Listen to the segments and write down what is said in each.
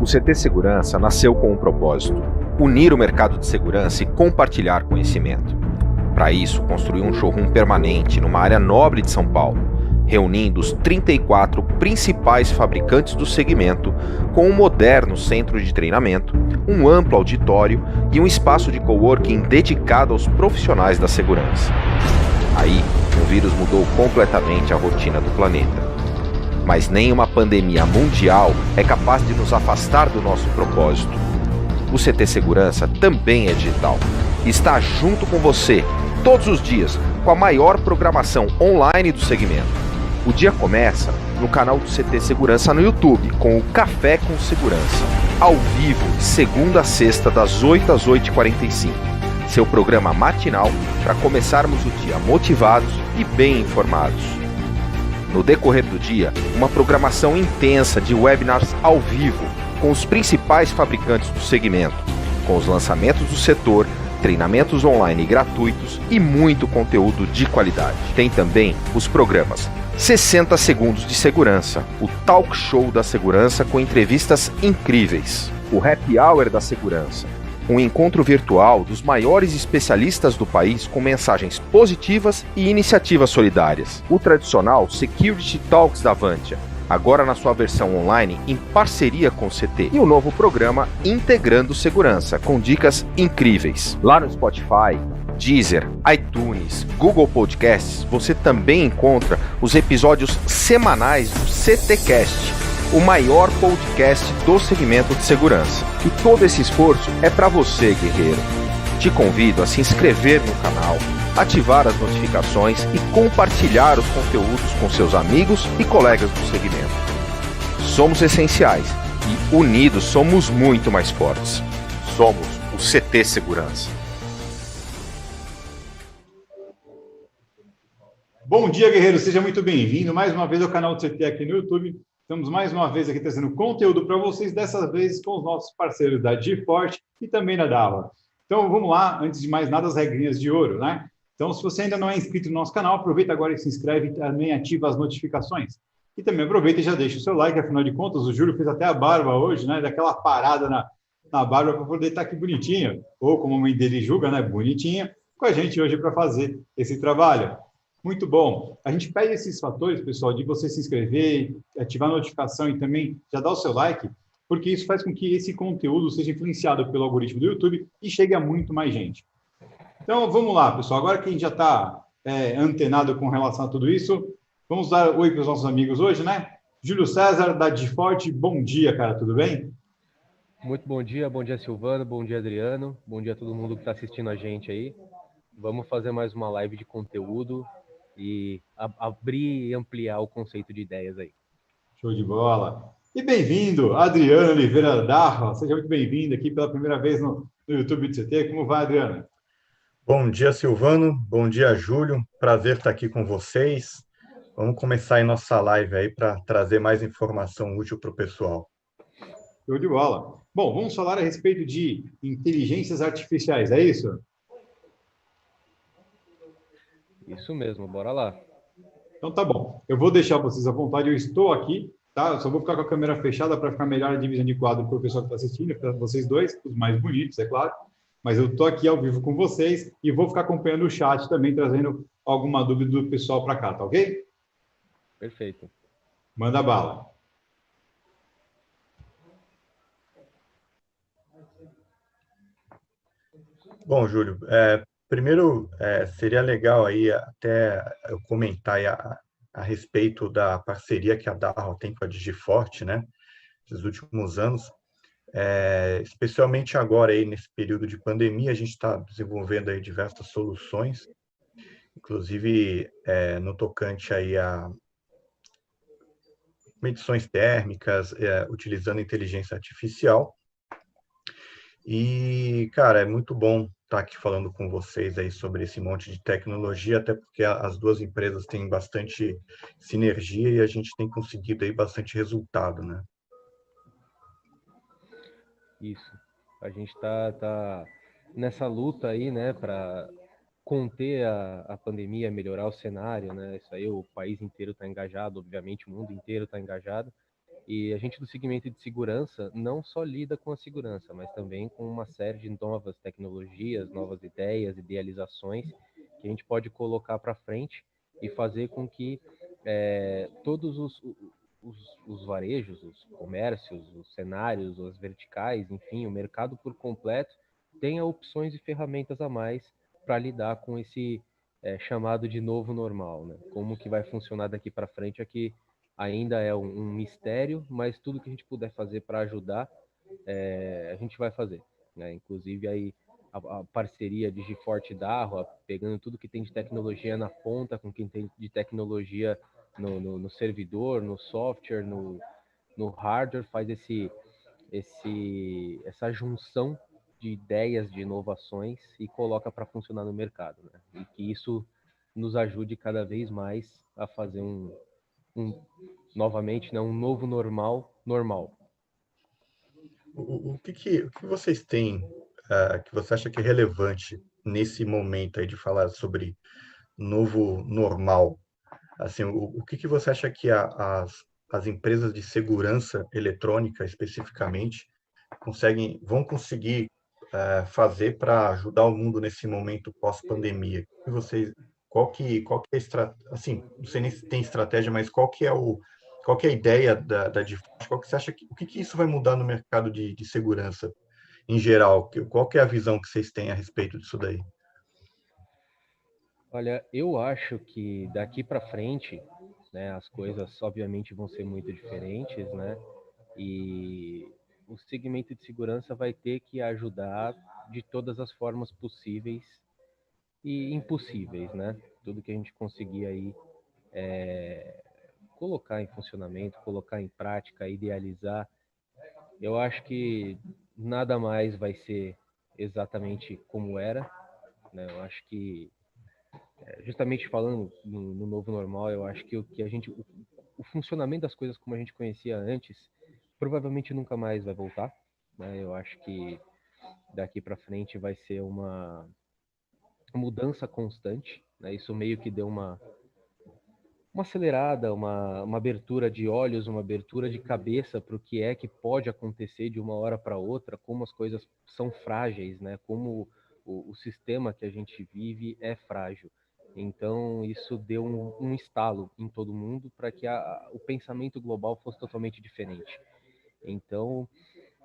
O CT Segurança nasceu com um propósito: unir o mercado de segurança e compartilhar conhecimento. Para isso, construiu um showroom permanente numa área nobre de São Paulo, reunindo os 34 principais fabricantes do segmento, com um moderno centro de treinamento, um amplo auditório e um espaço de coworking dedicado aos profissionais da segurança. Aí, o vírus mudou completamente a rotina do planeta. Mas nem uma pandemia mundial é capaz de nos afastar do nosso propósito. O CT Segurança também é digital. Está junto com você, todos os dias, com a maior programação online do segmento. O dia começa no canal do CT Segurança no YouTube, com o Café com Segurança, ao vivo, segunda a sexta, das 8 às 8h45. Seu programa matinal para começarmos o dia motivados e bem informados. No decorrer do dia, uma programação intensa de webinars ao vivo com os principais fabricantes do segmento, com os lançamentos do setor, treinamentos online gratuitos e muito conteúdo de qualidade. Tem também os programas 60 Segundos de Segurança, o Talk Show da Segurança com entrevistas incríveis, o Happy Hour da Segurança, um encontro virtual dos maiores especialistas do país com mensagens positivas e iniciativas solidárias. O tradicional Security Talks da Avantia, agora na sua versão online em parceria com o CT. E o novo programa Integrando Segurança, com dicas incríveis. Lá no Spotify, Deezer, iTunes, Google Podcasts, você também encontra os episódios semanais do CTcast, o maior podcast do segmento de segurança. E todo esse esforço é para você, guerreiro. Te convido a se inscrever no canal, ativar as notificações e compartilhar os conteúdos com seus amigos e colegas do segmento. Somos essenciais e unidos somos muito mais fortes. Somos o CT Segurança. Bom dia, guerreiro. Seja muito bem-vindo mais uma vez ao canal do CT aqui no YouTube. Estamos mais uma vez aqui trazendo conteúdo para vocês, dessa vez com os nossos parceiros da GeForce e também da Dava. Então, vamos lá, antes de mais nada, as regrinhas de ouro, né? Então, se você ainda não é inscrito no nosso canal, aproveita agora e se inscreve e também ativa as notificações. E também aproveita e já deixa o seu like, afinal de contas, o Júlio fez até a barba hoje, né? Daquela parada na barba para poder estar aqui bonitinha, ou como a mãe dele julga, né? Bonitinha, com a gente hoje para fazer esse trabalho. Muito bom. A gente pede esses fatores, pessoal, de você se inscrever, ativar a notificação e também já dar o seu like, porque isso faz com que esse conteúdo seja influenciado pelo algoritmo do YouTube e chegue a muito mais gente. Então, vamos lá, pessoal. Agora que a gente já está antenado com relação a tudo isso, vamos dar oi para os nossos amigos hoje, né? Júlio César, da GeForce, bom dia, cara, tudo bem? Muito bom dia Silvano, bom dia Adriano, bom dia a todo mundo que está assistindo a gente aí. Vamos fazer mais uma live de conteúdo e abrir e ampliar o conceito de ideias aí. Show de bola. E bem-vindo, Adriano Oliveira Darro. Seja muito bem-vindo aqui pela primeira vez no YouTube do CT. Como vai, Adriano? Bom dia, Silvano. Bom dia, Júlio. Prazer estar aqui com vocês. Vamos começar aí nossa live aí para trazer mais informação útil para o pessoal. Show de bola. Bom, vamos falar a respeito de inteligências artificiais, é isso? Isso mesmo, bora lá. Então tá bom. Eu vou deixar vocês à vontade, eu estou aqui, tá? Eu só vou ficar com a câmera fechada para ficar melhor a divisão de quadro para o pessoal que está assistindo, para vocês dois, os mais bonitos, é claro. Mas eu estou aqui ao vivo com vocês e vou ficar acompanhando o chat também, trazendo alguma dúvida do pessoal para cá, tá ok? Perfeito. Manda bala. Bom, Júlio, primeiro seria legal aí até eu comentar aí a respeito da parceria que a Darro tem com a DigiForte, né? Nos últimos anos, especialmente agora aí nesse período de pandemia, a gente está desenvolvendo aí diversas soluções, inclusive no tocante aí a medições térmicas, utilizando inteligência artificial. E, cara, é muito bom estar aqui falando com vocês aí sobre esse monte de tecnologia, até porque as duas empresas têm bastante sinergia e a gente tem conseguido aí bastante resultado, né? Isso. A gente tá nessa luta aí, né, para conter a pandemia, melhorar o cenário, né? Isso aí o país inteiro está engajado, obviamente o mundo inteiro está engajado. E a gente do segmento de segurança não só lida com a segurança, mas também com uma série de novas tecnologias, novas ideias, idealizações que a gente pode colocar para frente e fazer com que todos os varejos, os comércios, os cenários, as verticais, enfim, o mercado por completo tenha opções e ferramentas a mais para lidar com esse chamado de novo normal, né? Como que vai funcionar daqui para frente aqui ainda é um mistério, mas tudo que a gente puder fazer para ajudar, a gente vai fazer, né? Inclusive aí a parceria de Giforte e Darro, pegando tudo que tem de tecnologia na ponta, com quem tem de tecnologia no servidor, no software, no hardware, faz essa junção de ideias, de inovações e coloca para funcionar no mercado, né? E que isso nos ajude cada vez mais a fazer novamente, né, um novo normal. O que vocês têm, que você acha que é relevante nesse momento aí de falar sobre novo normal? Assim, o que você acha que as empresas de segurança eletrônica, especificamente, vão conseguir fazer para ajudar o mundo nesse momento pós-pandemia? Qual que é assim, não sei nem se tem estratégia, mas qual que é a ideia da Diforce? Qual que você acha o que isso vai mudar no mercado de segurança em geral? Qual que é a visão que vocês têm a respeito disso daí? Olha, eu acho que daqui para frente, né, as coisas obviamente vão ser muito diferentes, né? E o segmento de segurança vai ter que ajudar de todas as formas possíveis e impossíveis, né? Tudo que a gente conseguir aí colocar em funcionamento, colocar em prática, idealizar. Eu acho que nada mais vai ser exatamente como era, né? Eu acho que, justamente falando no novo normal, eu acho que o funcionamento das coisas como a gente conhecia antes, provavelmente nunca mais vai voltar, né? Eu acho que daqui para frente vai ser uma mudança constante, né? Isso meio que deu uma acelerada, uma abertura de olhos, uma abertura de cabeça para o que é que pode acontecer de uma hora para outra, como as coisas são frágeis, né? Como o sistema que a gente vive é frágil. Então, isso deu um estalo em todo mundo para que o pensamento global fosse totalmente diferente. Então,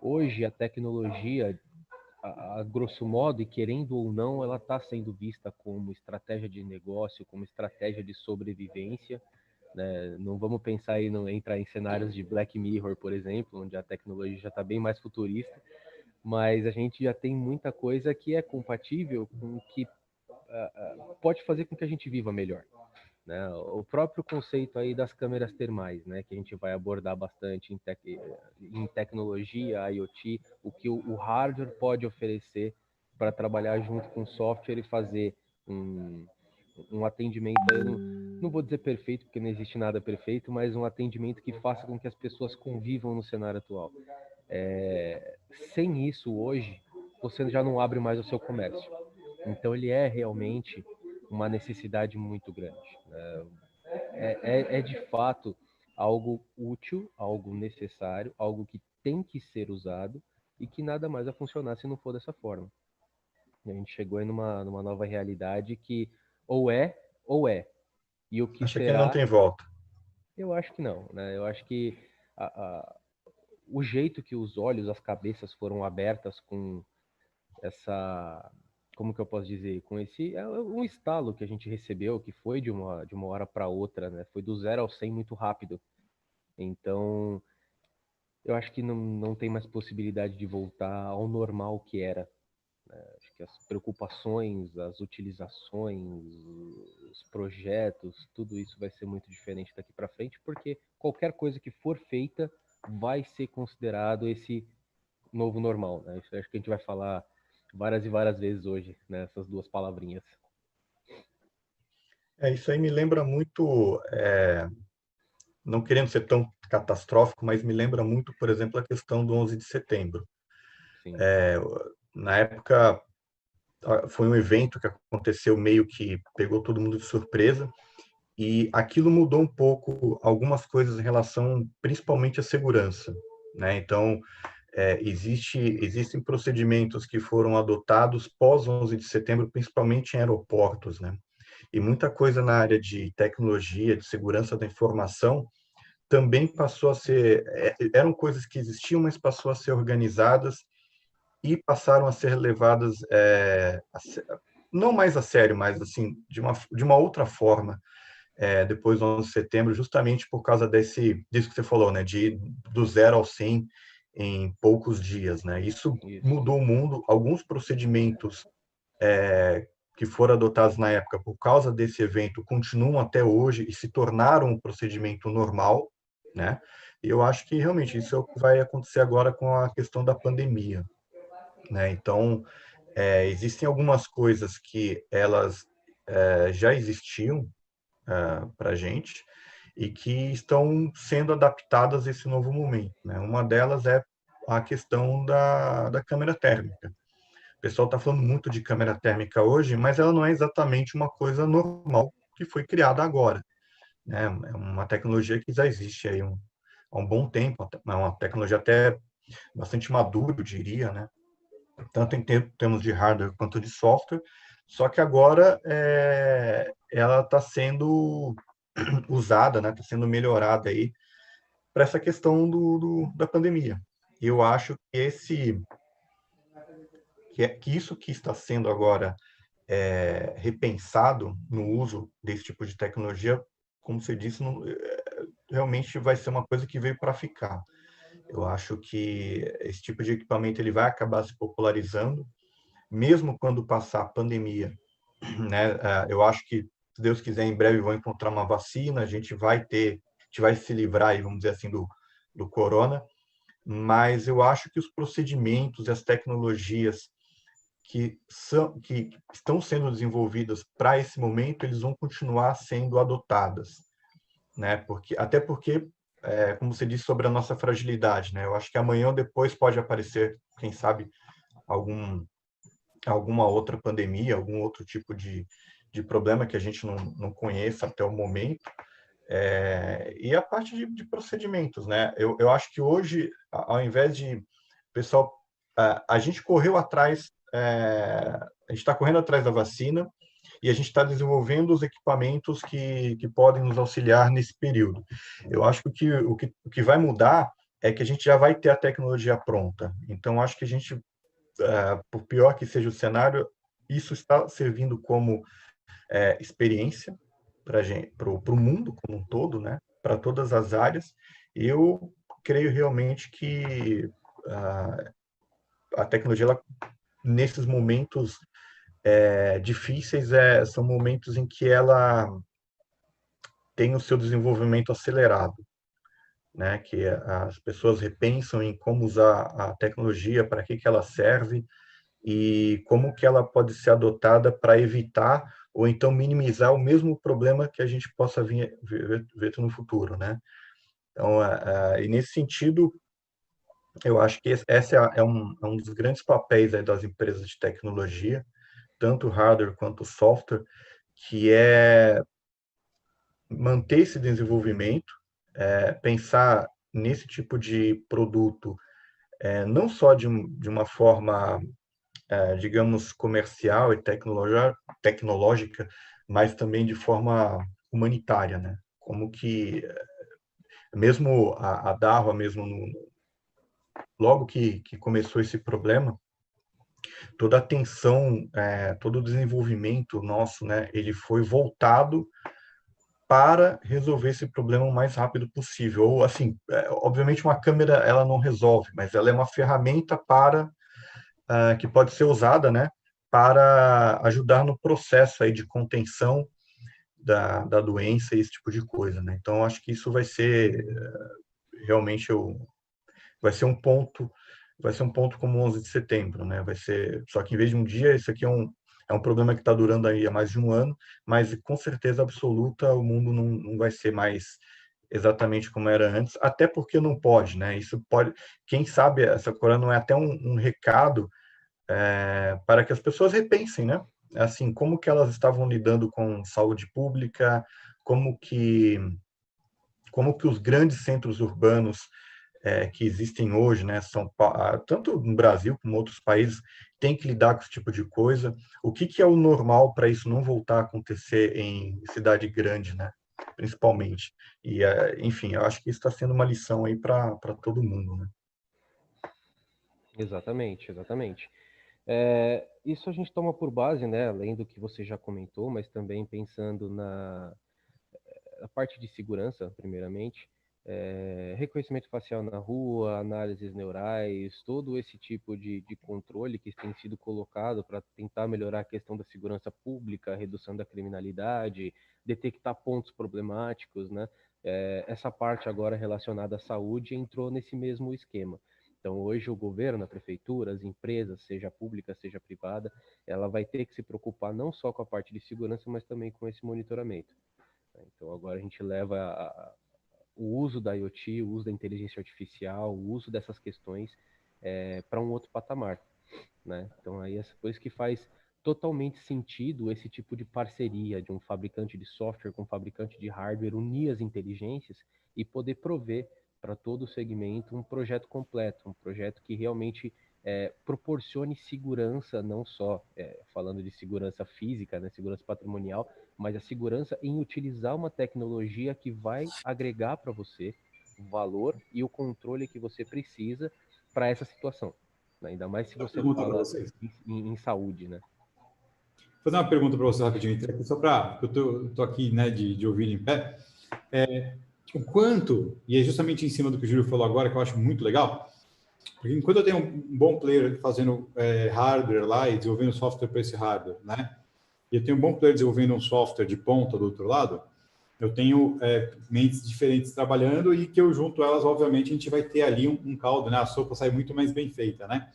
hoje, a tecnologia, a grosso modo, e querendo ou não, ela está sendo vista como estratégia de negócio, como estratégia de sobrevivência, né? Não vamos pensar em entrar em cenários de Black Mirror, por exemplo, onde a tecnologia já está bem mais futurista, mas a gente já tem muita coisa que é compatível com o que pode fazer com que a gente viva melhor, né? O próprio conceito aí das câmeras termais, né, que a gente vai abordar bastante em tecnologia, IoT, o que o hardware pode oferecer para trabalhar junto com o software e fazer um atendimento, eu não vou dizer perfeito, porque não existe nada perfeito, mas um atendimento que faça com que as pessoas convivam no cenário atual. Sem isso, hoje, você já não abre mais o seu comércio. Então, ele é realmente uma necessidade muito grande, né? É de fato algo útil, algo necessário, algo que tem que ser usado e que nada mais vai funcionar se não for dessa forma. E a gente chegou aí numa nova realidade que ou é, ou é. E o que Acha que não será, tem volta? eu acho que não, né? Eu acho que a, a, o jeito que os olhos, as cabeças foram abertas com essa, como que eu posso dizer, com esse um estalo que a gente recebeu, que foi de uma hora para outra, né? Foi do 0 ao 100 muito rápido. Então, eu acho que não tem mais possibilidade de voltar ao normal que era. Acho que as preocupações, as utilizações, os projetos, tudo isso vai ser muito diferente daqui para frente, porque qualquer coisa que for feita vai ser considerado esse novo normal, né? Isso eu acho que a gente vai falar várias e várias vezes hoje, né? Essas duas palavrinhas. Isso aí me lembra muito, não querendo ser tão catastrófico, mas me lembra muito, por exemplo, a questão do 11 de setembro. Sim, Na época, foi um evento que aconteceu meio que pegou todo mundo de surpresa, e aquilo mudou um pouco algumas coisas em relação, principalmente à segurança, né? Então, existem procedimentos que foram adotados pós 11 de setembro, principalmente em aeroportos, né? E muita coisa na área de tecnologia, de segurança da informação, também passou a ser, eram coisas que existiam, mas passou a ser organizadas e passaram a ser levadas, não mais a sério, mas assim, de uma outra forma, depois do 11 de setembro, justamente por causa disso que você falou, né, de ir do 0 ao 100 em poucos dias, né? Isso mudou o mundo. Alguns procedimentos que foram adotados na época por causa desse evento continuam até hoje e se tornaram um procedimento normal, né? E eu acho que realmente isso é o que vai acontecer agora com a questão da pandemia, né? Então, existem algumas coisas que elas já existiam para a gente e que estão sendo adaptadas a esse novo momento, né? Uma delas é a questão da câmera térmica. O pessoal está falando muito de câmera térmica hoje, mas ela não é exatamente uma coisa normal que foi criada agora, né? É uma tecnologia que já existe aí há um bom tempo, é uma tecnologia até bastante madura, eu diria, né? Tanto em termos de hardware quanto de software, só que agora ela está sendo usada, né? Está sendo melhorada aí para essa questão da pandemia. E eu acho que isso que está sendo agora repensado no uso desse tipo de tecnologia, como você disse, realmente vai ser uma coisa que veio para ficar. Eu acho que esse tipo de equipamento ele vai acabar se popularizando, mesmo quando passar a pandemia, né? Eu acho que, se Deus quiser, em breve vão encontrar uma vacina, a gente vai se livrar, aí, vamos dizer assim, do corona, mas eu acho que os procedimentos e as tecnologias que estão sendo desenvolvidas para esse momento, eles vão continuar sendo adotadas, né? Até porque, como você disse sobre a nossa fragilidade, né? Eu acho que amanhã ou depois pode aparecer, quem sabe, alguma outra pandemia, algum outro tipo de problema que a gente não conheça até o momento. E a parte de procedimentos, né? Eu acho que hoje, ao invés de pessoal, a gente correu atrás, a gente está correndo atrás da vacina e a gente está desenvolvendo os equipamentos que podem nos auxiliar nesse período. Eu acho que o que vai mudar é que a gente já vai ter a tecnologia pronta. Então, acho que a gente, por pior que seja o cenário, isso está servindo como experiência para o mundo como um todo, né? Para todas as áreas. Eu creio realmente que a tecnologia, ela, nesses momentos difíceis, são momentos em que ela tem o seu desenvolvimento acelerado, né? Que as pessoas repensam em como usar a tecnologia, para que ela serve e como que ela pode ser adotada para evitar ou então minimizar o mesmo problema que a gente possa ver no futuro, né? Então, e nesse sentido, eu acho que esse é um dos grandes papéis aí das empresas de tecnologia, tanto hardware quanto software, que é manter esse desenvolvimento, pensar nesse tipo de produto, não só de uma forma, digamos, comercial e tecnológica, mas também de forma humanitária, né? Como que, mesmo a Darwa, mesmo logo que começou esse problema, toda a atenção, todo o desenvolvimento nosso, né, ele foi voltado para resolver esse problema o mais rápido possível. Ou, assim, obviamente uma câmera ela não resolve, mas ela é uma ferramenta que pode ser usada, né, para ajudar no processo aí de contenção da doença e esse tipo de coisa, né? Então, acho que isso vai ser realmente vai ser um ponto como o 11 de setembro, né? Só que em vez de um dia, isso aqui é um problema que está durando aí há mais de um ano, mas com certeza absoluta o mundo não vai ser mais exatamente como era antes, até porque não pode, né? Isso pode, quem sabe essa corona não é até um recado para que as pessoas repensem, né? Assim, como que elas estavam lidando com saúde pública, como que os grandes centros urbanos que existem hoje, né, tanto no Brasil como em outros países, têm que lidar com esse tipo de coisa. O que é o normal para isso não voltar a acontecer em cidade grande, né, principalmente. E, enfim, eu acho que isso está sendo uma lição aí para todo mundo, né? Exatamente, exatamente. Isso a gente toma por base, né, além do que você já comentou, mas também pensando na parte de segurança, primeiramente, reconhecimento facial na rua, análises neurais, todo esse tipo de controle que tem sido colocado para tentar melhorar a questão da segurança pública, redução da criminalidade, detectar pontos problemáticos, né? Essa parte agora relacionada à saúde entrou nesse mesmo esquema. Então, hoje o governo, a prefeitura, as empresas, seja pública, seja privada, ela vai ter que se preocupar não só com a parte de segurança, mas também com esse monitoramento. Então, agora a gente leva o uso da IoT, o uso da inteligência artificial, o uso dessas questões para um outro patamar, né? Então, aí é por isso que faz totalmente sentido esse tipo de parceria de um fabricante de software com um fabricante de hardware, unir as inteligências e poder prover para todo o segmento um projeto completo, um projeto que realmente proporcione segurança, não só falando de segurança física, né, segurança patrimonial, mas a segurança em utilizar uma tecnologia que vai agregar para você o valor e o controle que você precisa para essa situação, né? Ainda mais se Uma você pergunta para fala vocês. em saúde, né? Vou fazer uma pergunta para vocês rapidinho, aqui, só para... Eu tô aqui, né, de ouvir em pé. O quanto, e é justamente em cima do que o Júlio falou agora, que eu acho muito legal, porque enquanto eu tenho um bom player fazendo hardware lá e desenvolvendo software para esse hardware, né? E eu tenho um bom player desenvolvendo um software de ponta do outro lado, eu tenho mentes diferentes trabalhando e que eu junto elas, obviamente, a gente vai ter ali um caldo, né? A sopa sai muito mais bem feita, né?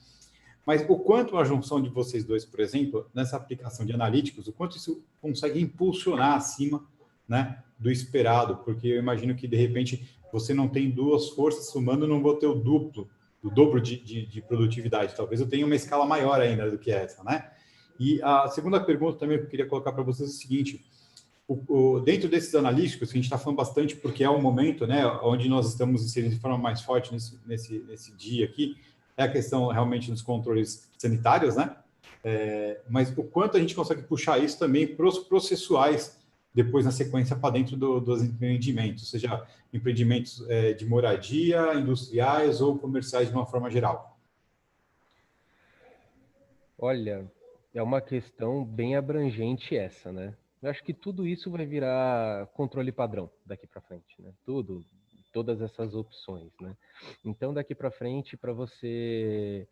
Mas o quanto a junção de vocês dois, por exemplo, nessa aplicação de analíticos, o quanto isso consegue impulsionar acima, né, do esperado, porque eu imagino que, de repente, você não tem duas forças somando, não vou ter o dobro de produtividade. Talvez eu tenha uma escala maior ainda do que essa, né? E a segunda pergunta também que eu queria colocar para vocês é o seguinte: dentro desses analíticos, que a gente está falando bastante, porque é um momento, né, onde nós estamos inserindo de forma mais forte nesse dia aqui, é a questão realmente dos controles sanitários, né? Mas o quanto a gente consegue puxar isso também para os processuais depois na sequência para dentro dos empreendimentos, seja empreendimentos de moradia, industriais ou comerciais de uma forma geral. Olha, é uma questão bem abrangente essa, né? Eu acho que tudo isso vai virar controle padrão daqui para frente, né? Todas essas opções, né? Então, daqui para frente, para você,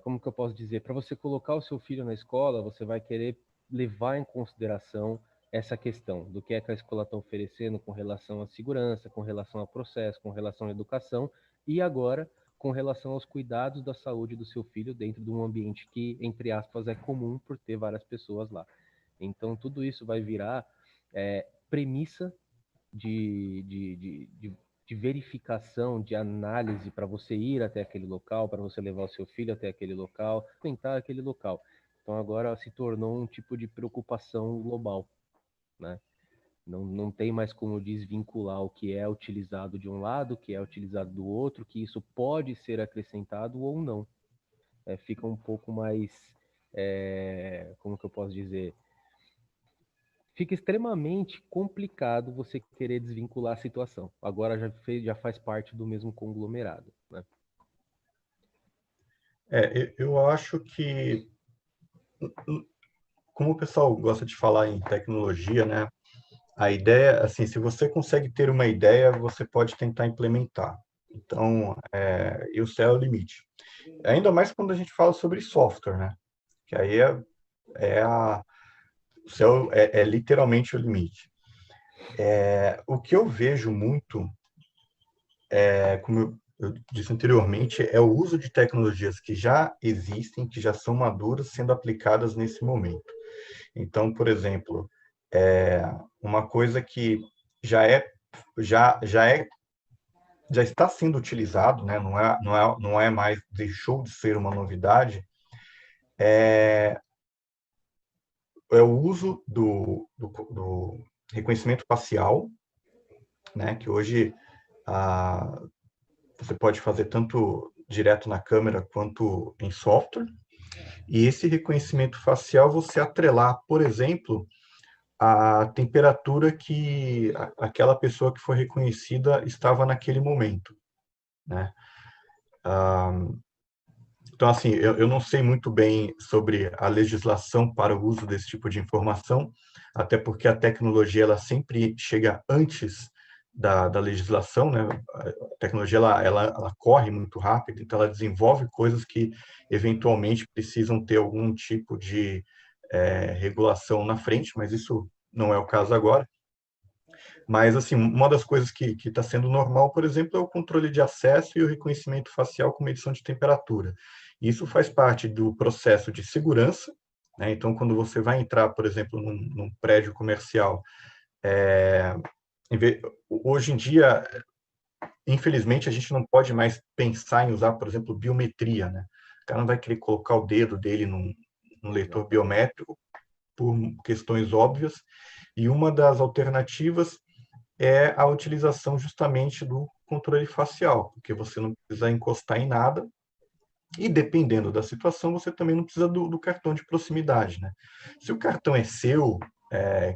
como que eu posso dizer? Para você colocar o seu filho na escola, você vai querer levar em consideração essa questão do que é que a escola está oferecendo com relação à segurança, com relação ao processo, com relação à educação e agora com relação aos cuidados da saúde do seu filho dentro de um ambiente que, entre aspas, é comum por ter várias pessoas lá. Então, tudo isso vai virar premissa de verificação, de análise para você ir até aquele local, para você levar o seu filho até aquele local, frequentar aquele local. Então, agora se tornou um tipo de preocupação global, né? Não tem mais como desvincular o que é utilizado de um lado, o que é utilizado do outro, que isso pode ser acrescentado ou não. Fica um pouco mais, como que eu posso dizer? Fica extremamente complicado você querer desvincular a situação. Agora já faz parte do mesmo conglomerado, né? Eu acho que, como o pessoal gosta de falar em tecnologia, né? A ideia, assim, se você consegue ter uma ideia, você pode tentar implementar. Então, e o céu é o limite. Ainda mais quando a gente fala sobre software, né? Que aí o céu é literalmente o limite. O que eu vejo muito, como eu disse anteriormente, é o uso de tecnologias que já existem, que já são maduras, sendo aplicadas nesse momento. Então, por exemplo, uma coisa que já é já está sendo utilizado, né? Não é mais, deixou de ser uma novidade, é o uso reconhecimento facial, né, que hoje você pode fazer tanto direto na câmera quanto em software. E esse reconhecimento facial você atrelar, por exemplo, a temperatura que aquela pessoa que foi reconhecida estava naquele momento, né? Então, assim, eu não sei muito bem sobre a legislação para o uso desse tipo de informação, até porque a tecnologia ela sempre chega antes da legislação, né? A tecnologia ela corre muito rápido, então ela desenvolve coisas que eventualmente precisam ter algum tipo de regulação na frente, mas isso não é o caso agora. Mas, assim, uma das coisas que está sendo normal, por exemplo, é o controle de acesso e o reconhecimento facial com medição de temperatura. Isso faz parte do processo de segurança, né? Então, quando você vai entrar, por exemplo, num prédio comercial, hoje em dia, infelizmente, a gente não pode mais pensar em usar, por exemplo, biometria, né? O cara não vai querer colocar o dedo dele num leitor biométrico por questões óbvias, e uma das alternativas é a utilização justamente do controle facial, porque você não precisa encostar em nada e, dependendo da situação, você também não precisa do cartão de proximidade, né? Se o cartão é seu,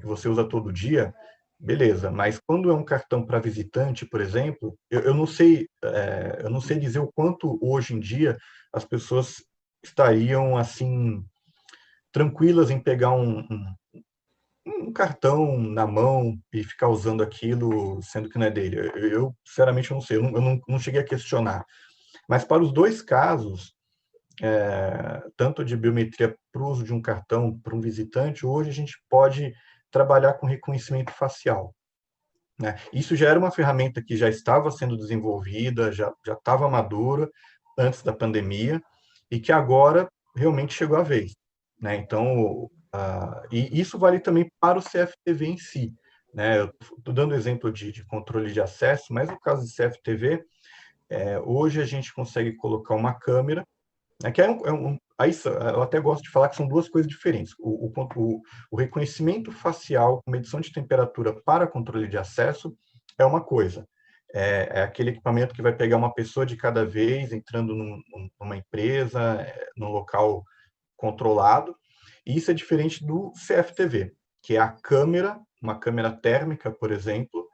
que você usa todo dia, beleza, mas quando é um cartão para visitante, por exemplo, eu não sei dizer o quanto hoje em dia as pessoas estariam assim tranquilas em pegar um cartão na mão e ficar usando aquilo, sendo que não é dele. Eu sinceramente, eu não sei, eu não cheguei a questionar. Mas para os dois casos, tanto de biometria para o uso de um cartão para um visitante, hoje a gente pode trabalhar com reconhecimento facial, né? Isso já era uma ferramenta que já estava sendo desenvolvida, já estava madura antes da pandemia, e que agora realmente chegou a vez, né? Então, e isso vale também para o CFTV em si, né? Eu estou dando exemplo de controle de acesso, mas no caso de CFTV, hoje a gente consegue colocar uma câmera, né, que aí eu até gosto de falar que são duas coisas diferentes. O reconhecimento facial com medição de temperatura para controle de acesso é uma coisa. É aquele equipamento que vai pegar uma pessoa de cada vez, entrando numa empresa, num local controlado. E isso é diferente do CFTV, que é a câmera, uma câmera térmica, por exemplo,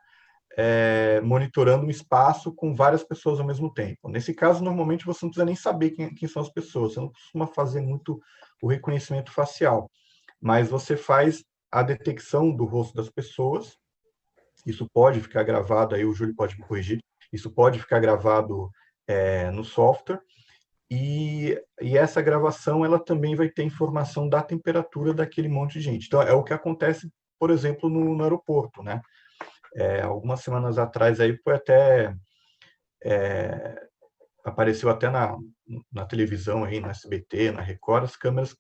monitorando um espaço com várias pessoas ao mesmo tempo. Nesse caso, normalmente você não precisa nem saber quem são as pessoas, você não costuma fazer muito o reconhecimento facial, mas você faz a detecção do rosto das pessoas, isso pode ficar gravado, aí o Júlio pode me corrigir, isso pode ficar gravado no software, e essa gravação ela também vai ter informação da temperatura daquele monte de gente. Então, é o que acontece, por exemplo, no aeroporto, né? Algumas semanas atrás aí foi até apareceu até na televisão aí, no SBT, na Record, as câmeras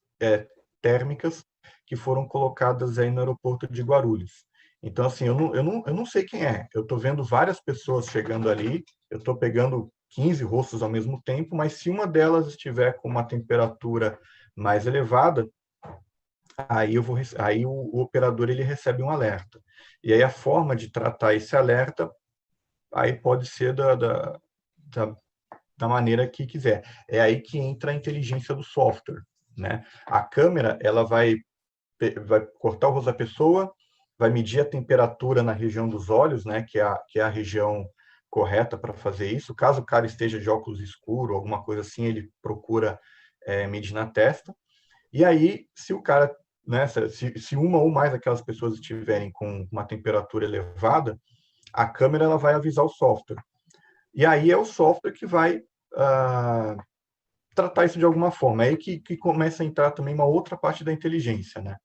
térmicas que foram colocadas aí no aeroporto de Guarulhos. Então, assim, eu não sei quem é. Eu estou vendo várias pessoas chegando ali, eu estou pegando 15 rostos ao mesmo tempo, mas se uma delas estiver com uma temperatura mais elevada, aí o operador ele recebe um alerta. E aí a forma de tratar esse alerta aí pode ser da maneira que quiser. É aí que entra a inteligência do software, né? A câmera ela vai cortar o rosto da pessoa, vai medir a temperatura na região dos olhos, né? Que é a região correta para fazer isso. Caso o cara esteja de óculos escuro, alguma coisa assim, ele procura medir na testa. E aí, se o cara, né, se uma ou mais daquelas pessoas estiverem com uma temperatura elevada, a câmera ela vai avisar o software. E aí é o software que vai tratar isso de alguma forma. É aí que começa a entrar também uma outra parte da inteligência, né?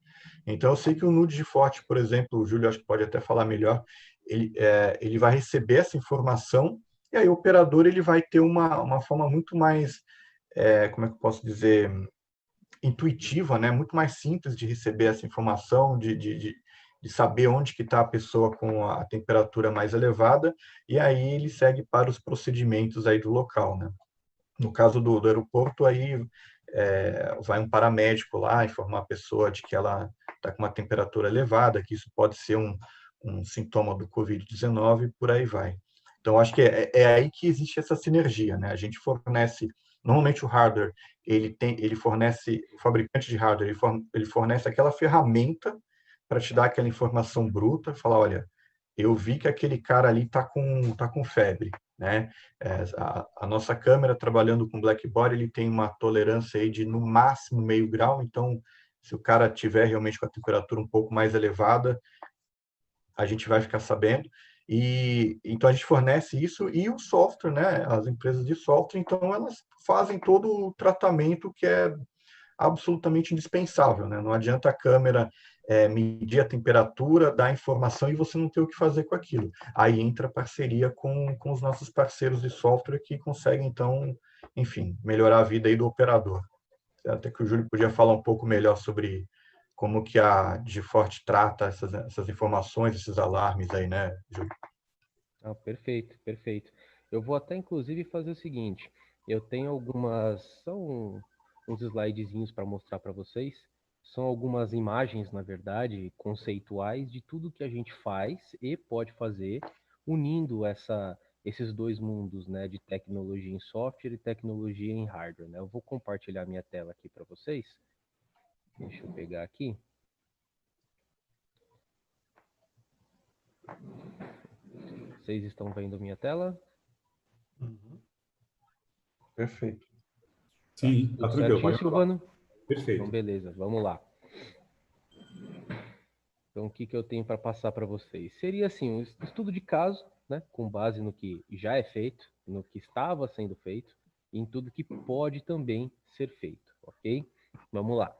Então, eu sei que o Nude de Forte, por exemplo, o Júlio acho que pode até falar melhor, ele vai receber essa informação e aí o operador ele vai ter uma forma muito mais, como é que eu posso dizer, intuitiva, né? Muito mais simples de receber essa informação, de saber onde que está a pessoa com a temperatura mais elevada, e aí ele segue para os procedimentos aí do local, né? No caso do aeroporto, aí vai um paramédico lá informar a pessoa de que ela está com uma temperatura elevada, que isso pode ser um sintoma do Covid-19, por aí vai. Então, acho que é aí que existe essa sinergia, né? A gente fornece, normalmente o hardware, ele fornece, o fabricante de hardware, ele fornece aquela ferramenta para te dar aquela informação bruta, falar, olha, eu vi que aquele cara ali tá com febre, né? A nossa câmera trabalhando com blackboard, ele tem uma tolerância aí de no máximo meio grau, então se o cara tiver realmente com a temperatura um pouco mais elevada, a gente vai ficar sabendo. E então a gente fornece isso e o software, né? As empresas de software, então elas fazem todo o tratamento que é absolutamente indispensável, né? Não adianta a câmera medir a temperatura, dar informação e você não ter o que fazer com aquilo. Aí entra a parceria com os nossos parceiros de software que conseguem, então, enfim, melhorar a vida aí do operador. Até que o Júlio podia falar um pouco melhor sobre como que a DigiForte trata essas informações, esses alarmes aí, né, Júlio? Ah, perfeito, perfeito. Eu vou até inclusive fazer o seguinte, eu tenho são uns slidezinhos para mostrar para vocês, são algumas imagens, na verdade, conceituais de tudo que a gente faz e pode fazer, unindo esses dois mundos, né, de tecnologia em software e tecnologia em hardware, né? Eu vou compartilhar minha tela aqui para vocês. Deixa eu pegar aqui. Vocês estão vendo minha tela? Perfeito. Tá. Sim, tá Tudo tranquilo, certinho, pode falar. Silvano? Então, Perfeito. beleza, vamos lá. Então, o que que eu tenho para passar para vocês? Seria assim, um estudo de caso, né, com base no que já é feito, no que estava sendo feito e em tudo que pode também ser feito, ok? Vamos lá.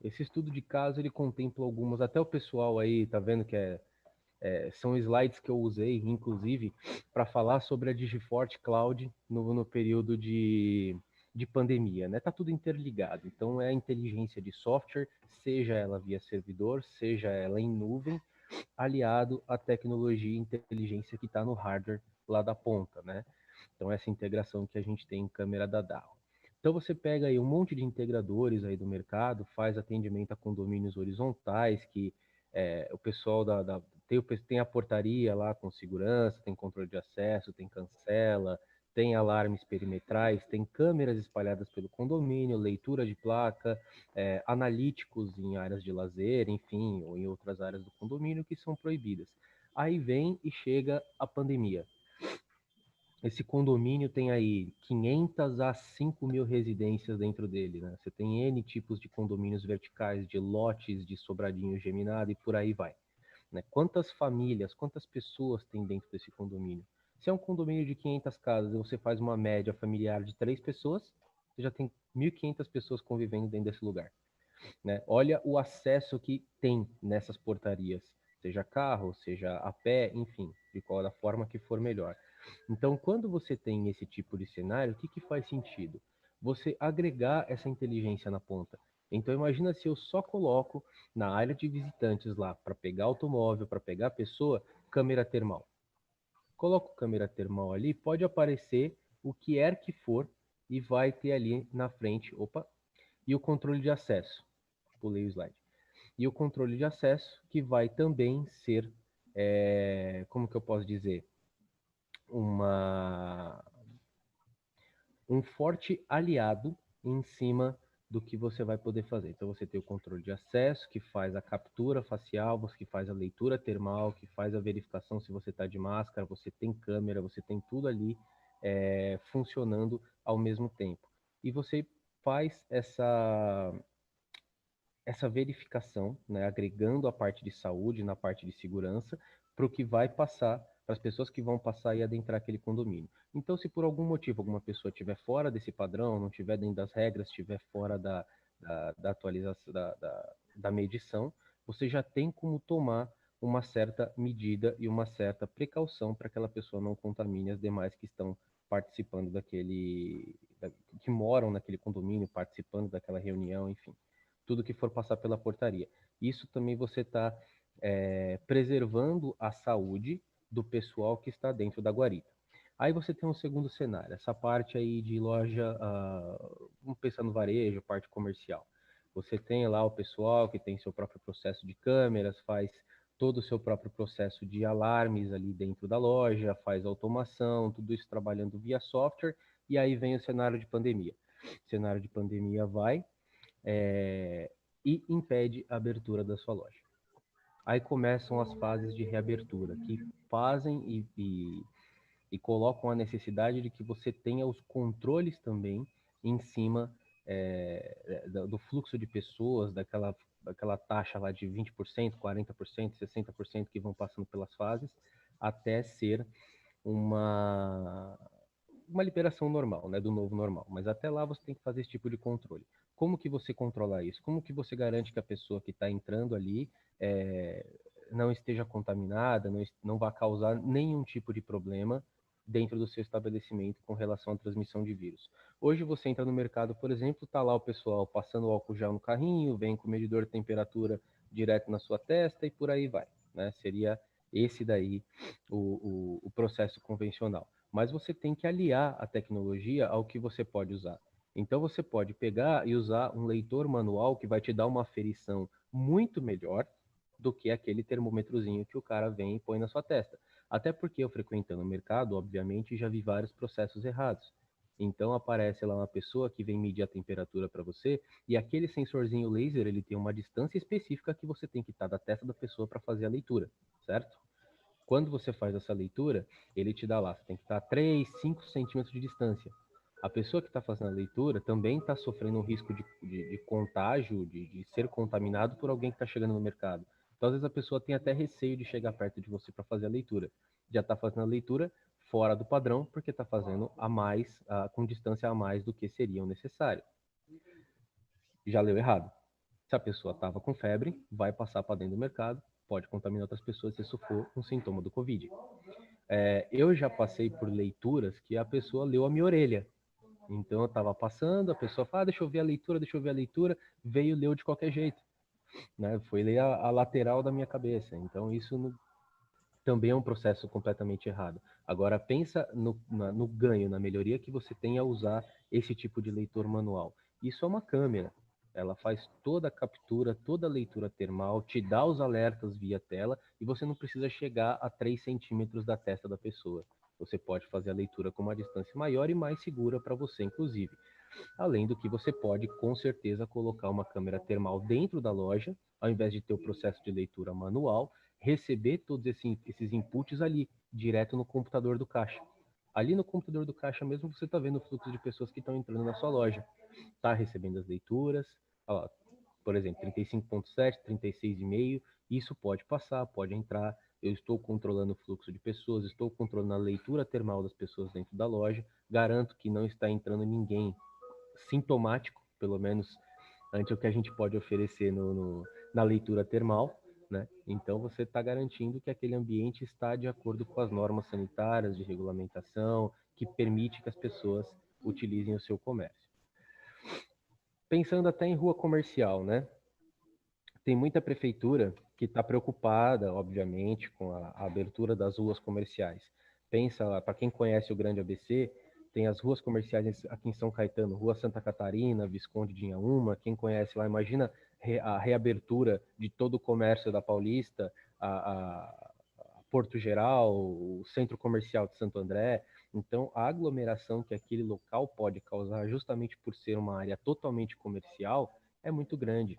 Esse estudo de caso, ele contempla algumas, até o pessoal aí, tá vendo que são slides que eu usei, inclusive, para falar sobre a Digiforte Cloud no período de pandemia, né? Tá tudo interligado. Então, é a inteligência de software, seja ela via servidor, seja ela em nuvem, aliado à tecnologia e inteligência que está no hardware lá da ponta, né? Então, essa integração que a gente tem em câmera da DAO. Então, você pega aí um monte de integradores aí do mercado, faz atendimento a condomínios horizontais, que o pessoal tem a portaria lá com segurança, tem controle de acesso, tem cancela, tem alarmes perimetrais, tem câmeras espalhadas pelo condomínio, leitura de placa, analíticos em áreas de lazer, enfim, ou em outras áreas do condomínio que são proibidas. Aí vem e chega a pandemia. Esse condomínio tem aí 500 a 5 mil residências dentro dele, né? Você tem N tipos de condomínios verticais, de lotes, de sobradinho geminado e por aí vai, né? Quantas famílias, quantas pessoas tem dentro desse condomínio? Se é um condomínio de 500 casas e você faz uma média familiar de 3 pessoas, você já tem 1.500 pessoas convivendo dentro desse lugar, né? Olha o acesso que tem nessas portarias, seja carro, seja a pé, enfim, de qual da forma que for melhor. Então, quando você tem esse tipo de cenário, o que que faz sentido? Você agregar essa inteligência na ponta. Então, imagina se eu só coloco na área de visitantes lá, para pegar automóvel, para pegar a pessoa, câmera termal. Coloco câmera termal ali, pode aparecer o que quer que for e vai ter ali na frente, opa, e o controle de acesso. Pulei o slide. E o controle de acesso, que vai também ser, como que eu posso dizer? Um forte aliado em cima do que você vai poder fazer. Então você tem o controle de acesso, que faz a captura facial, você que faz a leitura termal, que faz a verificação se você está de máscara, você tem câmera, você tem tudo ali funcionando ao mesmo tempo. E você faz essa verificação, né, agregando a parte de saúde na parte de segurança, para o que vai passar, para as pessoas que vão passar e adentrar aquele condomínio. Então, se por algum motivo alguma pessoa estiver fora desse padrão, não estiver dentro das regras, estiver fora da atualização, da medição, você já tem como tomar uma certa medida e uma certa precaução para que aquela pessoa não contamine as demais que estão participando que moram naquele condomínio, participando daquela reunião, enfim, tudo que for passar pela portaria. Isso também você está preservando a saúde do pessoal que está dentro da guarita. Aí você tem um segundo cenário, essa parte aí de loja, vamos pensar no varejo, parte comercial. Você tem lá o pessoal que tem seu próprio processo de câmeras, faz todo o seu próprio processo de alarmes ali dentro da loja, faz automação, tudo isso trabalhando via software, e aí vem o cenário de pandemia. O cenário de pandemia vai e impede a abertura da sua loja. Aí começam as fases de reabertura, que fazem e colocam a necessidade de que você tenha os controles também em cima do fluxo de pessoas, daquela taxa lá de 20%, 40%, 60% que vão passando pelas fases, até ser uma liberação normal, né, do novo normal. Mas até lá você tem que fazer esse tipo de controle. Como que você controla isso? Como que você garante que a pessoa que está entrando ali não esteja contaminada, não vá causar nenhum tipo de problema dentro do seu estabelecimento com relação à transmissão de vírus? Hoje você entra no mercado, por exemplo, está lá o pessoal passando álcool gel no carrinho, vem com o medidor de temperatura direto na sua testa e por aí vai, né? Seria esse daí o processo convencional. Mas você tem que aliar a tecnologia ao que você pode usar. Então você pode pegar e usar um leitor manual que vai te dar uma aferição muito melhor do que aquele termômetrozinho que o cara vem e põe na sua testa. Até porque eu frequentando o mercado, obviamente, já vi vários processos errados. Então aparece lá uma pessoa que vem medir a temperatura para você e aquele sensorzinho laser, ele tem uma distância específica que você tem que estar da testa da pessoa para fazer a leitura, certo? Quando você faz essa leitura, ele te dá lá, você tem que estar a 3, 5 centímetros de distância. A pessoa que está fazendo a leitura também está sofrendo um risco de contágio, de ser contaminado por alguém que está chegando no mercado. Então, às vezes, a pessoa tem até receio de chegar perto de você para fazer a leitura. Já está fazendo a leitura fora do padrão, porque está fazendo com distância a mais do que seria necessário. Já leu errado. Se a pessoa estava com febre, vai passar para dentro do mercado, pode contaminar outras pessoas se isso for um sintoma do Covid. Eu já passei por leituras que a pessoa leu a minha orelha. Então eu estava passando, a pessoa fala, deixa eu ver a leitura, veio, leu de qualquer jeito, né? Foi ler a lateral da minha cabeça. Então isso também é um processo completamente errado. Agora pensa no ganho, na melhoria que você tem ao usar esse tipo de leitor manual. Isso é uma câmera. Ela faz toda a captura, toda a leitura termal, te dá os alertas via tela e você não precisa chegar a 3 centímetros da testa da pessoa. Você pode fazer a leitura com uma distância maior e mais segura para você, inclusive. Além do que você pode, com certeza, colocar uma câmera termal dentro da loja, ao invés de ter o processo de leitura manual, receber todos esses inputs ali, direto no computador do caixa. Ali no computador do caixa mesmo, você está vendo o fluxo de pessoas que estão entrando na sua loja. Está recebendo as leituras, ó, por exemplo, 35.7, 36,5, isso pode passar, pode entrar. Eu estou controlando o fluxo de pessoas, estou controlando a leitura termal das pessoas dentro da loja, garanto que não está entrando ninguém sintomático, pelo menos ante o que a gente pode oferecer na leitura termal, né? Então você está garantindo que aquele ambiente está de acordo com as normas sanitárias de regulamentação, que permite que as pessoas utilizem o seu comércio. Pensando até em rua comercial, né? Tem muita prefeitura que está preocupada, obviamente, com a abertura das ruas comerciais. Pensa lá, para quem conhece o Grande ABC, tem as ruas comerciais aqui em São Caetano, Rua Santa Catarina, Visconde de Inhaúma, quem conhece lá, imagina a reabertura de todo o comércio da Paulista, a Porto Geral, o Centro Comercial de Santo André. Então, a aglomeração que aquele local pode causar, justamente por ser uma área totalmente comercial, é muito grande.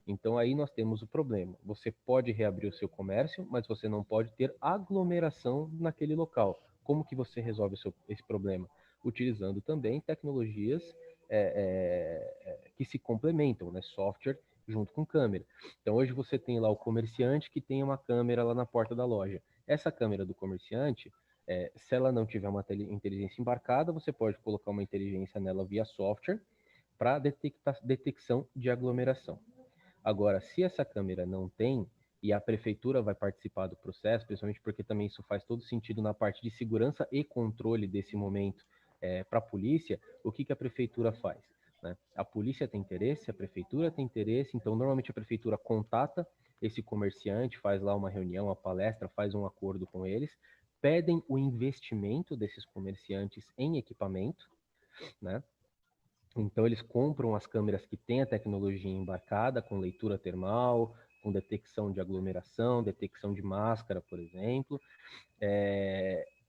Então aí nós temos o problema. Você pode reabrir o seu comércio, mas você não pode ter aglomeração naquele local. Como que você resolve esse problema? Utilizando também tecnologias que se complementam, né? Software junto com câmera. Então hoje você tem lá o comerciante que tem uma câmera lá na porta da loja. Essa câmera do comerciante, se ela não tiver uma inteligência embarcada, você pode colocar uma inteligência nela via software para detecção de aglomeração. Agora, se essa câmera não tem, e a prefeitura vai participar do processo, principalmente porque também isso faz todo sentido na parte de segurança e controle desse momento para a polícia, o que a prefeitura faz? Né? A polícia tem interesse, a prefeitura tem interesse, então normalmente a prefeitura contata esse comerciante, faz lá uma reunião, uma palestra, faz um acordo com eles, pedem o investimento desses comerciantes em equipamento, né? Então eles compram as câmeras que têm a tecnologia embarcada, com leitura termal, com detecção de aglomeração, detecção de máscara, por exemplo.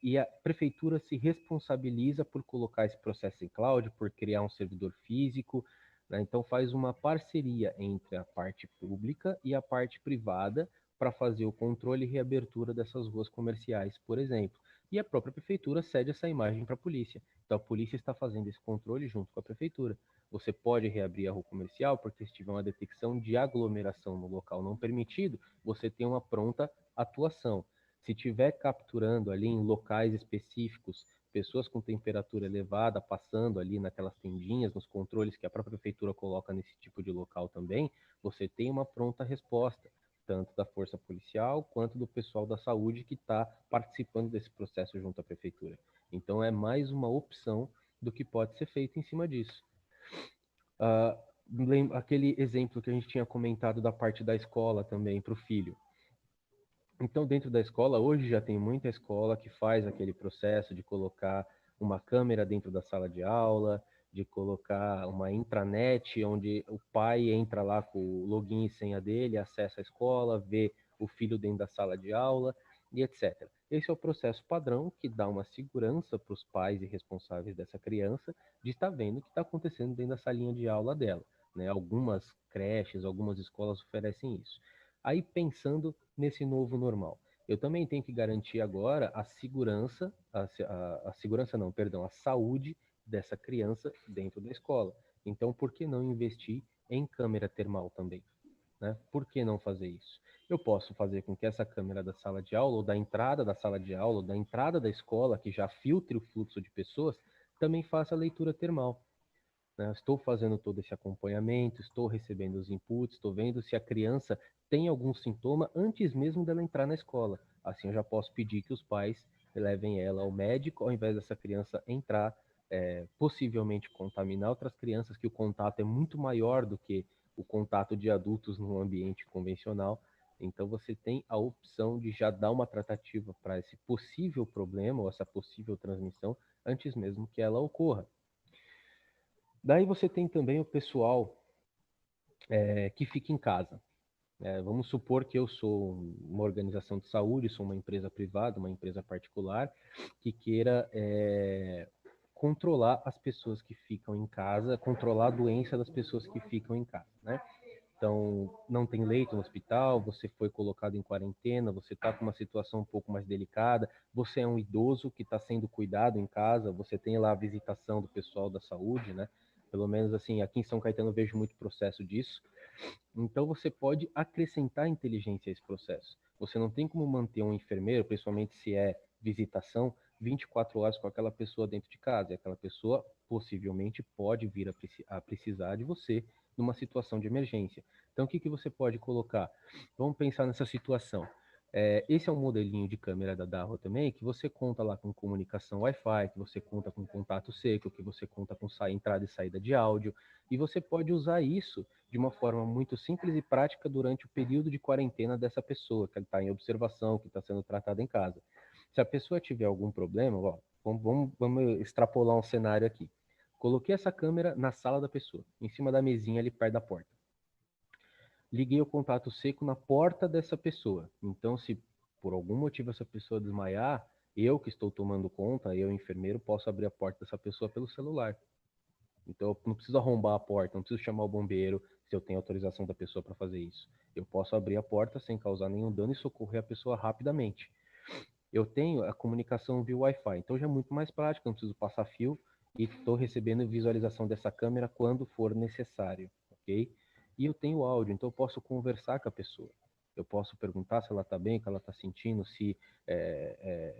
E a prefeitura se responsabiliza por colocar esse processo em cloud, por criar um servidor físico, né? Então faz uma parceria entre a parte pública e a parte privada para fazer o controle e reabertura dessas ruas comerciais, por exemplo. E a própria prefeitura cede essa imagem para a polícia. Então a polícia está fazendo esse controle junto com a prefeitura. Você pode reabrir a rua comercial porque se tiver uma detecção de aglomeração no local não permitido, você tem uma pronta atuação. Se tiver capturando ali em locais específicos pessoas com temperatura elevada passando ali naquelas tendinhas, nos controles que a própria prefeitura coloca nesse tipo de local também, você tem uma pronta resposta, tanto da força policial quanto do pessoal da saúde que está participando desse processo junto à prefeitura. Então é mais uma opção do que pode ser feito em cima disso. Aquele exemplo que a gente tinha comentado da parte da escola também para o filho. Então, dentro da escola, hoje já tem muita escola que faz aquele processo de colocar uma câmera dentro da sala de aula, de colocar uma intranet, onde o pai entra lá com o login e senha dele, acessa a escola, vê o filho dentro da sala de aula e etc. Esse é o processo padrão que dá uma segurança para os pais e responsáveis dessa criança de estar vendo o que está acontecendo dentro da salinha de aula dela, né? Algumas creches, algumas escolas oferecem isso. Aí, pensando nesse novo normal, eu também tenho que garantir agora a segurança, a segurança não, perdão, a saúde dessa criança dentro da escola. Então, por que não investir em câmera termal também, né? Por que não fazer isso? Eu posso fazer com que essa câmera da sala de aula, ou da entrada da sala de aula, ou da entrada da escola, que já filtre o fluxo de pessoas, também faça a leitura termal. Né? Estou fazendo todo esse acompanhamento, estou recebendo os inputs, estou vendo se a criança tem algum sintoma antes mesmo dela entrar na escola. Assim eu já posso pedir que os pais levem ela ao médico, ao invés dessa criança entrar, possivelmente contaminar outras crianças, que o contato é muito maior do que o contato de adultos no ambiente convencional. Então você tem a opção de já dar uma tratativa para esse possível problema ou essa possível transmissão antes mesmo que ela ocorra. Daí você tem também o pessoal que fica em casa. Vamos supor que eu sou uma organização de saúde, sou uma empresa privada, uma empresa particular, que queira controlar as pessoas que ficam em casa, controlar a doença das pessoas que ficam em casa, né? Então, não tem leito no hospital, você foi colocado em quarentena, você está com uma situação um pouco mais delicada, você é um idoso que está sendo cuidado em casa, você tem lá a visitação do pessoal da saúde, né? Pelo menos assim, aqui em São Caetano eu vejo muito processo disso. Então você pode acrescentar inteligência a esse processo. Você não tem como manter um enfermeiro, principalmente se é visitação, 24 horas com aquela pessoa dentro de casa. E aquela pessoa possivelmente pode vir a precisar de você numa situação de emergência. Então o que você pode colocar? Vamos pensar nessa situação. Esse é um modelinho de câmera da Darro também, que você conta lá com comunicação Wi-Fi, que você conta com contato seco, que você conta com entrada e saída de áudio, e você pode usar isso de uma forma muito simples e prática durante o período de quarentena dessa pessoa, que está em observação, que está sendo tratada em casa. Se a pessoa tiver algum problema, ó, vamos extrapolar um cenário aqui. Coloquei essa câmera na sala da pessoa, em cima da mesinha ali perto da porta. Liguei o contato seco na porta dessa pessoa. Então, se por algum motivo essa pessoa desmaiar, eu que estou tomando conta, eu, enfermeiro, posso abrir a porta dessa pessoa pelo celular. Então, eu não preciso arrombar a porta, não preciso chamar o bombeiro se eu tenho autorização da pessoa para fazer isso. Eu posso abrir a porta sem causar nenhum dano e socorrer a pessoa rapidamente. Eu tenho a comunicação via Wi-Fi, então já é muito mais prático, não preciso passar fio e estou recebendo visualização dessa câmera quando for necessário, ok? E eu tenho áudio, então eu posso conversar com a pessoa. Eu posso perguntar se ela está bem, o que ela está sentindo, se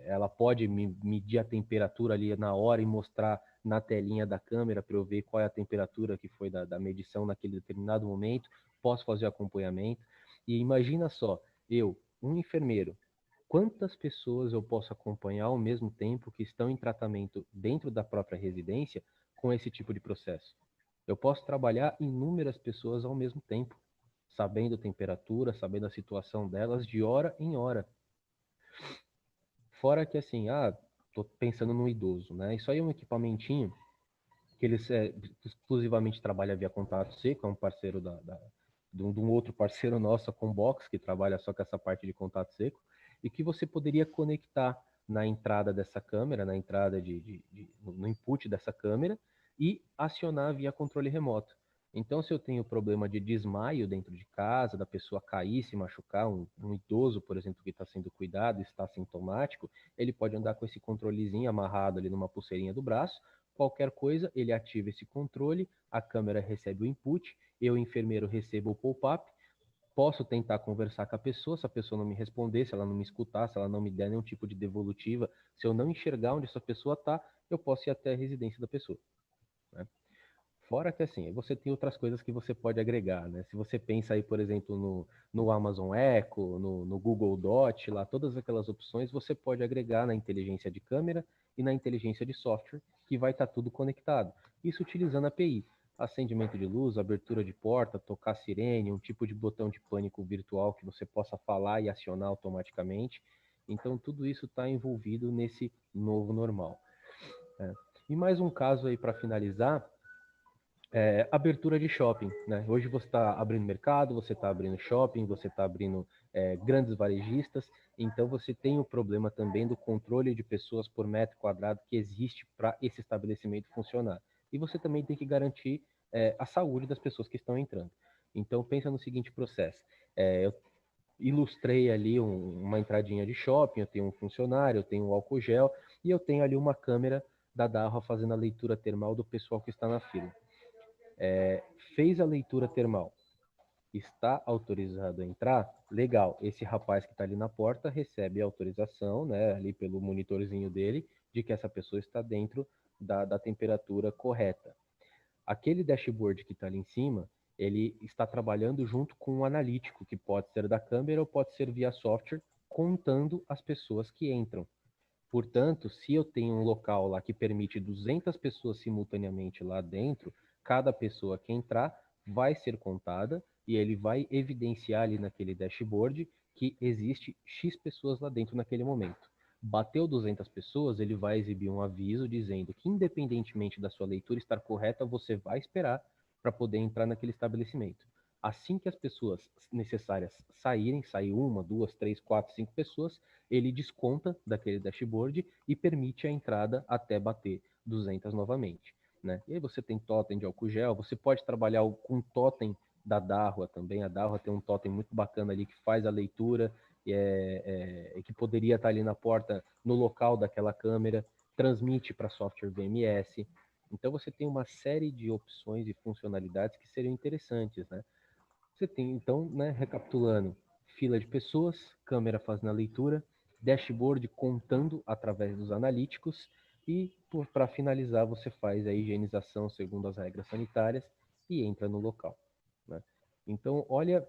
ela pode medir a temperatura ali na hora e mostrar na telinha da câmera para eu ver qual é a temperatura que foi da medição naquele determinado momento. Posso fazer acompanhamento. E imagina só, eu, um enfermeiro, quantas pessoas eu posso acompanhar ao mesmo tempo que estão em tratamento dentro da própria residência com esse tipo de processo? Eu posso trabalhar inúmeras pessoas ao mesmo tempo, sabendo a temperatura, sabendo a situação delas de hora em hora. Fora que assim, tô pensando no idoso, né? Isso aí é um equipamentinho que ele exclusivamente trabalha via contato seco, é um parceiro de um outro parceiro nosso, a Combox, que trabalha só com essa parte de contato seco, e que você poderia conectar na entrada dessa câmera, na entrada no input dessa câmera, e acionar via controle remoto. Então, se eu tenho problema de desmaio dentro de casa, da pessoa cair, se machucar, um idoso, por exemplo, que está sendo cuidado, está sintomático, ele pode andar com esse controlezinho amarrado ali numa pulseirinha do braço. Qualquer coisa, ele ativa esse controle, a câmera recebe o input, eu, enfermeiro, recebo o pop-up, posso tentar conversar com a pessoa, se a pessoa não me responder, se ela não me escutar, se ela não me der nenhum tipo de devolutiva, se eu não enxergar onde essa pessoa está, eu posso ir até a residência da pessoa, né? Fora que assim, você tem outras coisas que você pode agregar, né? Se você pensa aí, por exemplo, no Amazon Echo, no Google Dot, lá todas aquelas opções você pode agregar na inteligência de câmera e na inteligência de software, que vai estar tudo conectado. Isso utilizando a API. Acendimento de luz, abertura de porta, tocar sirene, um tipo de botão de pânico virtual que você possa falar e acionar automaticamente. Então, tudo isso está envolvido nesse novo normal, né? E mais um caso aí para finalizar, abertura de shopping, né? Hoje você está abrindo mercado, você está abrindo shopping, você está abrindo grandes varejistas, então você tem o problema também do controle de pessoas por metro quadrado que existe para esse estabelecimento funcionar. E você também tem que garantir a saúde das pessoas que estão entrando. Então pensa no seguinte processo, eu ilustrei ali uma entradinha de shopping, eu tenho um funcionário, eu tenho um álcool gel e eu tenho ali uma câmera da Dahua fazendo a leitura termal do pessoal que está na fila. Fez a leitura termal, está autorizado a entrar, legal, esse rapaz que está ali na porta recebe a autorização, né, ali pelo monitorzinho dele, de que essa pessoa está dentro da temperatura correta. Aquele dashboard que está ali em cima, ele está trabalhando junto com um analítico, que pode ser da câmera ou pode ser via software, contando as pessoas que entram. Portanto, se eu tenho um local lá que permite 200 pessoas simultaneamente lá dentro, cada pessoa que entrar vai ser contada e ele vai evidenciar ali naquele dashboard que existe X pessoas lá dentro naquele momento. Bateu 200 pessoas, ele vai exibir um aviso dizendo que, independentemente da sua leitura estar correta, você vai esperar para poder entrar naquele estabelecimento. Assim que as pessoas necessárias saírem, sair uma, duas, três, quatro, cinco pessoas, ele desconta daquele dashboard e permite a entrada até bater 200 novamente, né? E aí você tem totem de álcool gel, você pode trabalhar com totem da Dahua também. A Dahua tem um totem muito bacana ali que faz a leitura e que poderia estar ali na porta, no local daquela câmera, transmite para software VMS. Então você tem uma série de opções e funcionalidades que seriam interessantes, né? Você tem, então, né, recapitulando, fila de pessoas, câmera fazendo a leitura, dashboard contando através dos analíticos e, para finalizar, você faz a higienização segundo as regras sanitárias e entra no local, né? Então, olha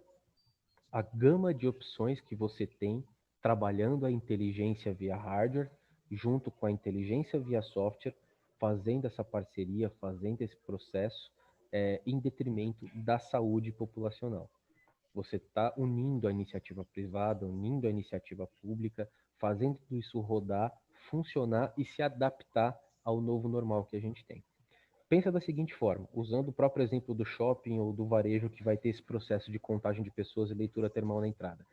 a gama de opções que você tem trabalhando a inteligência via hardware junto com a inteligência via software, fazendo essa parceria, fazendo esse processo em detrimento da saúde populacional. Você está unindo a iniciativa privada, unindo a iniciativa pública, fazendo tudo isso rodar, funcionar e se adaptar ao novo normal que a gente tem. Pensa da seguinte forma, usando o próprio exemplo do shopping ou do varejo que vai ter esse processo de contagem de pessoas e leitura termal na entrada.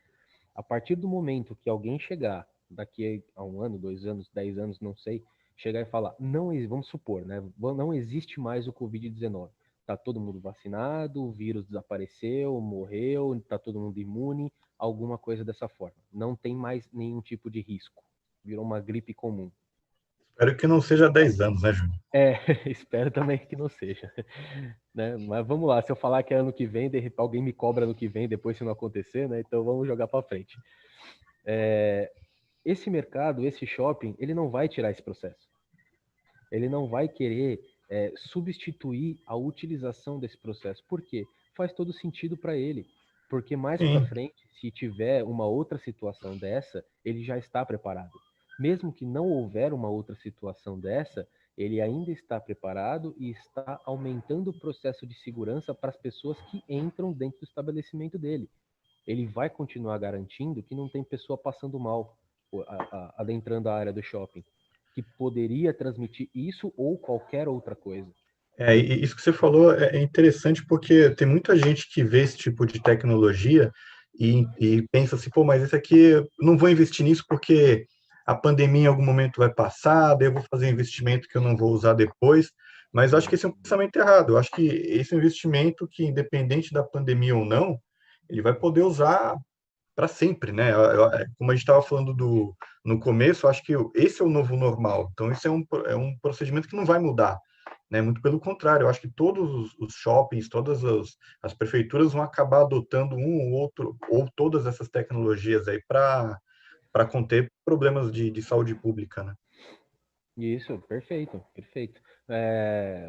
A partir do momento que alguém chegar, daqui a 1 ano, 2 anos, 10 anos, não sei, chegar e falar, não, vamos supor, né, não existe mais o Covid-19. Está todo mundo vacinado, o vírus desapareceu, morreu, está todo mundo imune, alguma coisa dessa forma. Não tem mais nenhum tipo de risco. Virou uma gripe comum. Espero que não seja 10 anos, né, Júnior? Espero também que não seja, né? Mas vamos lá, se eu falar que é ano que vem, de repente alguém me cobra ano que vem, depois se não acontecer, né? Então vamos jogar para frente. Esse mercado, esse shopping, ele não vai tirar esse processo. Ele não vai querer substituir a utilização desse processo. Por quê? Faz todo sentido para ele. Porque mais para frente, se tiver uma outra situação dessa, ele já está preparado. Mesmo que não houver uma outra situação dessa, ele ainda está preparado e está aumentando o processo de segurança para as pessoas que entram dentro do estabelecimento dele. Ele vai continuar garantindo que não tem pessoa passando mal adentrando a área do shopping, que poderia transmitir isso ou qualquer outra coisa. E isso que você falou é interessante porque tem muita gente que vê esse tipo de tecnologia e pensa assim, pô, mas esse aqui eu não vou investir nisso porque a pandemia em algum momento vai passar, daí eu vou fazer um investimento que eu não vou usar depois. Mas eu acho que esse é um pensamento errado. Eu acho que esse é um investimento que, independente da pandemia ou não, ele vai poder usar para sempre, né? Como a gente estava falando no começo, eu acho que esse é o novo normal. Então, esse é um procedimento que não vai mudar, né? Muito pelo contrário, eu acho que todos os shoppings, todas as prefeituras vão acabar adotando um ou outro, ou todas essas tecnologias aí para conter problemas de saúde pública, né? Isso, perfeito, perfeito.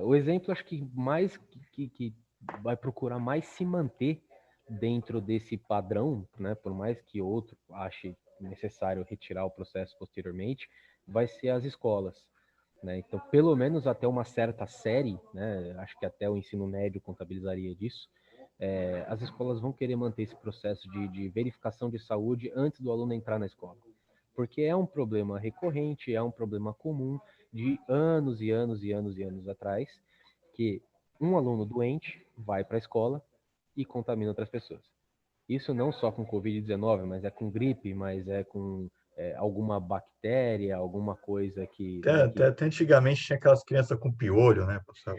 O exemplo, acho que mais que vai procurar mais se manter dentro desse padrão, né, por mais que outro ache necessário retirar o processo posteriormente, vai ser as escolas, né? Então, pelo menos até uma certa série, né, acho que até o ensino médio contabilizaria disso, as escolas vão querer manter esse processo de verificação de saúde antes do aluno entrar na escola, porque é um problema recorrente, é um problema comum de anos e anos e anos e anos atrás, que um aluno doente vai para a escola e contamina outras pessoas. Isso não só com Covid-19, mas é com gripe, mas é com alguma bactéria, alguma coisa que, Até, né, até, até antigamente tinha aquelas crianças com piolho, né, professor?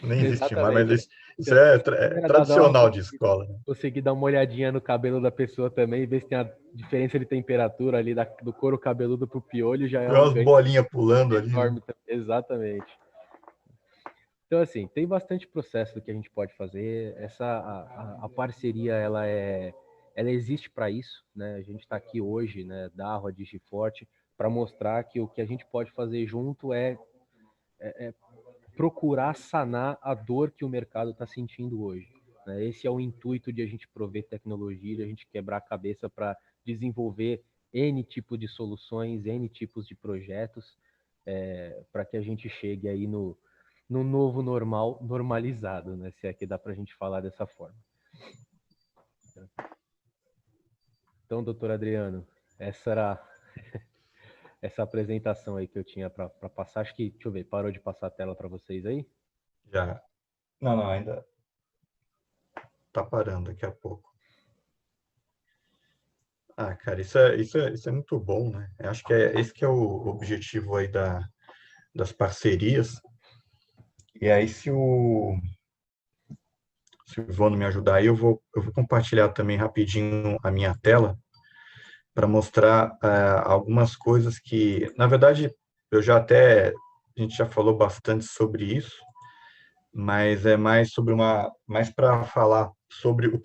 Nem existe mais, mas Exatamente. isso Então, é era dar uma tradicional de escola, né? conseguir dar uma olhadinha no cabelo da pessoa também, ver se tem a diferença de temperatura ali do couro cabeludo pro piolho, já é Tem um umas ganho bolinhas pulando ali, né? enorme. Exatamente. Então, assim, tem bastante processo do que a gente pode fazer. A parceria, ela existe para isso, né? A gente está aqui hoje, né, da Arroa Digiforte, para mostrar que o que a gente pode fazer junto é procurar sanar a dor que o mercado está sentindo hoje, né? Esse é o intuito de a gente prover tecnologia, de a gente quebrar a cabeça para desenvolver N tipo de soluções, N tipos de projetos, para que a gente chegue aí no novo normal, normalizado, né? Se é que dá para a gente falar dessa forma. Então, doutor Adriano, essa era essa apresentação aí que eu tinha para passar. Acho que, deixa eu ver, parou de passar a tela para vocês aí? Já. Não, não, ainda tá parando daqui a pouco. Ah, cara, isso é muito bom, né? Eu acho que esse que é o objetivo aí das parcerias. E aí, se o Ivone me ajudar aí, eu vou compartilhar também rapidinho a minha tela para mostrar algumas coisas que, na verdade, a gente já falou bastante sobre isso, mas é mais para falar sobre o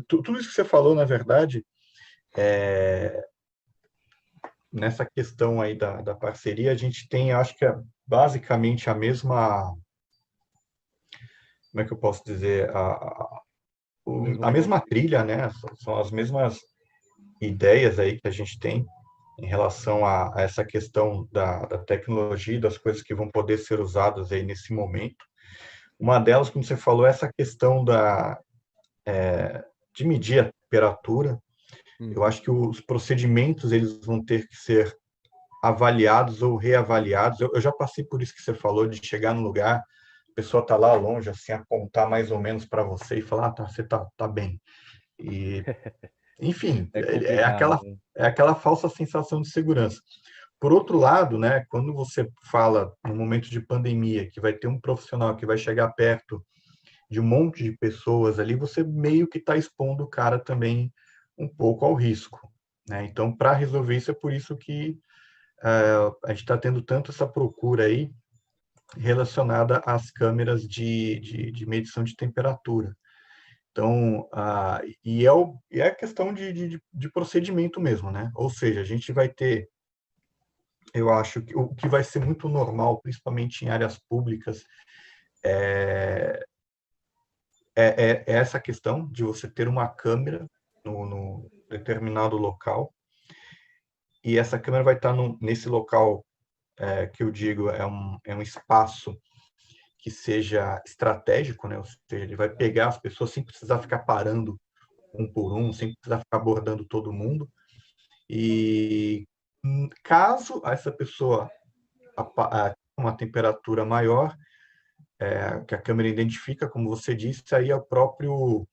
tudo isso que você falou, na verdade, nessa questão aí da parceria, a gente tem, acho que é basicamente a mesma, como é que eu posso dizer, Mesmo a mesma objetivo. trilha, né? São as mesmas ideias aí que a gente tem em relação a essa questão da tecnologia, das coisas que vão poder ser usadas aí nesse momento. Uma delas, como você falou, é essa questão de medir a temperatura. Eu Uhum. acho que os procedimentos eles vão ter que ser avaliados ou reavaliados. Eu já passei por isso que você falou, de chegar no lugar, a pessoa está lá longe, assim, apontar mais ou menos para você e falar, tá, você tá bem. E, enfim, É complicado, né? é aquela falsa sensação de segurança. Por outro lado, né, quando você fala no momento de pandemia que vai ter um profissional que vai chegar perto de um monte de pessoas ali, você meio que está expondo o cara também um pouco ao risco, né? Então, para resolver isso, é por isso que a gente está tendo tanto essa procura aí relacionada às câmeras de medição de temperatura. Então, e é questão de procedimento mesmo, né? Ou seja, a gente vai ter, eu acho que o que vai ser muito normal, principalmente em áreas públicas, é essa questão de você ter uma câmera no determinado local, e essa câmera vai estar nesse local que eu digo é um espaço que seja estratégico, né? Ou seja, ele vai pegar as pessoas sem precisar ficar parando um por um, sem precisar ficar abordando todo mundo. E caso essa pessoa tenha uma temperatura maior, que a câmera identifica, como você disse, aí é o próprio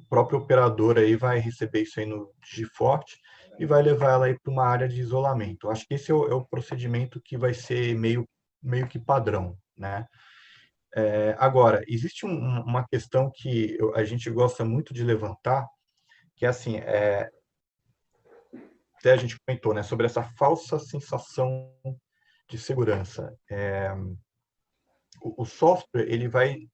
operador aí vai receber isso aí no Digiforte e vai levar ela aí para uma área de isolamento. Eu acho que esse é o procedimento que vai ser meio que padrão, né? Agora, existe uma questão que a gente gosta muito de levantar, que é assim, até a gente comentou, né, sobre essa falsa sensação de segurança. O software, ele vai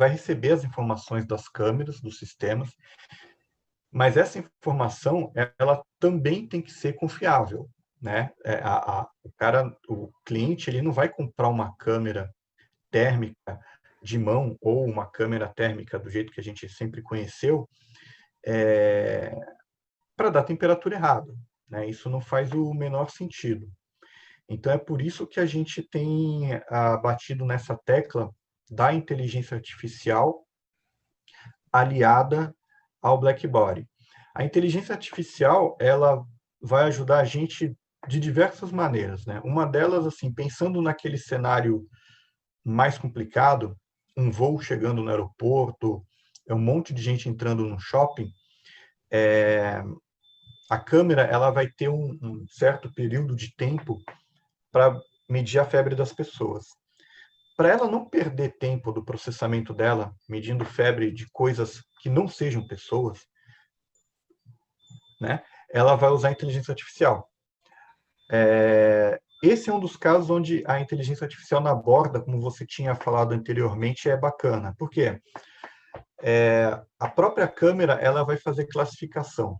receber as informações das câmeras, dos sistemas, mas essa informação, ela também tem que ser confiável, né? O cliente, ele não vai comprar uma câmera térmica de mão ou uma câmera térmica do jeito que a gente sempre conheceu, para dar temperatura errada, né? Isso não faz o menor sentido. Então, é por isso que a gente tem batido nessa tecla da inteligência artificial aliada ao Black Body. A inteligência artificial, ela vai ajudar a gente de diversas maneiras, né? Uma delas, assim, pensando naquele cenário mais complicado, um voo chegando no aeroporto, um monte de gente entrando no shopping, a câmera, ela vai ter um certo período de tempo para medir a febre das pessoas. Para ela não perder tempo do processamento dela, medindo febre de coisas que não sejam pessoas, né, ela vai usar a inteligência artificial. Esse é um dos casos onde a inteligência artificial na borda, como você tinha falado anteriormente, é bacana. Por quê? A própria câmera, ela vai fazer classificação.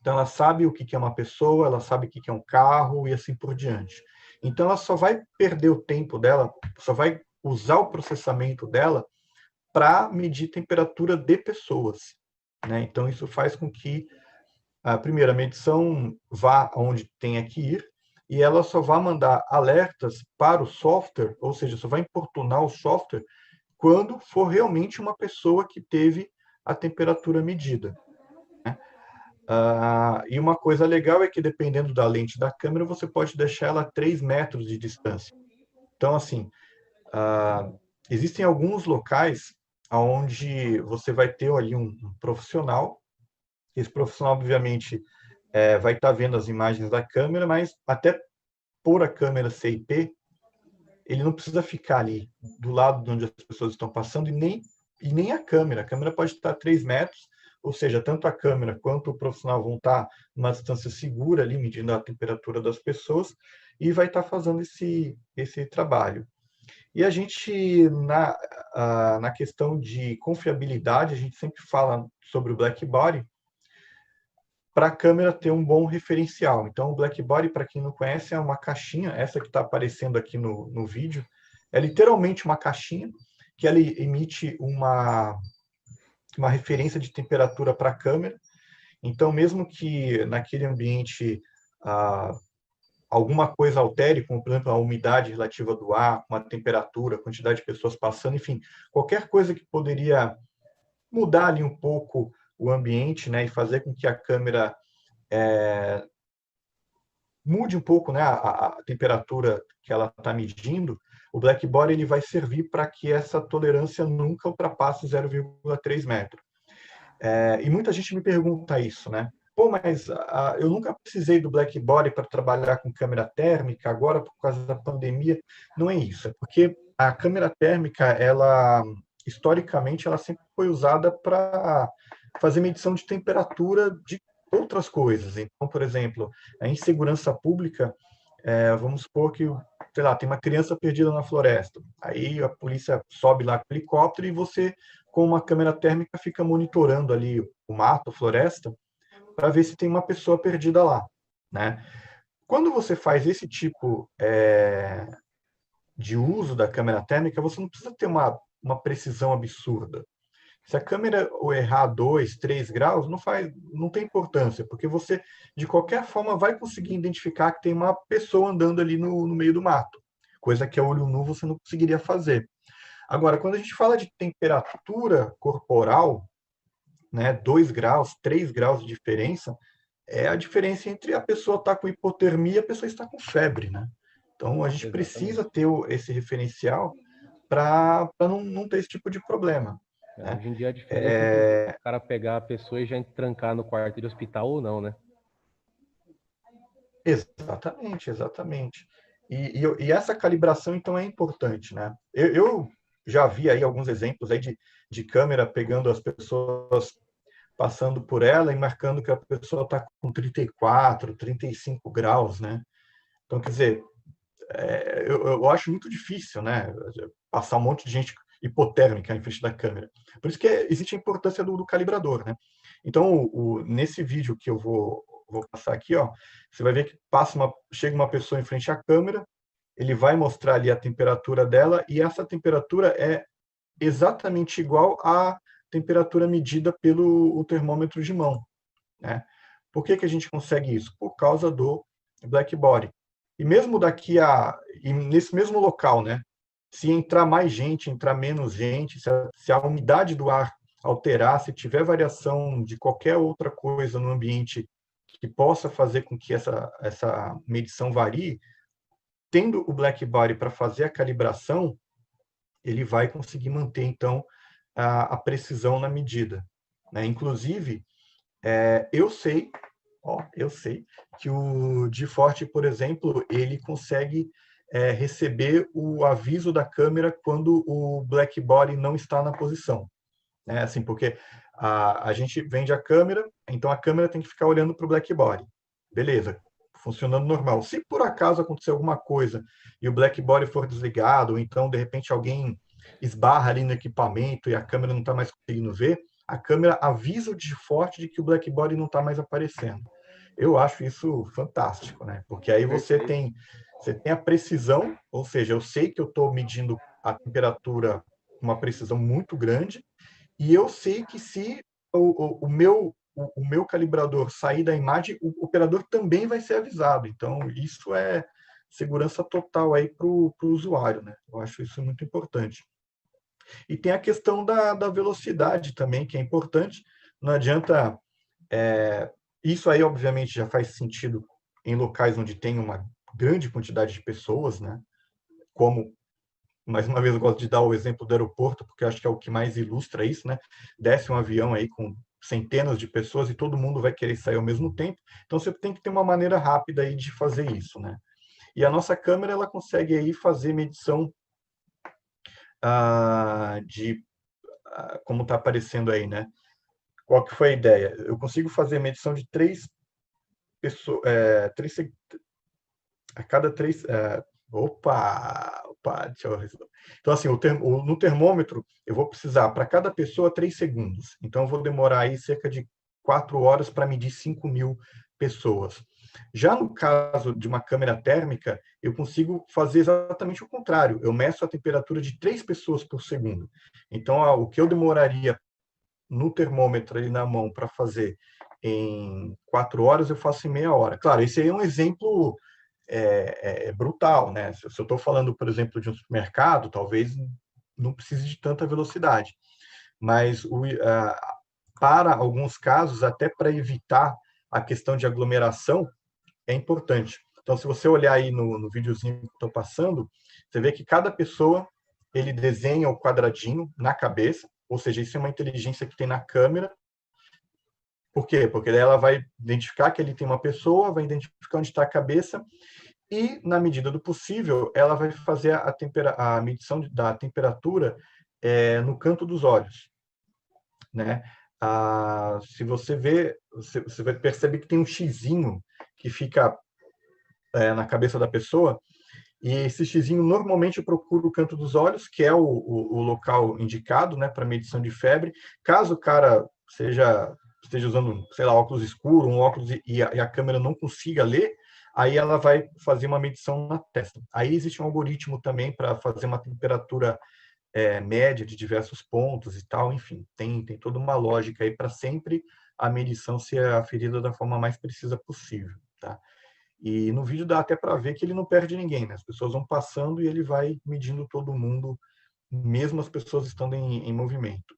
Então, ela sabe o que é uma pessoa, ela sabe o que é um carro e assim por diante. Então, ela só vai perder o tempo dela, só vai usar o processamento dela para medir temperatura de pessoas, né? Então, isso faz com que a primeira medição vá onde tenha que ir e ela só vai mandar alertas para o software, ou seja, só vai importunar o software quando for realmente uma pessoa que teve a temperatura medida, né? E uma coisa legal é que, dependendo da lente da câmera, você pode deixar ela a 3 metros de distância. Então, assim, existem alguns locais onde você vai ter ali um profissional. Esse profissional, obviamente, vai estar vendo as imagens da câmera, mas até por a câmera ser IP, ele não precisa ficar ali do lado de onde as pessoas estão passando e nem a câmera. A câmera pode estar a 3 metros, ou seja, tanto a câmera quanto o profissional vão estar numa distância segura ali, medindo a temperatura das pessoas, e vai estar fazendo esse trabalho. E a gente, na questão de confiabilidade, a gente sempre fala sobre o Black Body, para a câmera ter um bom referencial. Então, o Black Body, para quem não conhece, é uma caixinha, essa que está aparecendo aqui no vídeo, é literalmente uma caixinha que ela emite uma referência de temperatura para a câmera. Então, mesmo que naquele ambiente alguma coisa altere, como, por exemplo, a umidade relativa do ar, uma temperatura, a quantidade de pessoas passando, enfim, qualquer coisa que poderia mudar ali um pouco o ambiente, né, e fazer com que a câmera mude um pouco, né, a temperatura que ela está medindo, o Black Body ele vai servir para que essa tolerância nunca ultrapasse 0,3 metro. E muita gente me pergunta isso, né? Pô, mas eu nunca precisei do Black Body para trabalhar com câmera térmica, agora por causa da pandemia. Não é isso, é porque a câmera térmica, ela historicamente, ela sempre foi usada para fazer medição de temperatura de outras coisas. Então, por exemplo, em segurança pública, vamos supor que, sei lá, tem uma criança perdida na floresta. Aí a polícia sobe lá com o helicóptero e você, com uma câmera térmica, fica monitorando ali o mato, a floresta, para ver se tem uma pessoa perdida lá, né? Quando você faz esse tipo de uso da câmera térmica, você não precisa ter uma precisão absurda. Se a câmera errar 2, 3 graus, não tem importância, porque você, de qualquer forma, vai conseguir identificar que tem uma pessoa andando ali no meio do mato, coisa que a olho nu você não conseguiria fazer. Agora, quando a gente fala de temperatura corporal, né, 2 graus, 3 graus de diferença, é a diferença entre a pessoa estar com hipotermia e a pessoa estar com febre, né? Então, a gente Exatamente. precisa ter esse referencial para não ter esse tipo de problema. Né? Hoje em dia a diferença é o cara pegar a pessoa e já trancar no quarto de hospital ou não, né? Exatamente, exatamente. E essa calibração, então, é importante, né? Eu já vi aí alguns exemplos aí de câmera pegando as pessoas, passando por ela e marcando que a pessoa está com 34, 35 graus, né? Então, quer dizer, eu acho muito difícil, né? Passar um monte de gente hipotérmica em frente da câmera. Por isso que existe a importância do calibrador, né? Então, nesse vídeo que eu vou passar aqui, ó, você vai ver que chega uma pessoa em frente à câmera, ele vai mostrar ali a temperatura dela, e essa temperatura é exatamente igual à temperatura medida pelo termômetro de mão, né? Por que a gente consegue isso? Por causa do black body. E mesmo e nesse mesmo local, né? Se entrar mais gente, entrar menos gente, se a umidade do ar alterar, se tiver variação de qualquer outra coisa no ambiente que possa fazer com que essa medição varie, tendo o black body para fazer a calibração, ele vai conseguir manter, então, a precisão na medida, né? Inclusive, eu sei que o G-Forte, por exemplo, ele consegue receber o aviso da câmera quando o black body não está na posição, né? Assim, porque a gente vende a câmera, então a câmera tem que ficar olhando para o black body. Beleza, funcionando normal. Se por acaso acontecer alguma coisa e o black body for desligado, ou então, de repente, alguém esbarra ali no equipamento e a câmera não está mais conseguindo ver, a câmera avisa o G-Forte de que o black body não está mais aparecendo. Eu acho isso fantástico, né? Porque aí você tem a precisão, ou seja, eu sei que eu estou medindo a temperatura com uma precisão muito grande, e eu sei que se o meu calibrador sair da imagem, o operador também vai ser avisado. Então, isso é segurança total aí para o usuário, né? Eu acho isso muito importante. E tem a questão da velocidade também, que é importante. Não adianta... isso aí, obviamente, já faz sentido em locais onde tem uma grande quantidade de pessoas, né? Como, mais uma vez, eu gosto de dar o exemplo do aeroporto, porque eu acho que é o que mais ilustra isso, né? Desce um avião aí com centenas de pessoas e todo mundo vai querer sair ao mesmo tempo. Então, você tem que ter uma maneira rápida aí de fazer isso, né? E a nossa câmera, ela consegue aí fazer medição como está aparecendo aí, né? Qual que foi a ideia? Eu consigo fazer medição de 3 pessoas, a cada 3... deixa eu... Então, assim, no termômetro, eu vou precisar, para cada pessoa, 3 segundos. Então, eu vou demorar aí cerca de 4 horas para medir 5.000 pessoas. Já no caso de uma câmera térmica, eu consigo fazer exatamente o contrário. Eu meço a temperatura de 3 pessoas por segundo. Então, o que eu demoraria no termômetro ali na mão para fazer em 4 horas, eu faço em meia hora. Claro, esse aí é um exemplo brutal, né? Se eu estou falando, por exemplo, de um supermercado, talvez não precise de tanta velocidade. Mas para alguns casos, até para evitar a questão de aglomeração, é importante. Então, se você olhar aí no videozinho que estou passando, você vê que cada pessoa, ele desenha o quadradinho na cabeça, ou seja, isso é uma inteligência que tem na câmera. Por quê? Porque daí ela vai identificar que ele tem uma pessoa, vai identificar onde está a cabeça, e, na medida do possível, ela vai fazer a medição da temperatura no canto dos olhos, né? Se você vê, você vai perceber que tem um xizinho que fica na cabeça da pessoa, e esse xizinho normalmente procura o canto dos olhos, que é o local indicado, né, para medição de febre. Caso o cara esteja usando, sei lá, óculos escuro, um óculos e a câmera não consiga ler, aí ela vai fazer uma medição na testa. Aí existe um algoritmo também para fazer uma temperatura média de diversos pontos e tal, enfim, tem toda uma lógica aí para sempre a medição ser aferida da forma mais precisa possível, tá? E no vídeo dá até para ver que ele não perde ninguém, né? As pessoas vão passando e ele vai medindo todo mundo, mesmo as pessoas estando em movimento.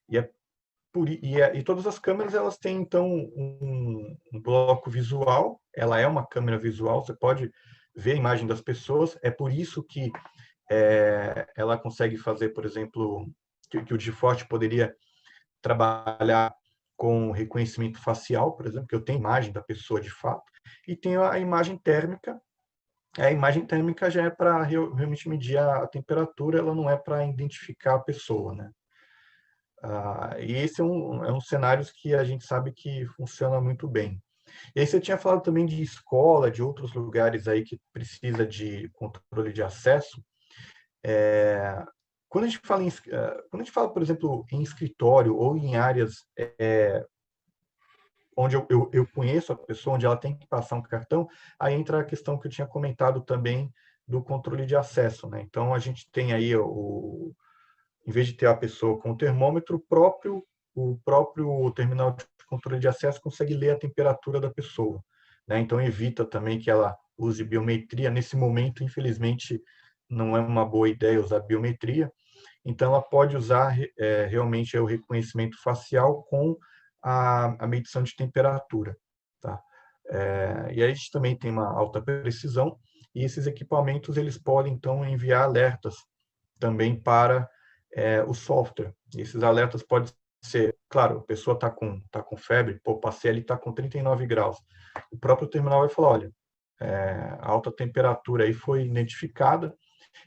E todas as câmeras, elas têm, então, um bloco visual. Ela é uma câmera visual. Você pode vê a imagem das pessoas, é por isso que ela consegue fazer, por exemplo, que o DigiForte poderia trabalhar com reconhecimento facial, por exemplo, que eu tenho imagem da pessoa de fato, e tenho a imagem térmica. A imagem térmica já é para realmente medir a temperatura, ela não é para identificar a pessoa, né? E esse é um cenário que a gente sabe que funciona muito bem. E aí você tinha falado também de escola, de outros lugares aí que precisa de controle de acesso. Quando a gente fala, por exemplo, em escritório ou em áreas onde eu conheço a pessoa, onde ela tem que passar um cartão, aí entra a questão que eu tinha comentado também do controle de acesso, né? Então, a gente tem aí, em vez de ter a pessoa com o termômetro próprio, o próprio terminal de controle de acesso consegue ler a temperatura da pessoa, né? Então, evita também que ela use biometria. Nesse momento, infelizmente, não é uma boa ideia usar biometria. Então, ela pode usar realmente o reconhecimento facial com a medição de temperatura. Tá? E aí a gente também tem uma alta precisão, e esses equipamentos eles podem, então, enviar alertas também para o software. E esses alertas podem ser, claro, a pessoa está com febre, pô, passei ali, está com 39 graus. O próprio terminal vai falar, olha, a alta temperatura aí foi identificada,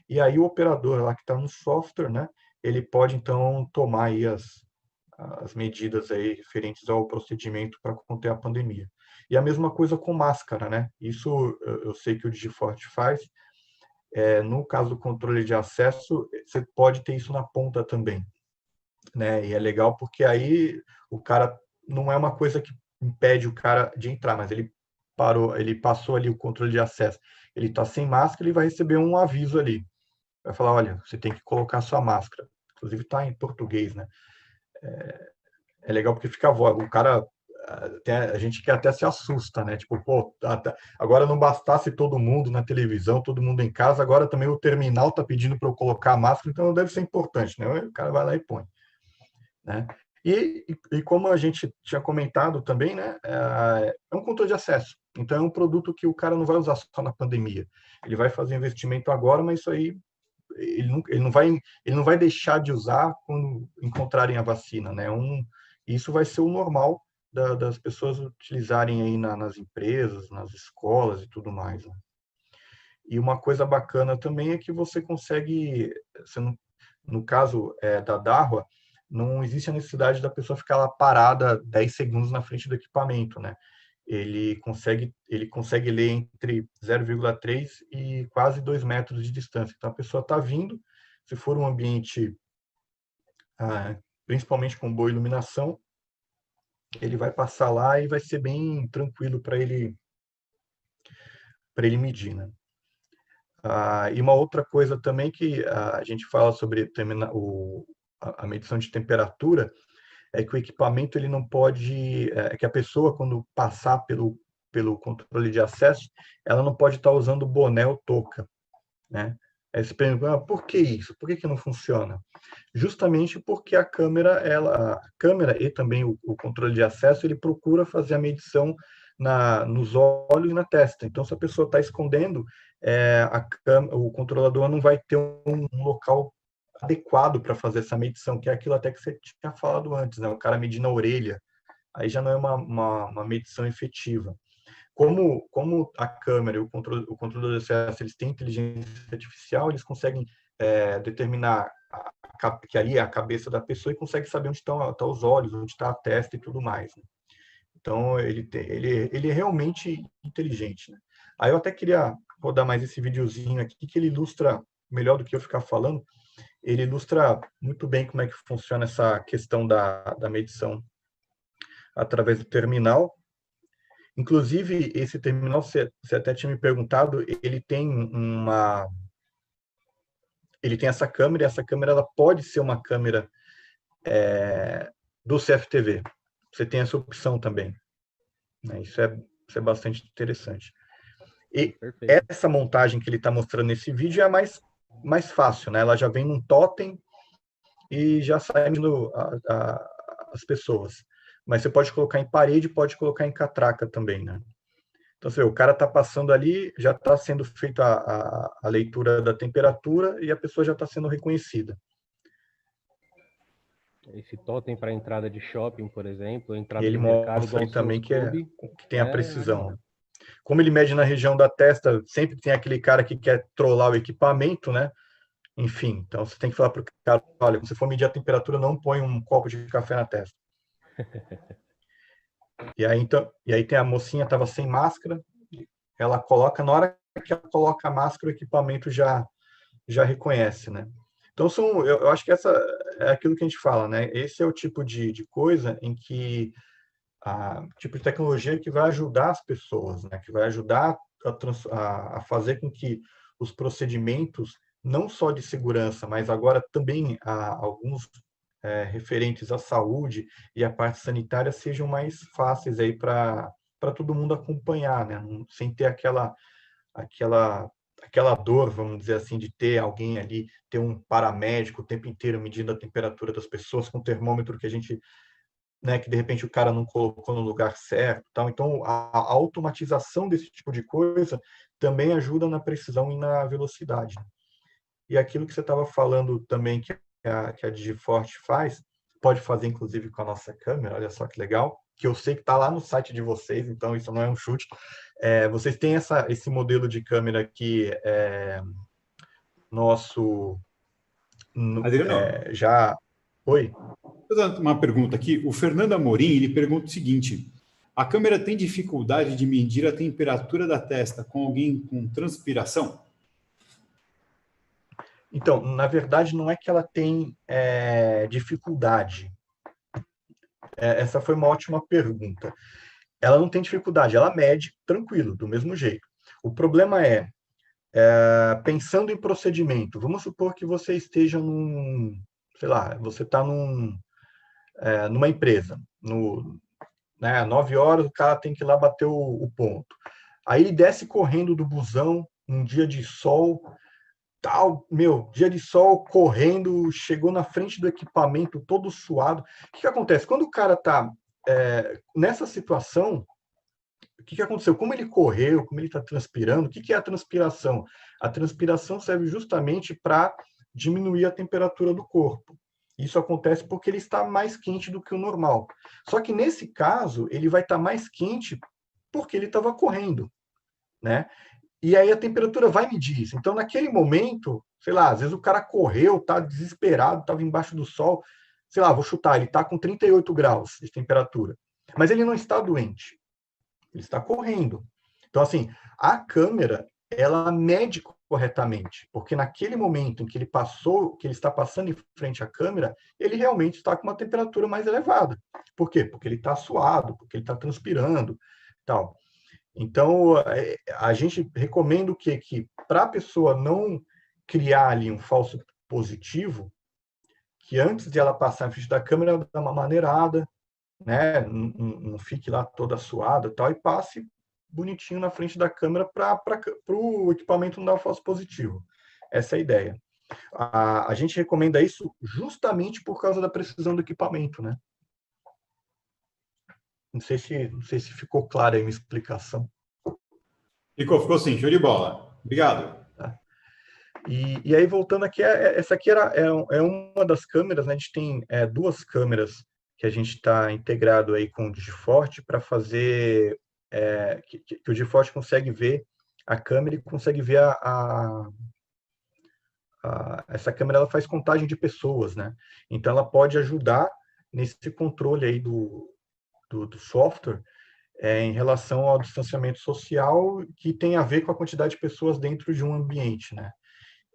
e aí o operador lá que está no software, né, ele pode, então, tomar aí as medidas aí referentes ao procedimento para conter a pandemia. E a mesma coisa com máscara, né? Isso eu sei que o DigiForte faz. No caso do controle de acesso, você pode ter isso na ponta também, né? E é legal porque aí o cara não é uma coisa que impede o cara de entrar, mas ele passou ali o controle de acesso, ele está sem máscara, ele vai receber um aviso ali, vai falar, olha, você tem que colocar sua máscara. Inclusive está em português, né? É legal porque fica a voz. O cara, a gente que até se assusta, né? Tipo, pô, agora não bastasse todo mundo na televisão, todo mundo em casa, agora também o terminal tá pedindo para eu colocar a máscara, então deve ser importante, né? O cara vai lá e põe, né? E como a gente tinha comentado também, né? É um controle de acesso. Então é um produto que o cara não vai usar só na pandemia. Ele vai fazer investimento agora, mas isso aí ele não vai deixar de usar quando encontrarem a vacina, né? Isso vai ser o normal das pessoas utilizarem aí nas empresas, nas escolas e tudo mais, né? E uma coisa bacana também é que você consegue, no caso da Dahua, não existe a necessidade da pessoa ficar lá parada 10 segundos na frente do equipamento, né? Ele consegue ler entre 0,3 e quase 2 metros de distância. Então, a pessoa está vindo, se for um ambiente, principalmente com boa iluminação, ele vai passar lá e vai ser bem tranquilo para ele medir, né? E uma outra coisa também que a gente fala sobre a medição de temperatura é que o equipamento ele não pode, que a pessoa quando passar pelo controle de acesso, ela não pode estar usando boné ou touca, né? Aí você pergunta, por que isso? Por que não funciona? Justamente porque a câmera e também o controle de acesso, ele procura fazer a medição nos olhos e na testa. Então, se a pessoa está escondendo, o controlador não vai ter um local adequado para fazer essa medição, que é aquilo até que você tinha falado antes, né? O cara medindo a orelha, aí já não é uma medição efetiva. Como a câmera e o controlador de acesso, eles têm inteligência artificial, eles conseguem determinar que ali é a cabeça da pessoa e consegue saber onde estão os olhos, onde está a testa e tudo mais, né? Então, ele é realmente inteligente, né? Aí eu até queria rodar mais esse videozinho aqui, que ele ilustra, melhor do que eu ficar falando, ele ilustra muito bem como é que funciona essa questão da medição através do terminal. Inclusive, esse terminal, você até tinha me perguntado, ele tem essa câmera, e essa câmera ela pode ser uma câmera do CFTV. Você tem essa opção também, né? Isso é bastante interessante. E Perfeito. essa montagem que ele está mostrando nesse vídeo é a mais fácil, né? Ela já vem num totem e já sai as pessoas. Mas você pode colocar em parede, pode colocar em catraca também, né? Então, o cara está passando ali, já está sendo feita a leitura da temperatura e a pessoa já está sendo reconhecida. Esse totem para entrada de shopping, por exemplo, E entrada ele de mercado, mostra igual aí os seus também clubes, que tem a precisão, animal. né? Como ele mede na região da testa, sempre tem aquele cara que quer trollar o equipamento, né? Enfim, então você tem que falar para o cara, olha, quando você for medir a temperatura, não põe um copo de café na testa. E aí tem a mocinha, estava sem máscara, ela coloca, na hora que ela coloca a máscara, o equipamento já reconhece, né? Então, eu acho que essa é aquilo que a gente fala, né? Esse é o tipo de coisa em que tipo de tecnologia que vai ajudar as pessoas, né? Que vai ajudar a fazer com que os procedimentos, não só de segurança, mas agora também alguns referentes à saúde e à parte sanitária sejam mais fáceis aí para todo mundo acompanhar, né? Sem ter aquela aquela dor, vamos dizer assim, de ter alguém ali, ter um paramédico o tempo inteiro medindo a temperatura das pessoas com um termômetro que a gente, né, que de repente o cara não colocou no lugar certo, tal. Então a automatização desse tipo de coisa também ajuda na precisão e na velocidade. E aquilo que você estava falando também que a Digiforte faz, pode fazer inclusive com a nossa câmera, olha só que legal, que eu sei que está lá no site de vocês, então isso não é um chute. Vocês têm esse modelo de câmera que nosso Adriano, já... Oi? vou dar uma pergunta aqui. O Fernando Amorim, ele pergunta o seguinte: a câmera tem dificuldade de medir a temperatura da testa com alguém com transpiração? Então, na verdade, não é que ela tem dificuldade. Essa foi uma ótima pergunta. Ela não tem dificuldade, ela mede tranquilo, do mesmo jeito. O problema pensando em procedimento, vamos supor que você esteja sei lá, você está numa empresa, né, 9 horas o cara tem que ir lá bater o ponto. Aí ele desce correndo do busão, um dia de sol, tal, dia de sol, correndo, chegou na frente do equipamento todo suado. O que acontece? Quando o cara está nessa situação, o que aconteceu? Como ele correu, como ele está transpirando, o que é a transpiração? A transpiração serve justamente para diminuir a temperatura do corpo. Isso acontece porque ele está mais quente do que o normal. Só que nesse caso, ele vai estar mais quente porque ele estava correndo, né? E aí a temperatura vai medir isso. Então, naquele momento, sei lá, às vezes o cara correu, tá desesperado, estava embaixo do sol, sei lá, vou chutar, ele está com 38 graus de temperatura. Mas ele não está doente, ele está correndo. Então, assim, a câmera, ela mede corretamente, porque naquele momento em que que ele está passando em frente à câmera, ele realmente está com uma temperatura mais elevada. Por quê? Porque ele está suado, porque ele está transpirando, tal. Então, a gente recomenda que para a pessoa não criar ali um falso positivo, que antes de ela passar em frente da câmera, ela dá uma maneirada, né? Não fique lá toda suada, tal, e passe bonitinho na frente da câmera para o equipamento não dar um falso positivo. Essa é a ideia. A gente recomenda isso justamente por causa da precisão do equipamento, né? Não sei se ficou clara aí a minha explicação. Ficou sim, show de bola. Obrigado. Tá? E aí, voltando aqui, essa aqui é uma das câmeras, né? A gente tem duas câmeras que a gente está integrado aí com o Digiforte para fazer que o Digiforte consegue ver a câmera e consegue ver essa câmera, ela faz contagem de pessoas, né? Então ela pode ajudar nesse controle aí do software em relação ao distanciamento social, que tem a ver com a quantidade de pessoas dentro de um ambiente, né?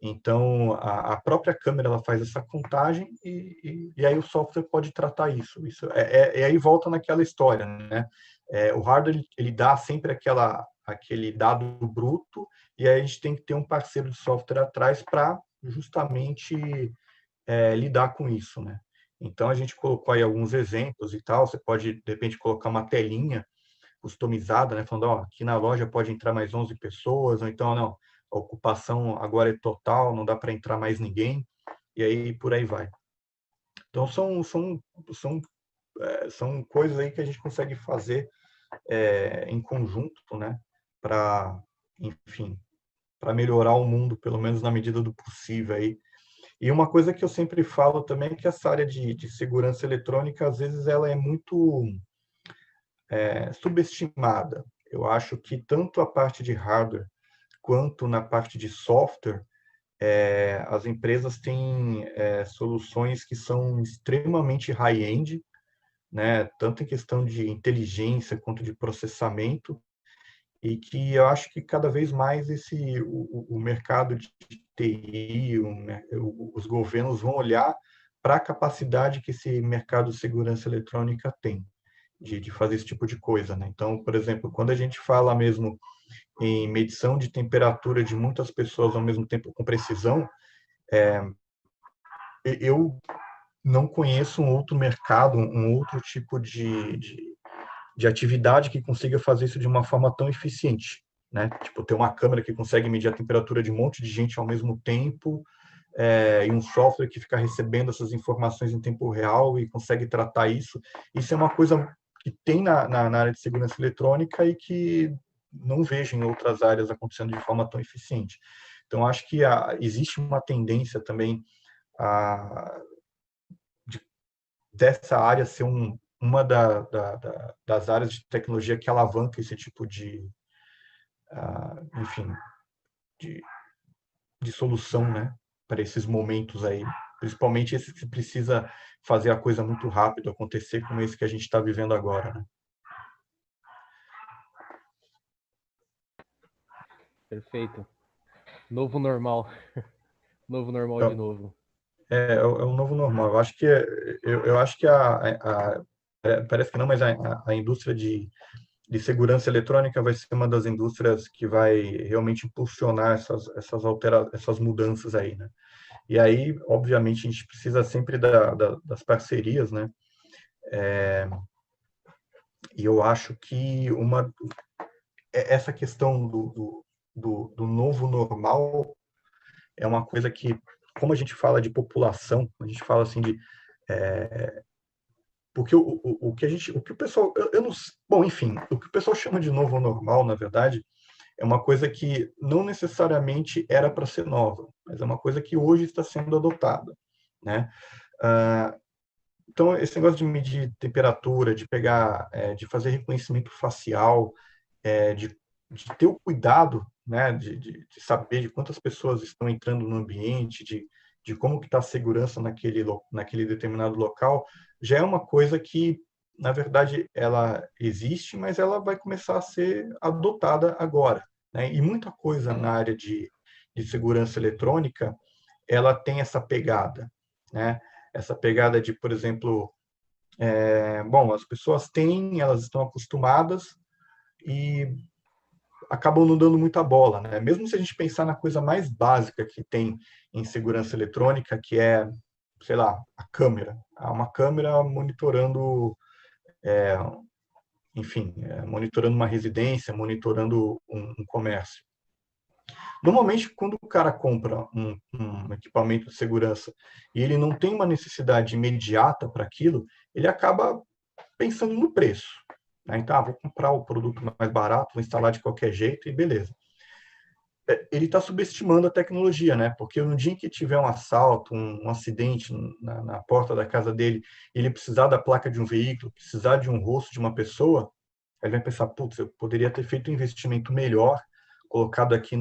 Então, a própria câmera ela faz essa contagem e aí o software pode tratar isso. E aí volta naquela história, né? O hardware ele dá sempre aquele dado bruto e aí a gente tem que ter um parceiro de software atrás para justamente lidar com isso, né? Então, a gente colocou aí alguns exemplos e tal. Você pode, de repente, colocar uma telinha customizada, né? Falando, ó, aqui na loja pode entrar mais 11 pessoas, ou então, não, a ocupação agora é total, não dá para entrar mais ninguém, e aí por aí vai. Então, são coisas aí que a gente consegue fazer em conjunto, né? para, enfim, para melhorar o mundo, pelo menos na medida do possível aí. E uma coisa que eu sempre falo também é que essa área de segurança eletrônica, às vezes, ela é muito subestimada. Eu acho que tanto a parte de hardware quanto na parte de software, as empresas têm soluções que são extremamente high-end, né? Tanto em questão de inteligência quanto de processamento, e que eu acho que cada vez mais o mercado de TI, os governos vão olhar para a capacidade que esse mercado de segurança eletrônica tem de fazer esse tipo de coisa, né? Então, por exemplo, quando a gente fala mesmo em medição de temperatura de muitas pessoas ao mesmo tempo com precisão, eu não conheço um outro mercado, um outro tipo de atividade que consiga fazer isso de uma forma tão eficiente, né? Tipo, ter uma câmera que consegue medir a temperatura de um monte de gente ao mesmo tempo, e um software que fica recebendo essas informações em tempo real e consegue tratar isso. Isso é uma coisa que tem na área de segurança eletrônica e que não vejo em outras áreas acontecendo de forma tão eficiente. Então, acho que existe uma tendência também dessa área ser uma das áreas de tecnologia que alavanca esse tipo enfim, de solução, né, para esses momentos aí, principalmente esse que precisa fazer a coisa muito rápido acontecer, como esse que a gente está vivendo agora, né? Perfeito. Novo normal. Novo normal de Então, novo. é o novo normal. Eu acho que eu acho que parece que não, mas a indústria de segurança eletrônica vai ser uma das indústrias que vai realmente impulsionar essas mudanças aí, né? E aí, obviamente, a gente precisa sempre das parcerias, né? E eu acho que essa questão do novo normal é uma coisa que, como a gente fala de população, a gente fala assim porque o que o pessoal, eu não, bom, enfim, o que o pessoal chama de novo normal, na verdade, é uma coisa que não necessariamente era para ser nova, mas é uma coisa que hoje está sendo adotada, né? Então, esse negócio de medir temperatura, de pegar, de fazer reconhecimento facial, de ter o cuidado, né, de saber de quantas pessoas estão entrando no ambiente, de como que está a segurança naquele determinado local, já é uma coisa que, na verdade, ela existe, mas ela vai começar a ser adotada agora, né? E muita coisa na área de segurança eletrônica, ela tem essa pegada, né? Essa pegada de, por exemplo, bom, as pessoas têm, elas estão acostumadas e acabam não dando muita bola, né? Mesmo se a gente pensar na coisa mais básica que tem em segurança eletrônica, que é, sei lá, a câmera. Uma câmera monitorando, enfim, monitorando uma residência, monitorando um comércio. Normalmente, quando o cara compra um equipamento de segurança e ele não tem uma necessidade imediata para aquilo, ele acaba pensando no preço, né? Então, vou comprar o produto mais barato, vou instalar de qualquer jeito e beleza. Ele está subestimando a tecnologia, né? Porque no dia em que tiver um assalto, um acidente na porta da casa dele, ele precisar da placa de um veículo, precisar de um rosto de uma pessoa, ele vai pensar, putz, eu poderia ter feito um investimento melhor, colocado aqui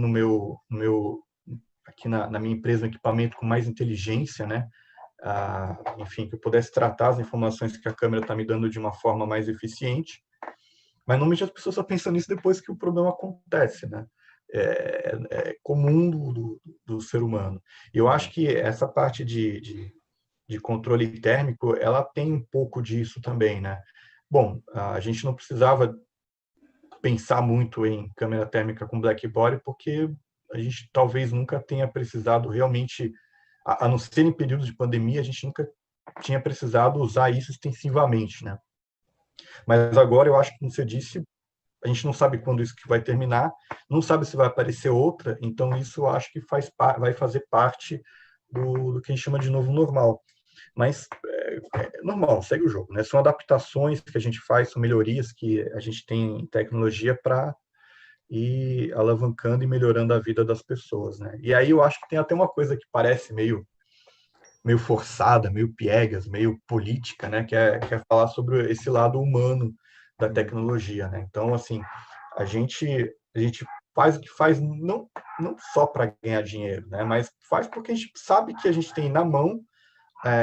aqui na minha empresa um equipamento com mais inteligência, né? Enfim, que eu pudesse tratar as informações que a câmera está me dando de uma forma mais eficiente. Mas normalmente as pessoas só pensam nisso depois que o problema acontece, né? É comum do ser humano. E eu acho que essa parte de controle térmico, ela tem um pouco disso também, né? Bom, a gente não precisava pensar muito em câmera térmica com black body, porque a gente talvez nunca tenha precisado realmente, a não ser em períodos de pandemia, a gente nunca tinha precisado usar isso extensivamente, né? Mas agora eu acho que, como você disse, a gente não sabe quando isso que vai terminar, não sabe se vai aparecer outra, então isso eu acho que vai fazer parte do que a gente chama de novo normal. Mas é normal, segue o jogo, né? São adaptações que a gente faz, são melhorias que a gente tem em tecnologia para e alavancando e melhorando a vida das pessoas, né? E aí eu acho que tem até uma coisa que parece meio forçada, meio piegas, meio política, né? Que é falar sobre esse lado humano da tecnologia, né? Então, assim, a gente faz o que faz não só para ganhar dinheiro, né? Mas faz porque a gente sabe que a gente tem na mão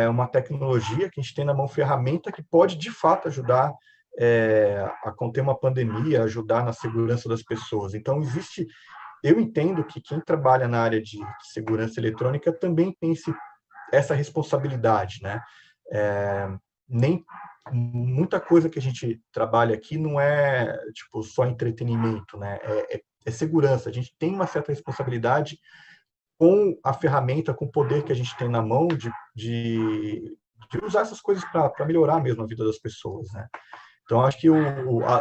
uma tecnologia, que a gente tem na mão ferramenta que pode, de fato, ajudar a conter uma pandemia, ajudar na segurança das pessoas. Então, eu entendo que quem trabalha na área de segurança eletrônica também tem essa responsabilidade, né? Nem muita coisa que a gente trabalha aqui não é tipo só entretenimento, né? É segurança. A gente tem uma certa responsabilidade com a ferramenta, com o poder que a gente tem na mão de usar essas coisas para melhorar mesmo a vida das pessoas, né? Então, acho que,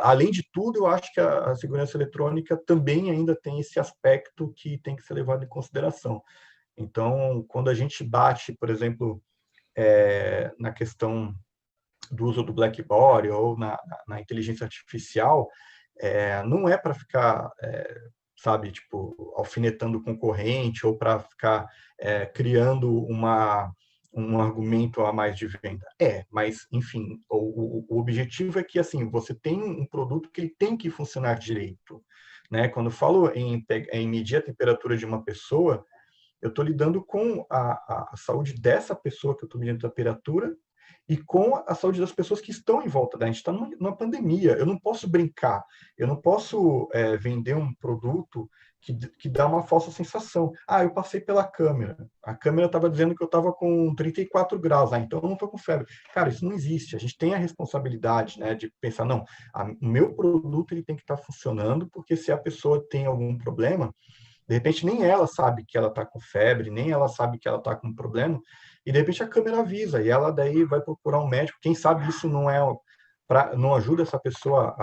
além de tudo, eu acho que a segurança eletrônica também ainda tem esse aspecto que tem que ser levado em consideração. Então, quando a gente bate, por exemplo, na questão do uso do BlackBerry ou na inteligência artificial, não é para ficar, sabe, tipo, alfinetando o concorrente ou para ficar criando um argumento a mais de venda. Mas, enfim, o objetivo é que, assim, você tem um produto que ele tem que funcionar direito, né? Quando eu falo em medir a temperatura de uma pessoa, eu estou lidando com a saúde dessa pessoa que eu estou medindo a temperatura e com a saúde das pessoas que estão em volta da gente. Está numa pandemia, eu não posso brincar, eu não posso vender um produto que dá uma falsa sensação. Eu passei pela câmera, a câmera estava dizendo que eu estava com 34 graus, então eu não estou com febre. Cara, isso não existe, a gente tem a responsabilidade, né, de pensar, não, o meu produto ele tem que estar funcionando, porque se a pessoa tem algum problema, de repente, nem ela sabe que ela está com febre, nem ela sabe que ela está com um problema, e de repente a câmera avisa, e ela daí vai procurar um médico. Quem sabe isso não ajuda essa pessoa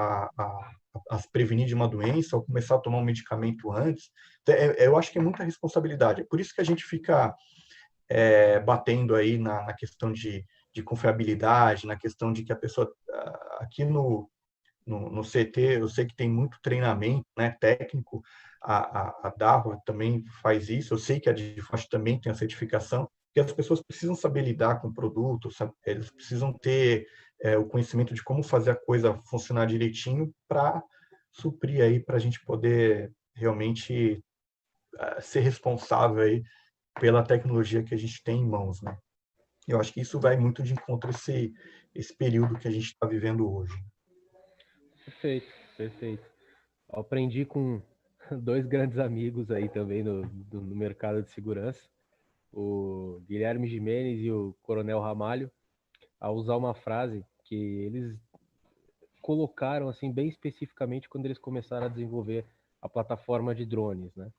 a se prevenir de uma doença ou começar a tomar um medicamento antes. Eu acho que é muita responsabilidade. É por isso que a gente fica batendo aí na questão de confiabilidade, na questão de que a pessoa, aqui no CT, eu sei que tem muito treinamento, né, técnico, a Darwin também faz isso, eu sei que a Digiforte também tem a certificação, que as pessoas precisam saber lidar com o produto, eles precisam ter o conhecimento de como fazer a coisa funcionar direitinho para suprir aí, para a gente poder realmente ser responsável aí pela tecnologia que a gente tem em mãos, né? Eu acho que isso vai muito de encontro a esse período que a gente está vivendo hoje. Perfeito, perfeito. Eu aprendi com dois grandes amigos aí também no mercado de segurança, o Guilherme Gimenez e o Coronel Ramalho, a usar uma frase que eles colocaram assim bem especificamente quando eles começaram a desenvolver a plataforma de drones, né?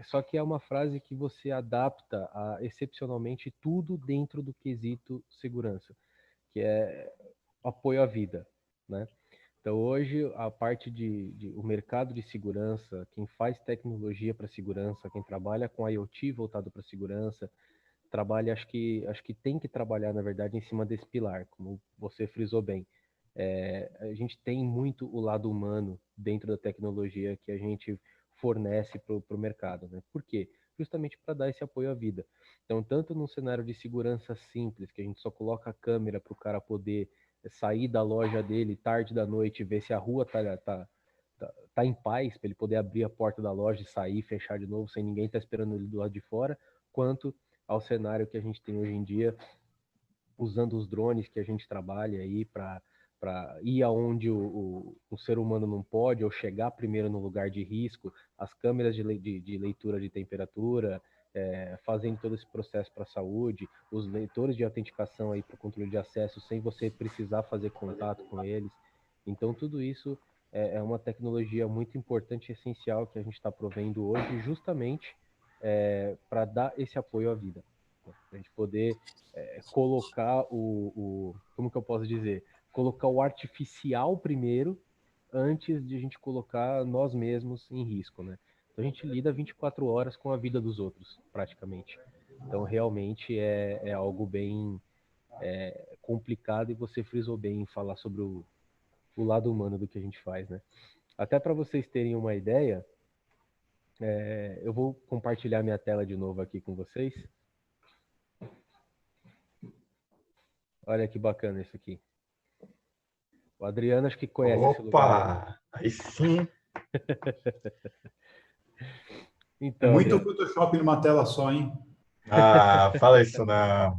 Só que é uma frase que você adapta a excepcionalmente tudo dentro do quesito segurança, que é apoio à vida, né? Então hoje a parte o mercado de segurança, quem faz tecnologia para segurança, quem trabalha com IoT voltado para segurança, trabalha, acho que tem que trabalhar, na verdade, em cima desse pilar, como você frisou bem. A gente tem muito o lado humano dentro da tecnologia que a gente fornece para o mercado, né? Por quê? Justamente para dar esse apoio à vida. Então, tanto num cenário de segurança simples, que a gente só coloca a câmera para o cara poder sair da loja dele tarde da noite e ver se a rua tá em paz, para ele poder abrir a porta da loja e sair e fechar de novo sem ninguém estar esperando ele do lado de fora, quanto ao cenário que a gente tem hoje em dia, usando os drones que a gente trabalha aí para ir aonde o ser humano não pode, ou chegar primeiro no lugar de risco, as câmeras de leitura de temperatura, fazendo todo esse processo para a saúde, os leitores de autenticação aí para o controle de acesso sem você precisar fazer contato com eles. Então, tudo isso é uma tecnologia muito importante e essencial que a gente está provendo hoje, justamente para dar esse apoio à vida. Para a gente poder colocar como que eu posso dizer? Colocar o artificial primeiro, antes de a gente colocar nós mesmos em risco, né? Então a gente lida 24 horas com a vida dos outros, praticamente. Então realmente é algo bem complicado, e você frisou bem em falar sobre o lado humano do que a gente faz, né? Até para vocês terem uma ideia, eu vou compartilhar minha tela de novo aqui com vocês. Olha que bacana isso aqui. O Adriano acho que conhece esse lugar aí. Opa! Aí sim. É Então, muito Adriano, Photoshop numa tela só, hein? Ah, fala isso não.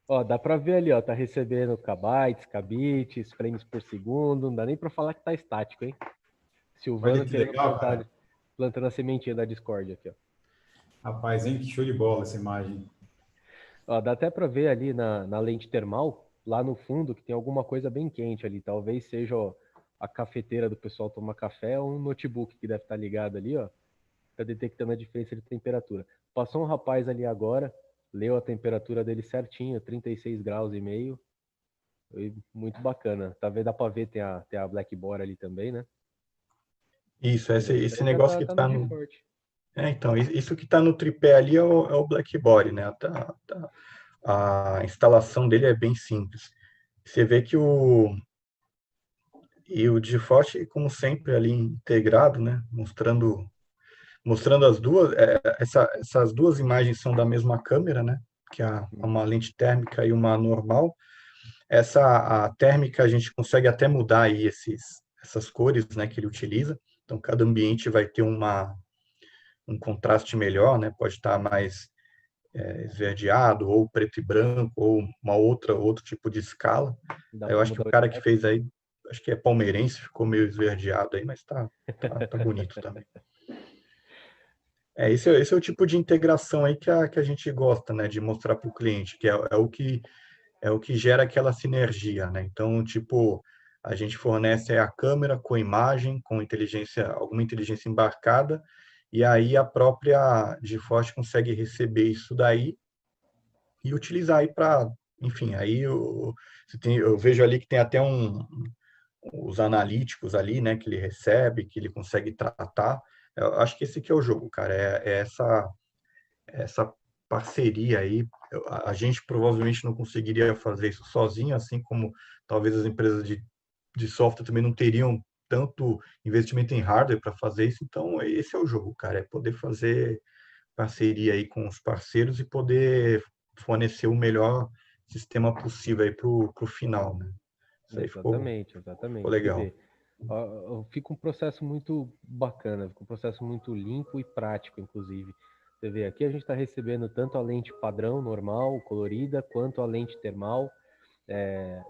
ó, dá para ver ali, ó, tá recebendo kbytes, kbits, frames por segundo, não dá nem para falar que tá estático, hein? Olha Silvano que querendo legal, cara. plantando a sementinha da Discord aqui, ó. Rapaz, hein? Que show de bola essa imagem. Ó, dá até para ver ali na lente termal, lá no fundo, que tem alguma coisa bem quente ali. Talvez seja ó, a cafeteira do pessoal tomar café ou um notebook que deve estar ligado ali, ó. Tá detectando a diferença de temperatura. Passou um rapaz ali agora, leu a temperatura dele certinho, 36 graus e meio. Foi muito bacana. Talvez dá para ver, tem a Blackboard ali também, né? Isso, Mas a esse diferença negócio que tá no tá no. GeForce. Então, isso que tá no tripé ali é o Blackboard, né? A instalação dele é bem simples. Você vê que o GeForce, como sempre, ali integrado, né? Mostrando as duas, essas duas imagens são da mesma câmera, né? Que é uma lente térmica e uma normal. A térmica a gente consegue até mudar aí essas cores, né, que ele utiliza. Então cada ambiente vai ter um contraste melhor, né? Pode estar mais esverdeado ou preto e branco ou outro tipo de escala. Dá Eu para acho que mudar o o cara que snap. fez aí, acho que é palmeirense, ficou meio esverdeado aí, mas tá bonito também. Esse é o tipo de integração aí que a gente gosta, né, de mostrar para o cliente, que é o que gera aquela sinergia, né? Então, tipo, a gente fornece a câmera com imagem, com alguma inteligência embarcada, e aí a própria GeForce consegue receber isso daí e utilizar aí para, enfim, aí eu vejo ali que tem até os analíticos ali, né, que ele recebe, que ele consegue tratar. Eu acho que esse que é o jogo, cara, essa parceria aí. A gente provavelmente não conseguiria fazer isso sozinho, assim como talvez as empresas de software também não teriam tanto investimento em hardware para fazer isso. Então, esse é o jogo, cara, é poder fazer parceria aí com os parceiros e poder fornecer o melhor sistema possível aí para o final, né? Isso aí Exatamente, ficou exatamente. Você legal. vê, fica um processo muito bacana, fica um processo muito limpo e prático, inclusive. Você vê, aqui a gente está recebendo tanto a lente padrão, normal, colorida, quanto a lente termal.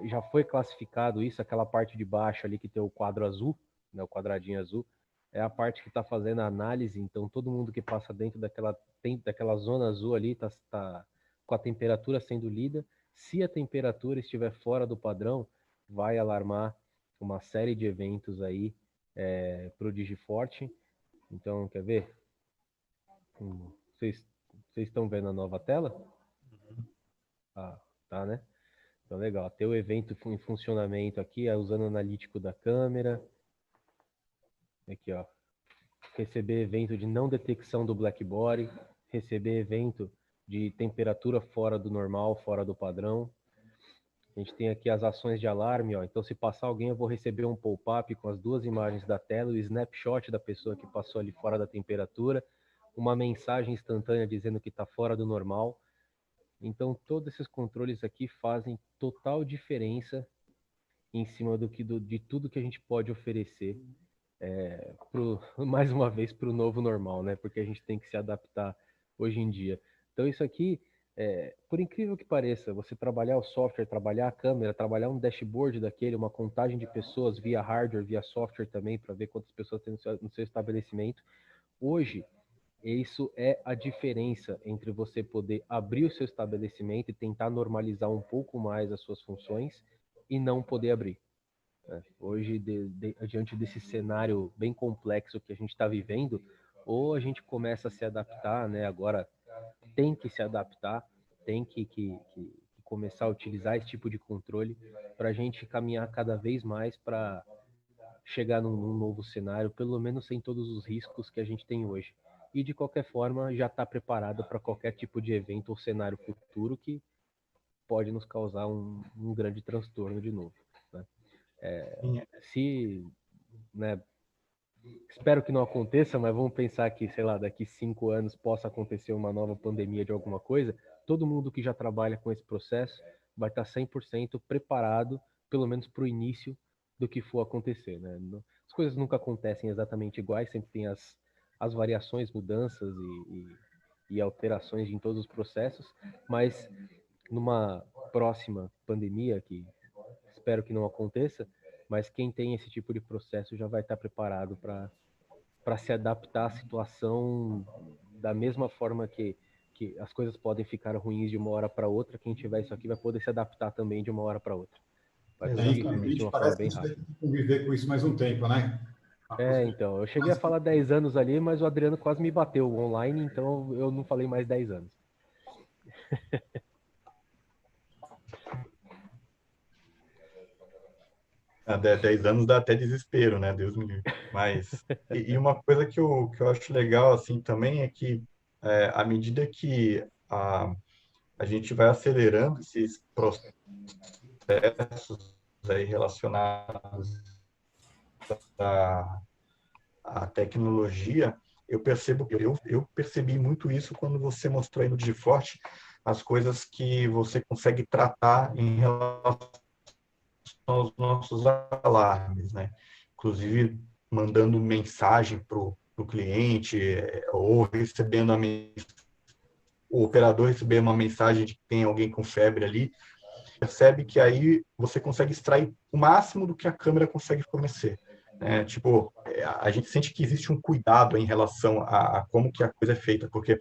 Já foi classificado isso, aquela parte de baixo ali que tem o quadro azul, né, o quadradinho azul, é a parte que está fazendo a análise, então todo mundo que passa dentro daquela zona azul ali tá com a temperatura sendo lida. Se a temperatura estiver fora do padrão, vai alarmar uma série de eventos aí para o Digiforte. Então, quer ver? Vocês estão vendo a nova tela? Ah, tá, né? Então, legal. Ter o evento em funcionamento aqui, usando o analítico da câmera. Aqui, ó. Receber evento de não detecção do black body. Receber evento de temperatura fora do normal, fora do padrão. A gente tem aqui as ações de alarme, ó. Então, se passar alguém, eu vou receber um pop-up com as duas imagens da tela, o snapshot da pessoa que passou ali fora da temperatura, uma mensagem instantânea dizendo que está fora do normal. Então, todos esses controles aqui fazem total diferença em cima de tudo que a gente pode oferecer, mais uma vez, para o novo normal, né? Porque a gente tem que se adaptar hoje em dia. Então, isso aqui, por incrível que pareça, você trabalhar o software, trabalhar a câmera, trabalhar um dashboard daquele, uma contagem de pessoas via hardware, via software também, para ver quantas pessoas tem no seu estabelecimento. Hoje, isso é a diferença entre você poder abrir o seu estabelecimento e tentar normalizar um pouco mais as suas funções e não poder abrir. Hoje, diante desse cenário bem complexo que a gente está vivendo, ou a gente começa a se adaptar, né? Agora tem que se adaptar, tem que começar a utilizar esse tipo de controle para a gente caminhar cada vez mais para chegar num novo cenário, pelo menos sem todos os riscos que a gente tem hoje. E de qualquer forma, já está preparado para qualquer tipo de evento ou cenário futuro que pode nos causar um grande transtorno de novo. Né? Sim, Se, né, Espero que não aconteça, mas vamos pensar que, sei lá, daqui 5 anos possa acontecer uma nova pandemia de alguma coisa. Todo mundo que já trabalha com esse processo vai estar 100% preparado, pelo menos para o início do que for acontecer, né? As coisas nunca acontecem exatamente iguais, sempre tem as variações, mudanças e alterações em todos os processos, mas numa próxima pandemia, que espero que não aconteça, mas quem tem esse tipo de processo já vai estar preparado para se adaptar à situação da mesma forma que as coisas podem ficar ruins de uma hora para outra. Quem tiver isso aqui vai poder se adaptar também de uma hora para outra. Vai conseguir fazer isso de Exatamente. uma forma Parece que a bem gente vai rápida. ter que conviver com isso mais um tempo, né? Uma coisa que Então, eu cheguei a falar 10 anos ali, mas o Adriano quase me bateu online, então eu não falei mais 10 anos. Há 10 anos dá até desespero, né? Deus me livre. Mas, e uma coisa que eu acho legal, assim, também é que, à medida que a gente vai acelerando esses processos aí relacionados à, à tecnologia, eu percebi muito isso quando você mostrou aí no Digiforte as coisas que você consegue tratar em relação aos nossos alarmes, né? Inclusive mandando mensagem para o cliente ou recebendo o operador receber uma mensagem de que tem alguém com febre ali, percebe que aí você consegue extrair o máximo do que a câmera consegue fornecer. Né? Tipo, a gente sente que existe um cuidado em relação a como que a coisa é feita, porque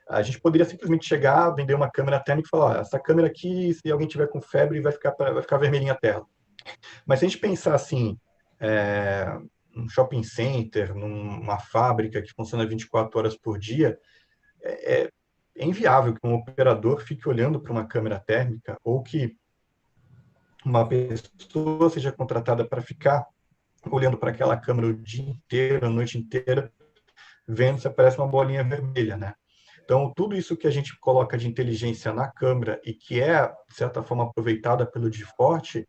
a gente poderia simplesmente chegar, vender uma câmera térmica e falar, essa câmera aqui, se alguém tiver com febre, vai ficar vermelhinha a tela. Mas se a gente pensar assim, num shopping center, numa fábrica que funciona 24 horas por dia, é, é inviável que um operador fique olhando para uma câmera térmica ou que uma pessoa seja contratada para ficar olhando para aquela câmera o dia inteiro, a noite inteira, vendo se aparece uma bolinha vermelha, né? Então, tudo isso que a gente coloca de inteligência na câmera e que é, de certa forma, aproveitada pelo Diforte,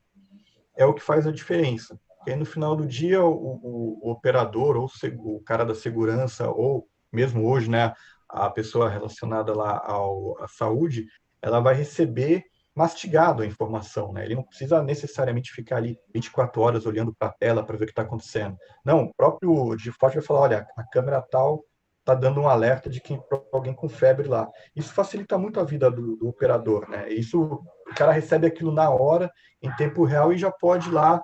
é o que faz a diferença. E aí, no final do dia, o operador, ou o cara da segurança, ou mesmo hoje, né, a pessoa relacionada lá à saúde, ela vai receber mastigado a informação, né? Ele não precisa necessariamente ficar ali 24 horas olhando para a tela para ver o que está acontecendo. Não, o próprio Diforte vai falar, olha, a câmera tal está dando um alerta de que alguém com febre lá. Isso facilita muito a vida do operador, né? Isso, o cara recebe aquilo na hora, em tempo real, e já pode ir lá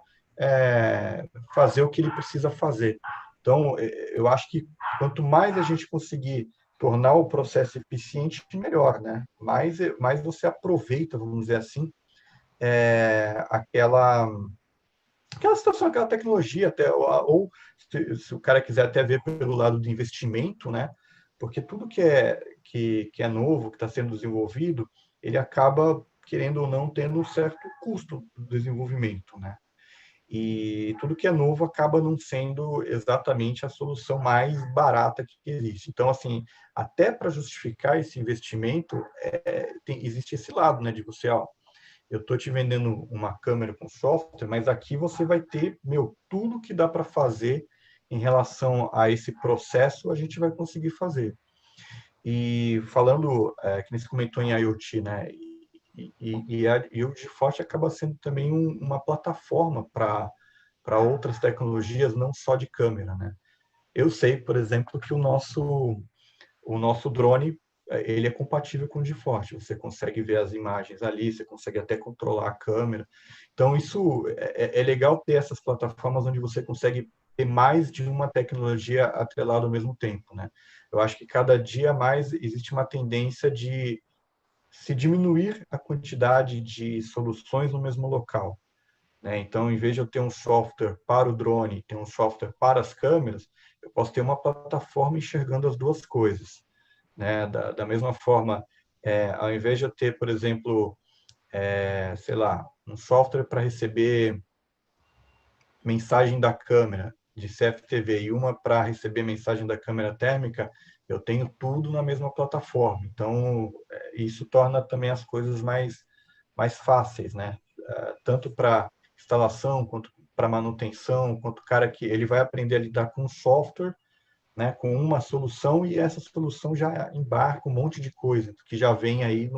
fazer o que ele precisa fazer. Então, eu acho que quanto mais a gente conseguir tornar o processo eficiente, melhor, né? Mais você aproveita, vamos dizer assim, aquela situação, aquela tecnologia, até, ou se o cara quiser até ver pelo lado do investimento, né? Porque tudo que é novo, que está sendo desenvolvido, ele acaba, querendo ou não, tendo um certo custo do desenvolvimento, né? E tudo que é novo acaba não sendo exatamente a solução mais barata que existe. Então, assim, até para justificar esse investimento, existe esse lado, né, de você, ó, eu estou te vendendo uma câmera com software, mas aqui você vai ter, tudo que dá para fazer em relação a esse processo, a gente vai conseguir fazer. E falando, que nem você comentou em IoT, né? E o GeForce acaba sendo também uma plataforma para outras tecnologias, não só de câmera, né? Eu sei, por exemplo, que o nosso drone ele é compatível com o GeForce. Você consegue ver as imagens ali, você consegue até controlar a câmera. Então, isso é legal ter essas plataformas onde você consegue ter mais de uma tecnologia atrelada ao mesmo tempo, né? Eu acho que cada dia mais existe uma tendência de se diminuir a quantidade de soluções no mesmo local, né? Então, em vez de eu ter um software para o drone, ter um software para as câmeras, eu posso ter uma plataforma enxergando as duas coisas, né? Da mesma forma, ao invés de eu ter, por exemplo, sei lá, um software para receber mensagem da câmera de CFTV e uma para receber mensagem da câmera térmica, eu tenho tudo na mesma plataforma. Então, isso torna também as coisas mais fáceis, né? Tanto para instalação quanto para manutenção, quanto o cara que ele vai aprender a lidar com software, né, com uma solução, e essa solução já embarca um monte de coisa que já vem aí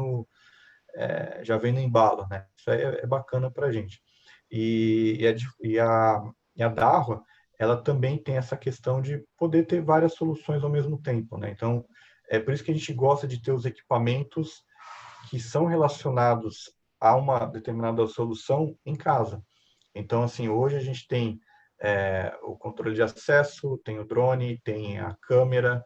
já vem no embalo, né? Isso aí é bacana para a gente. E a Dahua, ela também tem essa questão de poder ter várias soluções ao mesmo tempo, né? Então, é por isso que a gente gosta de ter os equipamentos que são relacionados a uma determinada solução em casa. Então, assim, hoje a gente tem o controle de acesso, tem o drone, tem a câmera,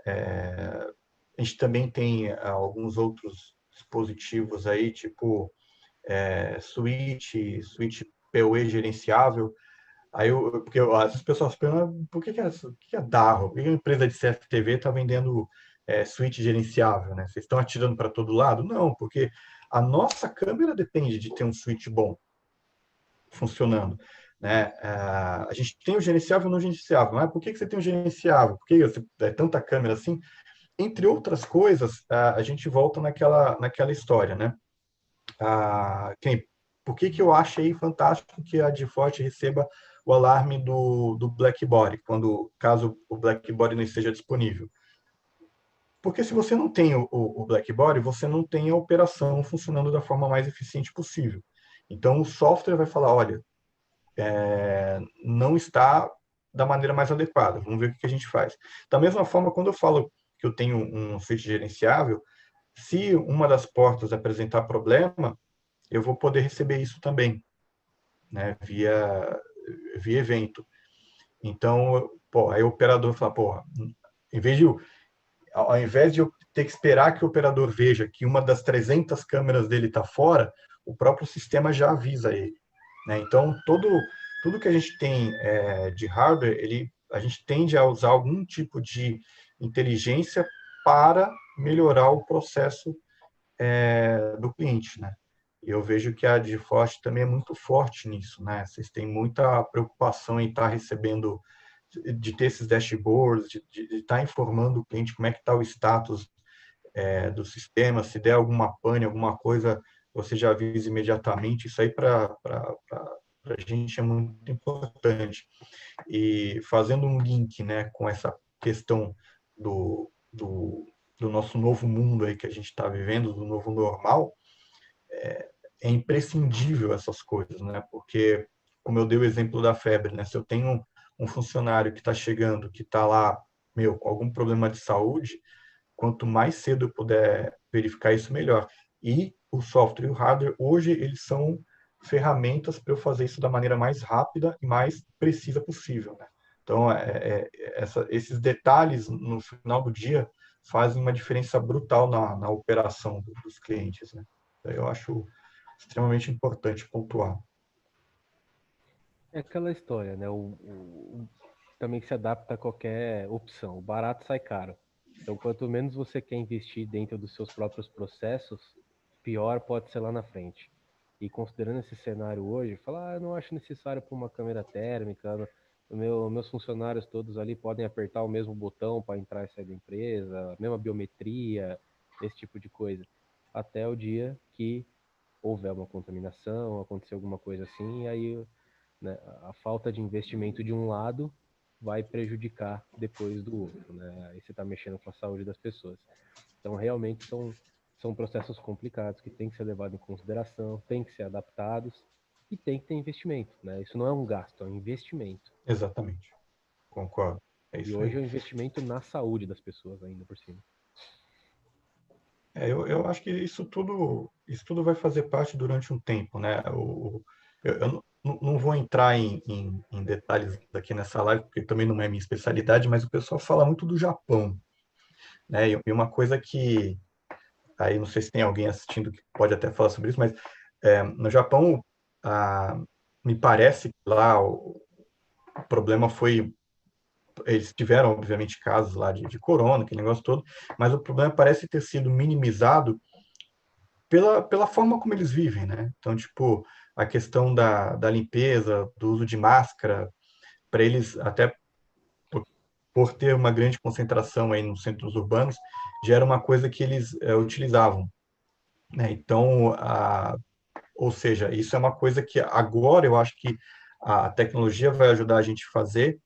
a gente também tem alguns outros dispositivos aí, tipo switch PoE gerenciável. Porque as pessoas perguntam por que a Dahua, por que a empresa de CFTV está vendendo switch gerenciável, né? Vocês estão atirando para todo lado? Não, porque a nossa câmera depende de ter um switch bom funcionando, né? A gente tem o gerenciável e o não gerenciável. Mas por que você tem o gerenciável? Por que você é tanta câmera assim? Entre outras coisas, a gente volta naquela história, né? Por que eu achei fantástico que a GeForce receba o alarme do Black Body, caso o Black Body não esteja disponível? Porque se você não tem o Black Body, você não tem a operação funcionando da forma mais eficiente possível. Então, o software vai falar, olha, não está da maneira mais adequada, vamos ver o que a gente faz. Da mesma forma, quando eu falo que eu tenho um switch gerenciável, se uma das portas apresentar problema, eu vou poder receber isso também, né, via evento. Então, aí o operador fala, ao invés de eu ter que esperar que o operador veja que uma das 300 câmeras dele está fora, o próprio sistema já avisa ele, né? Então, tudo que a gente tem de hardware, a gente tende a usar algum tipo de inteligência para melhorar o processo do cliente, né? E eu vejo que a GeForce também é muito forte nisso, né? Vocês têm muita preocupação em estar recebendo, de ter esses dashboards, de estar informando o cliente como é que está o status do sistema, se der alguma pane, alguma coisa, você já avisa imediatamente. Isso aí para a gente é muito importante. E fazendo um link, né, com essa questão do nosso novo mundo aí que a gente está vivendo, do novo normal, é imprescindível essas coisas, né? Porque, como eu dei o exemplo da febre, né? Se eu tenho um funcionário que está chegando, que está lá, com algum problema de saúde, quanto mais cedo eu puder verificar isso, melhor. E o software e o hardware, hoje, eles são ferramentas para eu fazer isso da maneira mais rápida e mais precisa possível, né? Então, esses detalhes, no final do dia, fazem uma diferença brutal na operação dos clientes, né? Eu acho extremamente importante pontuar. É aquela história, né? Também se adapta a qualquer opção. O barato sai caro. Então, quanto menos você quer investir dentro dos seus próprios processos, pior pode ser lá na frente. E considerando esse cenário hoje, falar, eu não acho necessário para uma câmera térmica, meus funcionários todos ali podem apertar o mesmo botão para entrar e sair da empresa, a mesma biometria, esse tipo de coisa. Até o dia que houver uma contaminação, acontecer alguma coisa assim, e aí, né, a falta de investimento de um lado vai prejudicar depois do outro, né? Aí você está mexendo com a saúde das pessoas. Então, realmente são processos complicados que têm que ser levados em consideração, têm que ser adaptados e tem que ter investimento, né? Isso não é um gasto, é um investimento. Exatamente. Concordo. É E isso hoje aí. é um investimento na saúde das pessoas ainda por cima. Eu acho que isso tudo vai fazer parte durante um tempo, né? Eu não vou entrar em detalhes aqui nessa live, porque também não é minha especialidade, mas o pessoal fala muito do Japão, né? E uma coisa que, aí não sei se tem alguém assistindo que pode até falar sobre isso, mas no Japão, me parece que lá o problema foi, eles tiveram, obviamente, casos lá de corona, aquele negócio todo, mas o problema parece ter sido minimizado pela forma como eles vivem, né? Então, tipo, a questão da limpeza, do uso de máscara, para eles, até por ter uma grande concentração aí nos centros urbanos, já era uma coisa que eles utilizavam, né? Então, ou seja, isso é uma coisa que agora eu acho que a tecnologia vai ajudar a gente a fazer,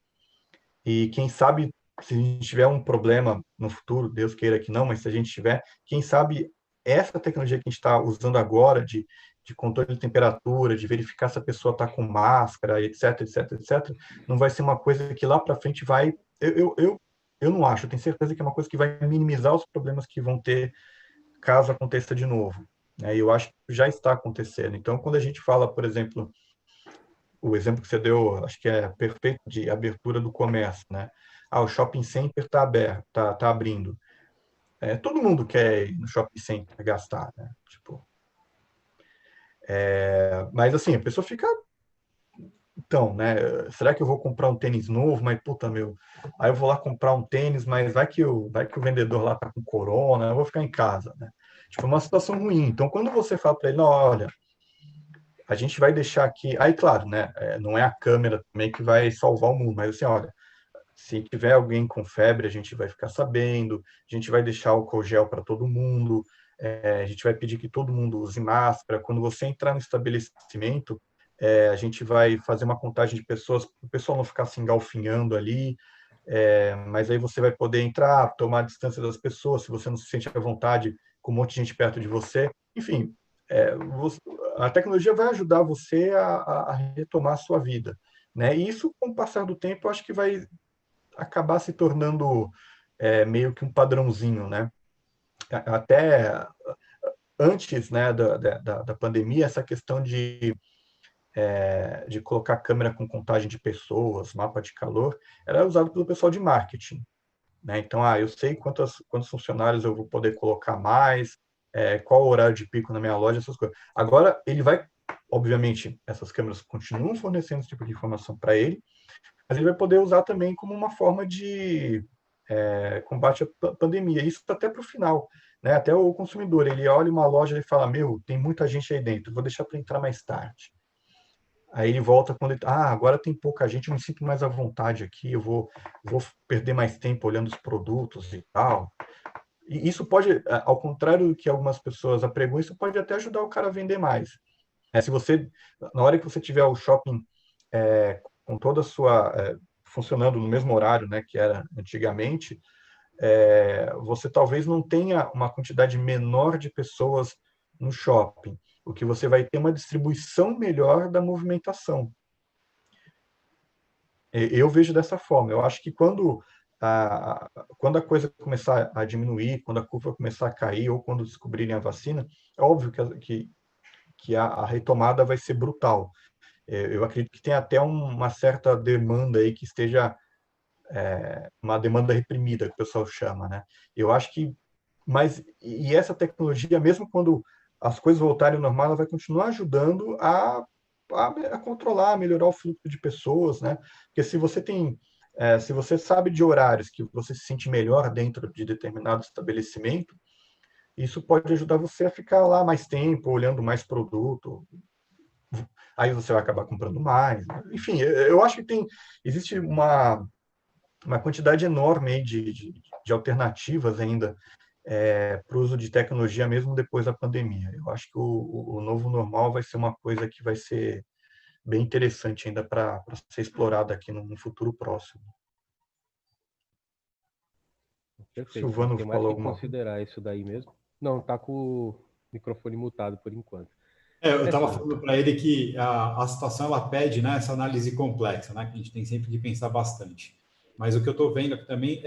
e quem sabe, se a gente tiver um problema no futuro, Deus queira que não, mas se a gente tiver, quem sabe essa tecnologia que a gente está usando agora, de controle de temperatura, de verificar se a pessoa está com máscara, etc, etc, etc, não vai ser uma coisa que lá para frente vai... Eu não acho, eu tenho certeza que é uma coisa que vai minimizar os problemas que vão ter caso aconteça de novo, né? E eu acho que já está acontecendo. Então, quando a gente fala, por exemplo, o exemplo que você deu, acho que é perfeito, de abertura do comércio, né? Ah, o shopping center está aberto, tá abrindo. Todo mundo quer ir no shopping center gastar, né? Tipo, mas assim, a pessoa fica, então, né? Será que eu vou comprar um tênis novo? Mas puta, meu, aí eu vou lá comprar um tênis, mas vai que o vendedor lá tá com corona, eu vou ficar em casa, né? Tipo, é uma situação ruim. Então, quando você fala para ele, não, olha, a gente vai deixar aqui, aí claro, né? Não é a câmera também que vai salvar o mundo, mas assim, olha, se tiver alguém com febre, a gente vai ficar sabendo, a gente vai deixar álcool gel para todo mundo, a gente vai pedir que todo mundo use máscara. Quando você entrar no estabelecimento, a gente vai fazer uma contagem de pessoas, para o pessoal não ficar se engalfinhando ali, mas aí você vai poder entrar, tomar a distância das pessoas, se você não se sente à vontade com um monte de gente perto de você. Enfim, a tecnologia vai ajudar você a retomar a sua vida, né? E isso, com o passar do tempo, eu acho que vai acabar se tornando meio que um padrãozinho, né? Até antes, né, da pandemia, essa questão de colocar câmera com contagem de pessoas, mapa de calor, era usado pelo pessoal de marketing, né? Então, eu sei quantos funcionários eu vou poder colocar mais, qual o horário de pico na minha loja, essas coisas. Agora, ele vai, obviamente, essas câmeras continuam fornecendo esse tipo de informação para ele, mas ele vai poder usar também como uma forma de combate à pandemia. Isso até para o final, né? Até o consumidor, ele olha uma loja e fala, meu, tem muita gente aí dentro, vou deixar para entrar mais tarde. Aí ele volta quando ele, agora tem pouca gente, eu me sinto mais à vontade aqui, eu vou perder mais tempo olhando os produtos e tal. E isso pode, ao contrário do que algumas pessoas apregam, isso pode até ajudar o cara a vender mais. Se você, na hora que você tiver o shopping com toda a sua funcionando no mesmo horário, né, que era antigamente, você talvez não tenha uma quantidade menor de pessoas no shopping. O que você vai ter é uma distribuição melhor da movimentação. Eu vejo dessa forma. Eu acho que quando a coisa começar a diminuir, quando a curva começar a cair, ou quando descobrirem a vacina, é óbvio que a retomada vai ser brutal. Eu acredito que tem até uma certa demanda aí que esteja uma demanda reprimida, que o pessoal chama, né? Eu acho que, e essa tecnologia, mesmo quando as coisas voltarem ao normal, ela vai continuar ajudando a controlar, a melhorar o fluxo de pessoas, né? Porque se você sabe de horários que você se sente melhor dentro de determinado estabelecimento, isso pode ajudar você a ficar lá mais tempo, olhando mais produto. Aí você vai acabar comprando mais. Enfim, eu acho que existe uma quantidade enorme aí de alternativas ainda para o uso de tecnologia, mesmo depois da pandemia. Eu acho que o novo normal vai ser uma coisa que vai ser bem interessante ainda para ser explorada aqui no futuro próximo. Perfeito, não Silvano tem mais falou que alguma coisa? considerar isso daí mesmo. Não, tá com o microfone mutado por enquanto. Eu estava Essa, falando para ele que a situação ela pede, né, essa análise complexa, né, que a gente tem sempre que pensar bastante. Mas o que eu estou vendo aqui também